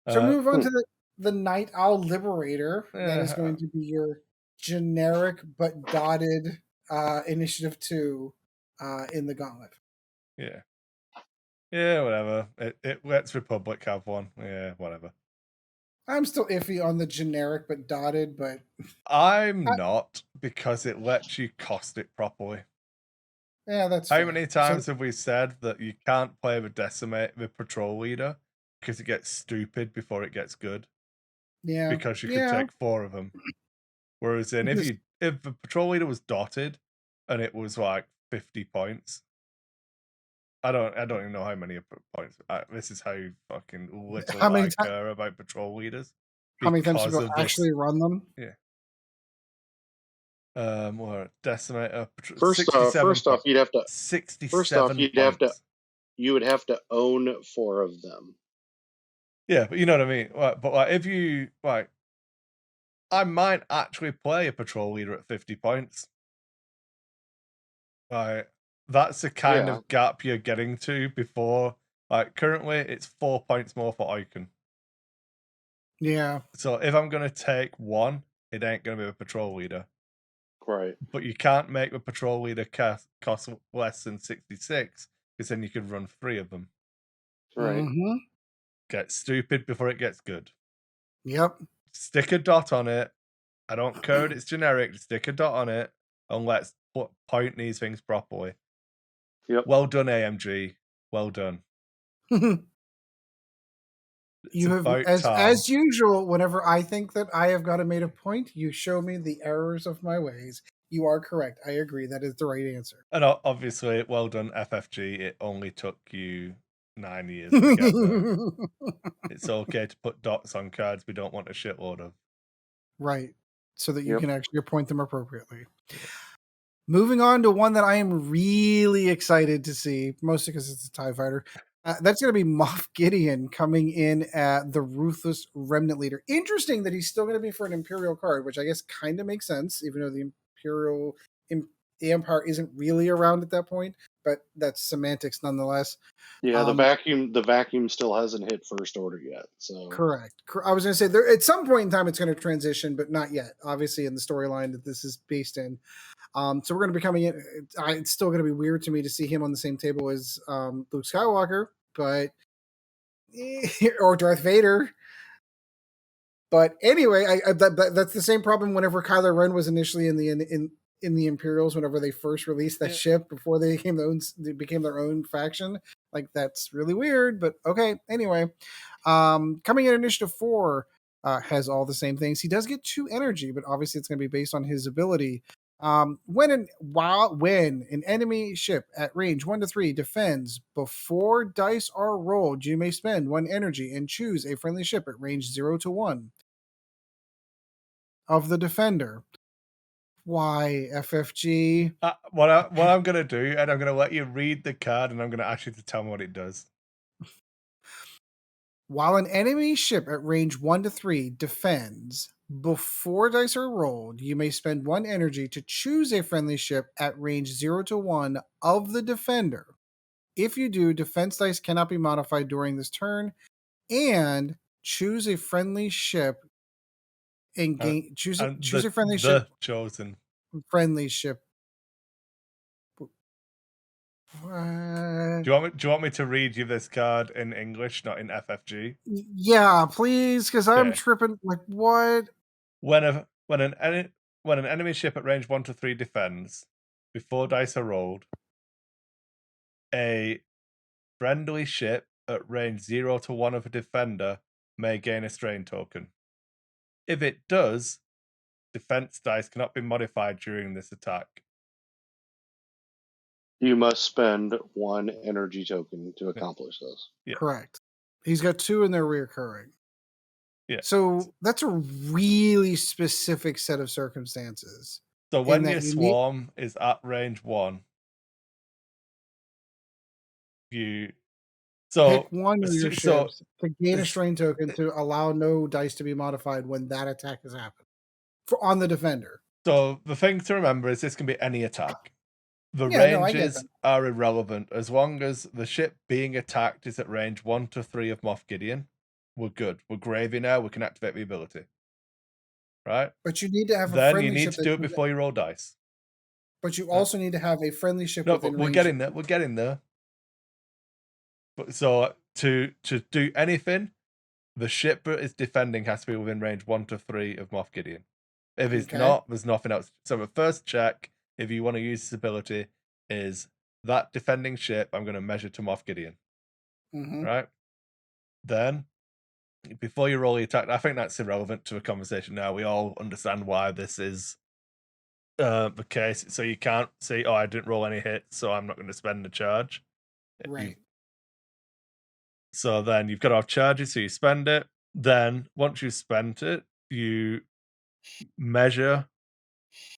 So move on to the Night Owl Liberator. That is going to be your generic but dotted Initiative 2 in the Gauntlet. Yeah. Yeah, whatever. It lets Republic have one. Yeah, whatever. I'm still iffy on the generic but dotted, but I'm not, because it lets you cost it properly. Yeah, that's How many times have we said that you can't play the patrol leader because it gets stupid before it gets good? Yeah. Because you could take 4 of them. Whereas if the patrol leader was dotted and it was like 50 points, I don't even know how many points. This is how fucking little I care about patrol leaders. How many times people actually run them? Yeah. What decimator? First off, you'd have to. 67. You would have to own 4 of them. Yeah, but you know what I mean. But if you I might actually play a patrol leader at 50 points. That's the kind of gap you're getting to before. Currently, it's 4 points more for Icon. Yeah. So if I'm going to take 1, it ain't going to be a patrol leader. Right. But you can't make the patrol leader cost less than 66, because then you could run 3 of them. Right. Mm-hmm. Get stupid before it gets good. Yep. Stick a dot on it. I don't care if it's generic. Just stick a dot on it and let's point these things properly. Yep. Well done, AMG. Well done. You have, as usual, whenever I think that I have got to made a point, you show me the errors of my ways. You are correct. I agree. That is the right answer. And obviously, well done, FFG. It only took you 9 years to get there. It's okay to put dots on cards we don't want a shitload of. Right. So that you can actually point them appropriately. Yeah. Moving on to one that I am really excited to see, mostly because it's a TIE fighter. That's going to be Moff Gideon coming in at the Ruthless Remnant Leader. Interesting that he's still going to be for an Imperial card, which I guess kind of makes sense, even though the Empire isn't really around at that point. but that's semantics nonetheless. Yeah, the vacuum still hasn't hit first order yet. So correct. I was going to say there at some point in time it's going to transition, but not yet. Obviously, in the storyline that this is based in. So we're going to be coming in. It's still going to be weird to me to see him on the same table as Luke Skywalker, but or Darth Vader. But anyway, that's the same problem whenever Kylo Ren was initially in the Imperials. Whenever they first released that ship before they became their own faction, like that's really weird. But okay, anyway, coming in Initiative 4 has all the same things. He does get 2 energy, but obviously it's going to be based on his ability. When an enemy ship at range 1 to 3 defends before dice are rolled, you may spend 1 energy and choose a friendly ship at range 0 to 1 of the defender. Why, FFG? What I'm going to do, and I'm going to let you read the card, and I'm going to ask you to tell me what it does. While an enemy ship at range 1 to 3 defends, before dice are rolled, you may spend 1 energy to choose a friendly ship at range 0 to 1 of the defender. If you do, defense dice cannot be modified during this turn, and choose a friendly ship and choose a friendly ship. Chosen friendly ship. Do you want me to read you this card in English, not in FFG? Yeah, please, because I'm tripping. Like what? When an enemy ship at range 1 to 3 defends, before dice are rolled, a friendly ship at range 0 to 1 of a defender may gain a strain token. If it does, defense dice cannot be modified during this attack. You must spend 1 energy token to accomplish this. Yeah. Correct. He's got 2 and they're reoccurring. Yeah. So that's a really specific set of circumstances. So when your swarm is at range 1, you pick one of your ships to gain a strain token to allow no dice to be modified when that attack has happened on the defender. So the thing to remember is this can be any attack. The ranges are irrelevant as long as the ship being attacked is at range 1 to 3 of Moff Gideon. We're good. We're gravy now. We can activate the ability. Right? But you need to have a friendly ship. Then you need to do it before you roll dice. But you also need to have a friendly ship within range. We're getting there. We're getting there. But so to do anything, the ship that is defending has to be within range 1 to 3 of Moff Gideon. If it's not, there's nothing else. So the first check, if you want to use this ability, is that defending ship I'm going to measure to Moff Gideon. Right? Then, before you roll the attack, I think that's irrelevant to the conversation now. We all understand why this is the case. So you can't say, I didn't roll any hits, so I'm not going to spend the charge. Right. So then you've got to have charges, so you spend it. Then, once you've spent it, you measure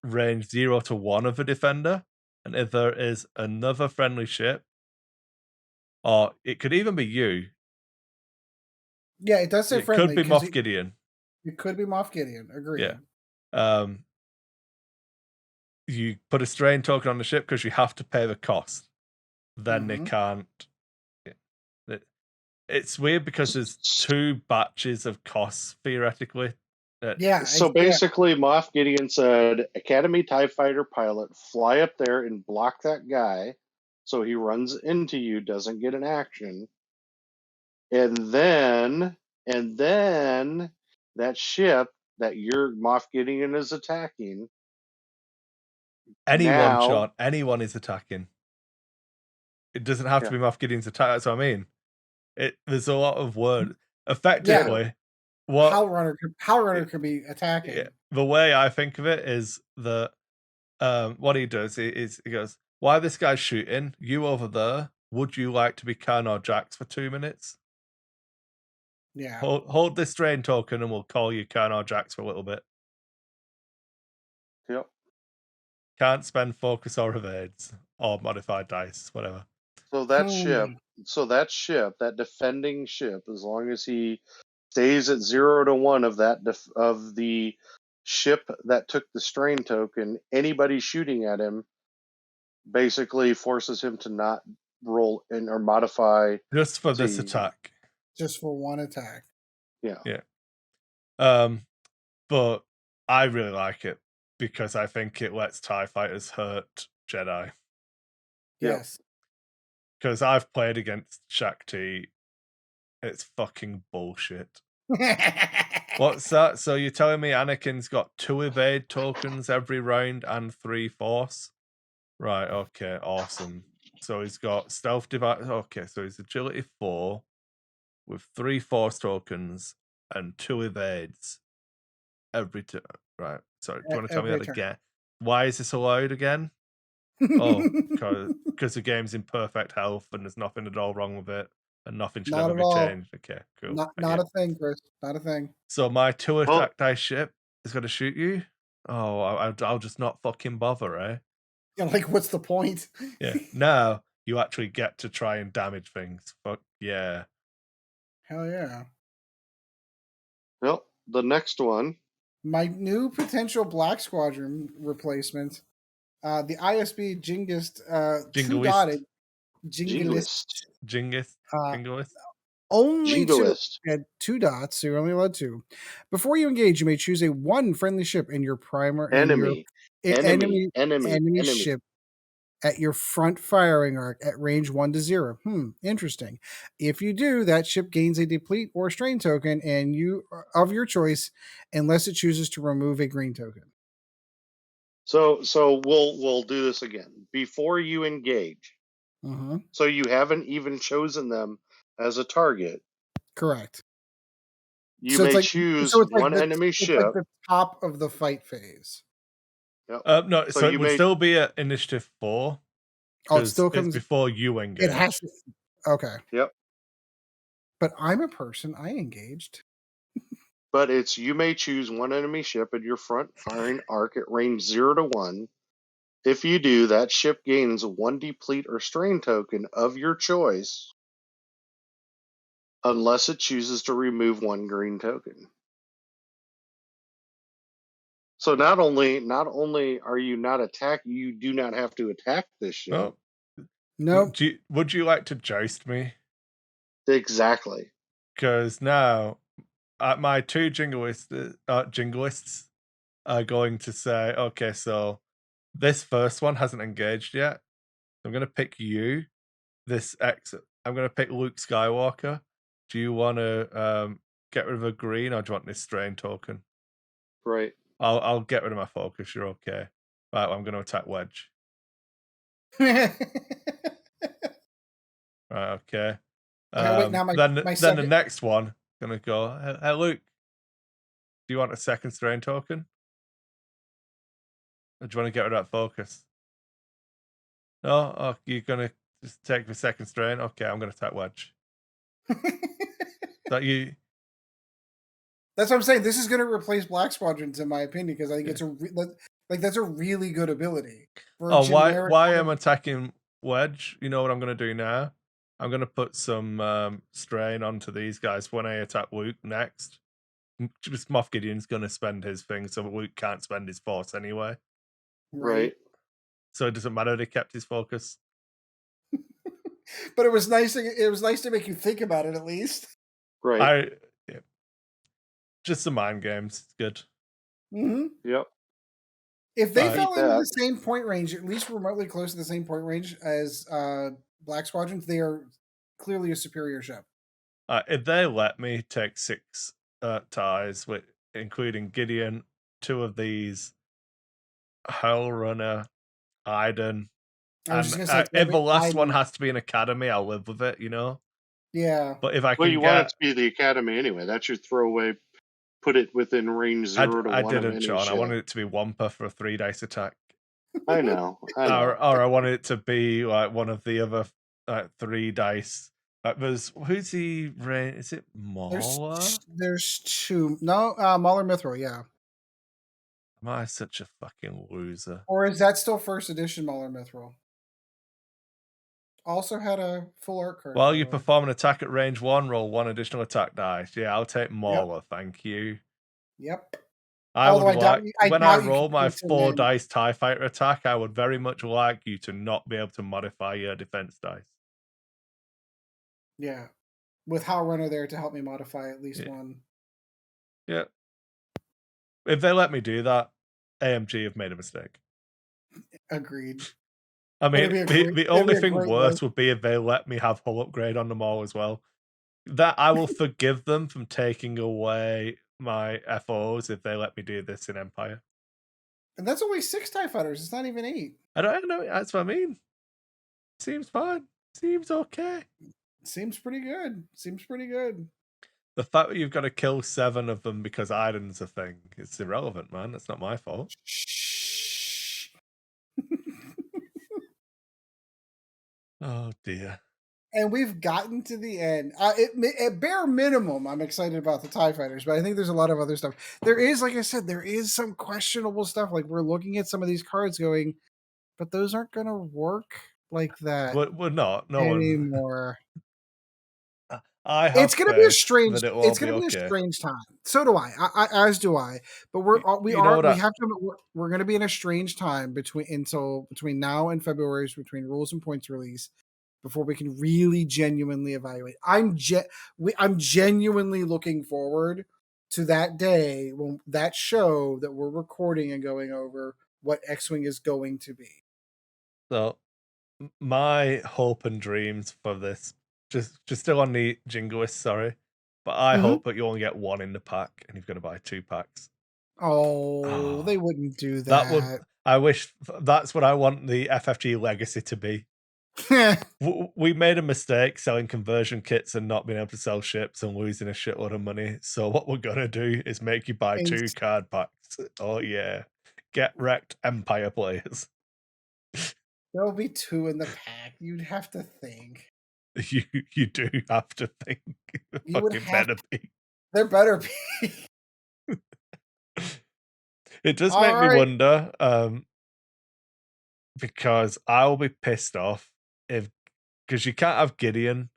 range 0 to 1 of a defender. And if there is another friendly ship, or it could even be you. Yeah, it does say friendly. It could be Moff Gideon. It could be Moff Gideon. Agreed. Yeah. You put a strain token on the ship because you have to pay the cost. Then they can't. It's weird because there's 2 batches of costs theoretically. So basically, Moff Gideon said, Academy TIE Fighter pilot, fly up there and block that guy so he runs into you, doesn't get an action. And then that ship that your Moff Gideon is attacking. Anyone is attacking. It doesn't have to be Moff Gideon's attack. That's what I mean. There's a lot of words. Effectively, Power Runner could be attacking. Yeah, the way I think of it is that what he does is he goes, "Why this guy's shooting? You over there? Would you like to be Karnar Jax for 2 minutes? Yeah. Hold this strain token, and we'll call you Karnar Jax for a little bit." Yep. Can't spend focus or evades or modified dice, whatever. So that ship, that defending ship, as long as he stays at 0 to 1 of that of the ship that took the strain token, anybody shooting at him basically forces him to not roll in or modify just for this to- attack. Just for one attack. Yeah. But I really like it because I think it lets TIE fighters hurt Jedi. Yes. Because I've played against Shakti. It's fucking bullshit. What's that? So you're telling me Anakin's got 2 evade tokens every round and 3 force? Right, okay, awesome. So he's got stealth device. Okay, so he's agility 4 with 3 force tokens and 2 evades every turn. Right. Sorry, do you want to tell me Every that turn. again? Why is this allowed again? Oh, because the game's in perfect health and there's nothing at all wrong with it and nothing should Not ever at be all. changed. Okay, cool. Not a thing, Chris. Not a thing. So my 2 attack Well- dice ship is going to shoot you? Oh, I'll just not fucking bother, eh? Yeah, like, what's the point? Yeah. Now you actually get to try and damage things. Fuck yeah. Hell yeah. Well, the next one. My new potential Black Squadron replacement, the ISB Jingist, two-dotted Jingist. Jingoist. Only 2 Jingoist. had 2 dots, so you're only allowed 2. Before you engage, you may choose a 1 friendly ship in your primer Enemy ship at your front firing arc at range 1 to 0. Interesting. If you do, that ship gains a deplete or strain token and you of your choice, unless it chooses to remove a green token. So we'll do this again. Before you engage. Mm-hmm. So you haven't even chosen them as a target. Correct. You may choose one enemy ship. It's like the top of the fight phase. Yep. No, so it would still be at initiative 4. Oh, it still it's comes before you engage. It has to. Okay. Yep. But I'm a person. I engaged. But it's you may choose one enemy ship at your front firing arc at range 0 to 1. If you do, that ship gains 1 deplete or strain token of your choice, unless it chooses to remove 1 green token. So not only are you not attacking, you do not have to attack this ship. Oh. No. Would you like to joust me? Exactly. Because now my 2 jingoists are going to say, okay, so this first one hasn't engaged yet. I'm going to pick you. I'm going to pick Luke Skywalker. Do you want to get rid of a green or do you want this strain token? Right. I'll get rid of my focus. You're okay. Right, I'm going to attack Wedge. Right, okay. Wait, now then the next one, gonna go, hey, Luke, do you want a second strain token? Or do you want to get rid of that focus? No? Oh, you're gonna just take the second strain? Okay, I'm gonna attack Wedge. That you... That's what I'm saying. This is going to replace Black Squadrons, in my opinion, because I think that's a really good ability. Why am I attacking Wedge? You know what I'm going to do now? I'm going to put some strain onto these guys when I attack Luke next. Just Moff Gideon's going to spend his thing, so Luke can't spend his force anyway. Right. So it doesn't matter that he kept his focus. But it was nice. It was nice to make you think about it, at least. Right. Just some mind games. It's good. Mm-hmm. Yep. If they fell into the same point range, at least remotely close to the same point range as Black Squadrons, they are clearly a superior ship. If they let me take 6 ties, including Gideon, 2 of these, Hell Runner, Iden, and if the last one has to be an academy, I'll live with it, you know? Yeah. But if I can Well, you want it to be the academy anyway. That's your throwaway. Put it within range 0 to 1. I didn't, Sean. I wanted it to be Wampa for a 3 dice attack. I know. Or I wanted it to be like one of the other 3 dice. Who's the rain? Is it Mauler? There's 2. No, Mauler Mithril, yeah. Am I such a fucking loser? Or is that still first edition Mauler Mithril? Also had a full art card. While you perform an attack at range 1, roll 1 additional attack dice. Yeah, I'll take Mauler, thank you. Yep. I would Although like I when I doubt you can roll my get him 4 in. dice TIE fighter attack, I would very much like you to not be able to modify your defense dice. Yeah, with Hal Runner there to help me modify at least Yeah. one. Yeah. If they let me do that, AMG have made a mistake. Agreed. I mean, the It'd only be a thing great worse list. would be if they let me have hull upgrade on them all as well. That I will forgive them from taking away my FOs if they let me do this in Empire. And that's only 6 TIE fighters. It's not even 8. I don't know. That's what I mean. Seems fine. Seems okay. Seems pretty good. Seems pretty good. The fact that you've got to kill 7 of them because Iron's a thing, it's irrelevant, man. That's not my fault. Shh. Oh dear. And we've gotten to the end. At bare minimum, I'm excited about the TIE fighters, but I think there's a lot of other stuff. There is, like I said, there is some questionable stuff. Like we're looking at some of these cards going, but those aren't going to work like that We're not. No one. anymore. I have It's going to be a faith strange. that it will all It's be going to be a okay. strange time. So do I. As do I. But we have to. We're going to be in a strange time between now and February, between rules and points release, before we can really genuinely evaluate. I'm genuinely looking forward to that day when that show that we're recording and going over what X-Wing is going to be. So my hope and dreams for this, just still on the Jingoist, sorry, but I hope that you only get 1 in the pack and you've got to buy 2 packs. Oh, they wouldn't do that. That would. I wish that's what I want the FFG legacy to be. We made a mistake selling conversion kits and not being able to sell ships and losing a shitload of money. So what we're gonna do is make you buy 2 card packs. Oh yeah, get wrecked, Empire players. There'll be 2 in the pack. You'd have to think. You do have to think. You would Fucking have better be. There better be. It does make me wonder, because I'll be pissed off because you can't have Gideon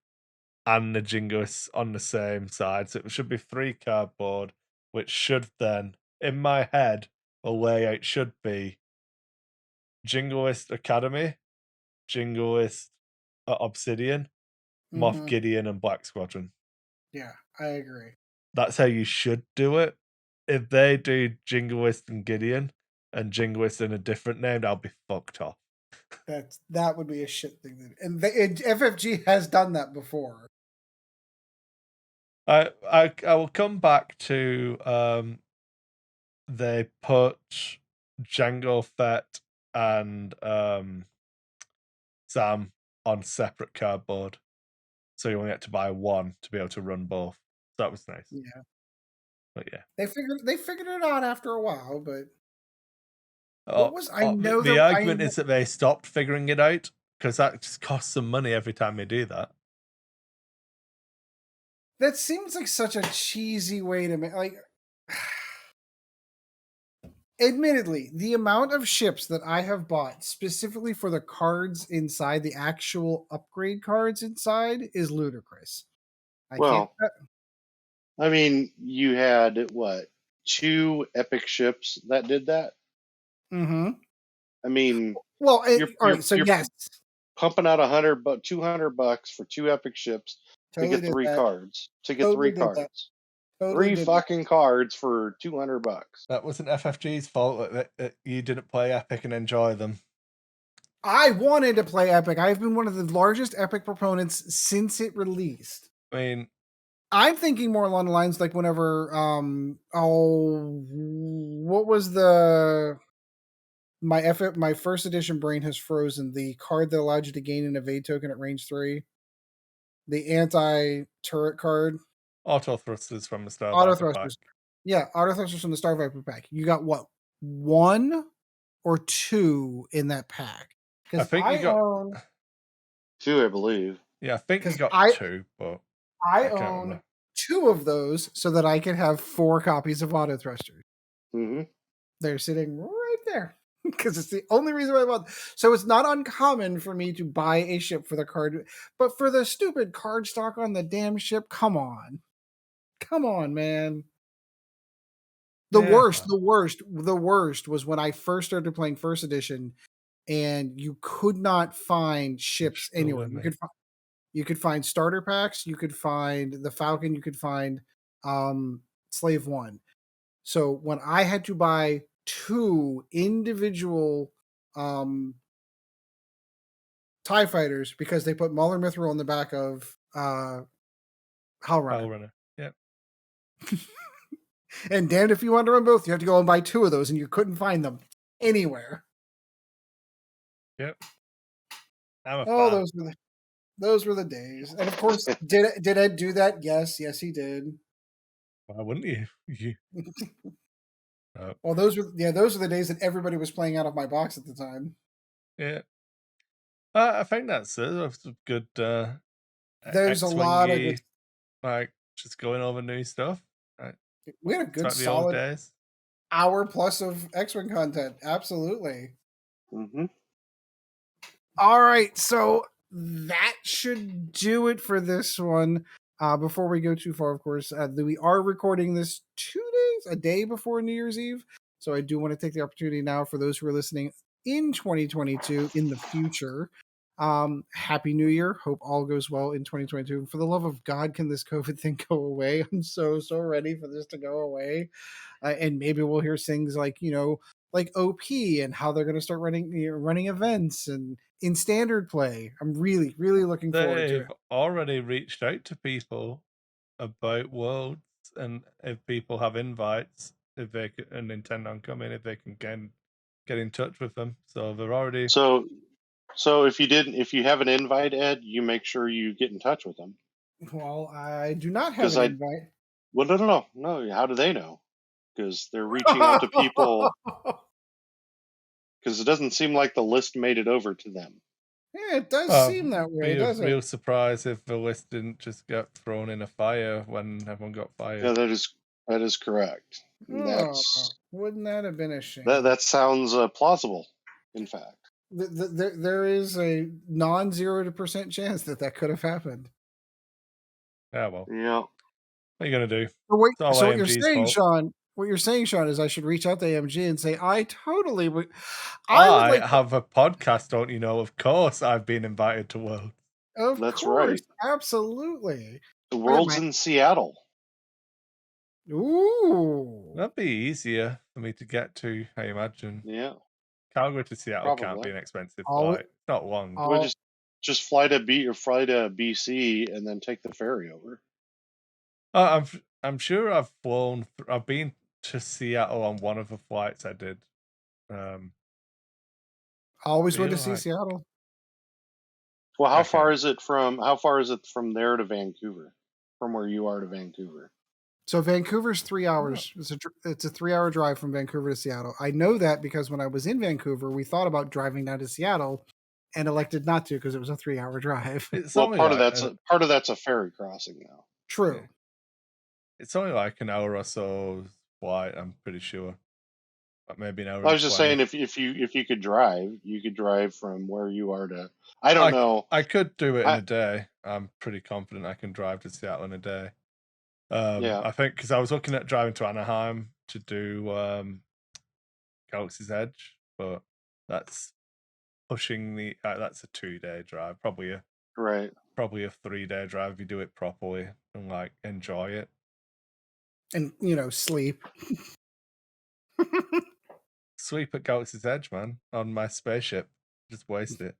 and the Jingoists on the same side. So it should be 3 cardboard, which should then, in my head, a layout should be Jingoist Academy, Jingoist Obsidian, Moff Gideon, and Black Squadron. Yeah, I agree. That's how you should do it. If they do Jingoist and Gideon and Jingoist in a different name, I'll be fucked off. That would be a shit thing. And FFG has done that before. I will come back to they put Jango Fett and Sam on separate cardboard, so you only had to buy 1 to be able to run both. So that was nice. Yeah, but yeah, they figured it out after a while. But the argument is that they stopped figuring it out because that just costs some money every time they do that. That seems like such a cheesy way to make Admittedly, the amount of ships that I have bought specifically for the cards inside, the actual upgrade cards inside, is ludicrous. I mean, you had what, 2 epic ships that did that? Mm-hmm. I mean, well, you're yes, pumping out $200 for 2 epic ships to get 3 cards. To get 3 cards. Totally 3 fucking cards for $200. That wasn't FFG's fault that you didn't play Epic and enjoy them. I wanted to play Epic. I've been one of the largest Epic proponents since it released. I mean, I'm thinking more along the lines like whenever what was my first edition brain has frozen, the card that allowed you to gain an evade token at range 3, the anti-turret card. Auto thrusters from the Star Auto Viper thrusters. pack. Yeah, auto thrusters from the Star Viper pack. You got what? 1 or 2 in that pack? I think you got own 2, I believe. Yeah, I think you got 2, but I own 2 of those so that I can have 4 copies of auto thrusters. Mm-hmm. They're sitting right there because it's the only reason why I bought. So it's not uncommon for me to buy a ship for the card, but for the stupid card stock on the damn ship, come on, man. The Yeah. worst was when I first started playing First Edition, and you could not find ships Still anywhere. with me. You could find starter packs, you could find the Falcon, you could find Slave One. So when I had to buy 2 individual TIE fighters because they put Mauler Mithril on the back of Hell Runner. Runner. Yep. And damned if you wanted to run both, you have to go and buy 2 of those, and you couldn't find them anywhere. Yep. I'm a Oh, fan. those were the days. And of course, did Ed do that? Yes, he did. Why wouldn't you? Well, those were the days that everybody was playing out of my box at the time. Yeah. I think that's it. That's a good There's a lot of good, like just going over new stuff. Right. we had a good Like the old solid days. hour plus of X-Wing content. Absolutely. Mm-hmm. All right, so that should do it for this one. Before we go too far, of course, we are recording this a day before New Year's Eve. So I do want to take the opportunity now for those who are listening in 2022 in the future. Happy New Year. Hope all goes well in 2022. For the love of God, can this COVID thing go away? I'm so ready for this to go away. And maybe we'll hear things like, like OP and how they're going to start running events and in standard play. I'm really looking forward to it. They've already reached out to people about Worlds, and if people have invites, if they and intend on coming, if they can get in touch with them. So they're already. So if you have an invite, Ed, you make sure you get in touch with them. Well, I do not have an invite. Well, no. How do they know? Because they're reaching out to people. Because it doesn't seem like the list made it over to them. Yeah, it does seem that way, doesn't it? Real surprise if the list didn't just get thrown in a fire when everyone got fired. Yeah, that is correct. Wouldn't that have been a shame? That sounds plausible. In fact, there is a non-0% chance that could have happened. Yeah, well. Yeah. What are you gonna do? So what you're saying, Sean? What you're saying, Sean, is I should reach out to AMG and say I totally would. I have a podcast, don't you know? Of course, I've been invited to World. That's right. Absolutely. The World's in Seattle. Ooh, that'd be easier for me to get to, I imagine. Yeah. Calgary to Seattle can't be an expensive flight. It's not long. We'll just fly to BC and then take the ferry over. I'm sure I've flown. I've been to Seattle on one of the flights I did. Always went to see Seattle. Well, how far is it from there to Vancouver? From where you are to Vancouver? So Vancouver's 3 hours. It's a 3-hour drive from Vancouver to Seattle. I know that because when I was in Vancouver, we thought about driving down to Seattle and elected not to because it was a 3-hour drive. Well, part of that's a ferry crossing now. True. Yeah. It's only like an hour or so flight, I'm pretty sure. But maybe an hour. I was just saying if you could drive from where you are to. I don't know. I could do it in a day. I'm pretty confident I can drive to Seattle in a day. Yeah. I think because I was looking at driving to Anaheim to do Galaxy's Edge, but that's pushing the. That's a 2-day drive, probably a 3-day drive if you do it properly and like enjoy it. And sleep. Sleep at Galaxy's Edge, man, on my spaceship. Just waste it.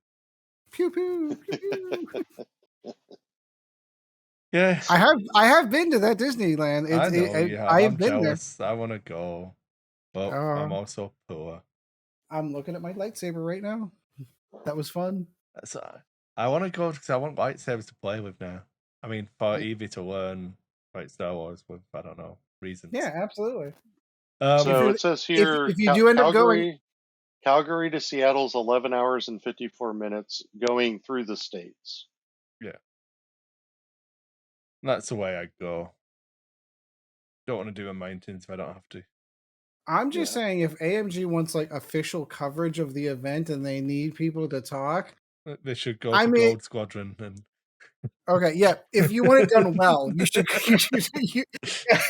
Pew pew pew. Yeah, I have been to that Disneyland. I know I've I'm been jealous. There. I want to go, but I'm also poor. I'm looking at my lightsaber right now. That was fun. I want to go because I want lightsabers to play with now. I mean, for Evie to learn like Star Wars with, I don't know, reasons. Yeah, absolutely. So it says here, if you do end up going, Calgary to Seattle's 11 hours and 54 minutes going through the states. Yeah. That's the way I go. Don't want to do a mountains if I don't have to. I'm just saying, if AMG wants like official coverage of the event and they need people to talk, they should go to Gold Squadron and. Okay, yeah. If you want it done well, you should.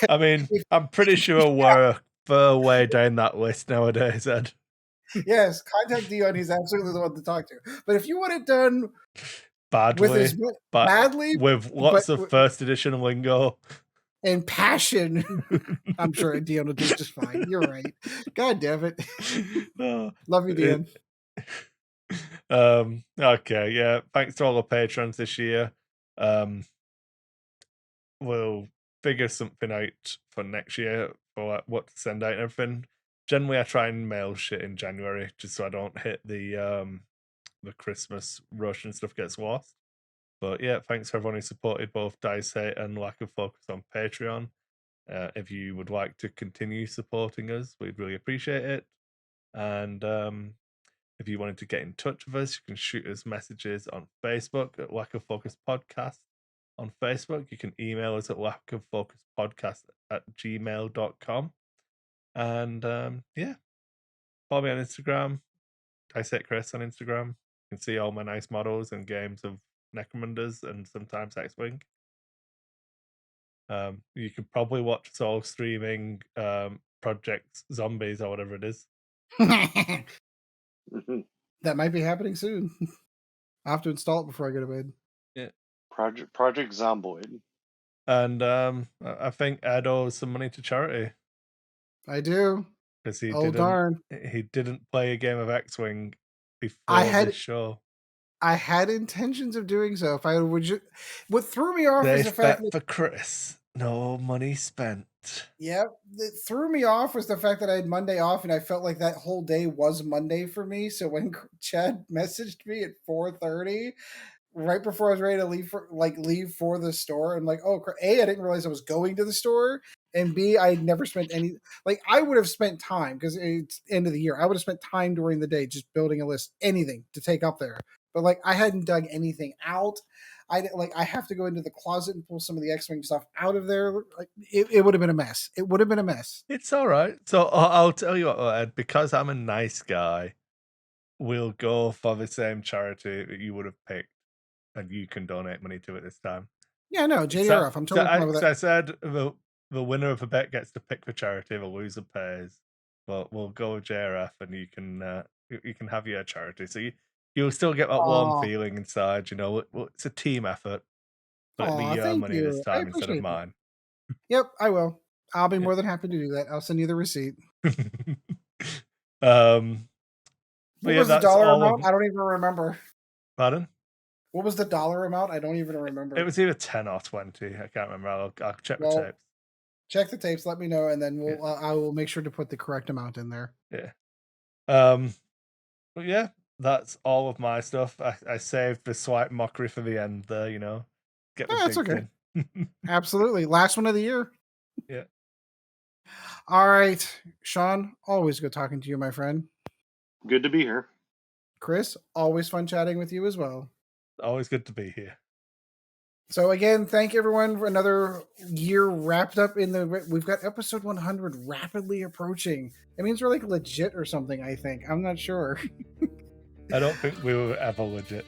I mean, I'm pretty sure we're prefer way down that list nowadays, Ed. Yes, contact Dion. He's absolutely the one to talk to. But if you want it done Badly, badly, with lots of first edition lingo and passion, I'm sure Dion will do just fine. You're right. God damn it. Love you, Dion. Okay, yeah. Thanks to all the patrons this year. We'll figure something out for next year for what to send out and everything. Generally, I try and mail shit in January just so I don't hit the Christmas rush and stuff gets lost. But yeah, thanks for everyone who supported both Dice Hate and Lack of Focus on Patreon. If you would like to continue supporting us, we'd really appreciate it. And if you wanted to get in touch with us, you can shoot us messages on Facebook at Lack of Focus Podcast. On Facebook, you can email us at lackoffocuspodcast@gmail.com. And yeah, follow me on Instagram, Dissect Kris on Instagram. You can see all my nice models and games of Necromunders and sometimes X-Wing. You can probably watch us all streaming Project Zombies or whatever it is. That might be happening soon. I have to install it before I go to bed. Yeah. Project Zomboid. And I think Ed owes some money to charity. I do. Because he didn't play a game of X-Wing before this show. I had intentions of doing so. If I would, what threw me off is the fact that for Kris, no money spent. Yep, it threw me off was the fact that I had Monday off, and I felt like that whole day was Monday for me. So when Chad messaged me at 4:30, right before I was ready to leave for the store, I'm like, oh, A, I didn't realize I was going to the store, and B, I had never spent any. Like, I would have spent time because it's end of the year. I would have spent time during the day just building a list, anything to take up there. But like, I hadn't dug anything out. I have to go into the closet and pull some of the X-Wing stuff out of there. Like, it would have been a mess. It would have been a mess. It's all right. So I'll tell you what, Ed, because I'm a nice guy, we'll go for the same charity that you would have picked, and you can donate money to it this time. Yeah, no, JDRF. I'm totally fine with that. I said the winner of a bet gets to pick the charity, the loser pays. But we'll go with JRF, and you can have your charity. So you'll still get that warm feeling inside, you know. It's a team effort. But it'll be your money this time instead of mine. Yep, I will. I'll be more than happy to do that. I'll send you the receipt. What was the dollar amount? I don't even remember. Pardon? What was the dollar amount? I don't even remember. It was either 10 or 20. I can't remember. I'll check the tapes. Check the tapes. Let me know, and then I will make sure to put the correct amount in there. Yeah. But yeah, that's all of my stuff. I saved the slight mockery for the end there, you know. Get the that's okay. Absolutely. Last one of the year. Yeah. All right. Sean, always good talking to you, my friend. Good to be here. Kris, always fun chatting with you as well. Always good to be here. So again, thank everyone for another year wrapped up we've got episode 100 rapidly approaching. It means we're like legit or something, I think. I'm not sure. I don't think we were ever legit.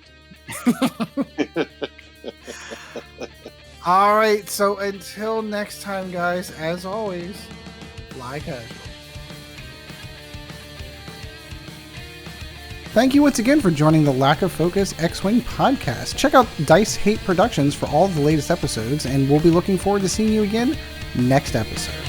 All right, so until next time, guys, as always, fly casual. Thank you once again for joining the Lack of Focus X-Wing podcast. Check out Dice Hate Productions for all of the latest episodes, and we'll be looking forward to seeing you again next episode.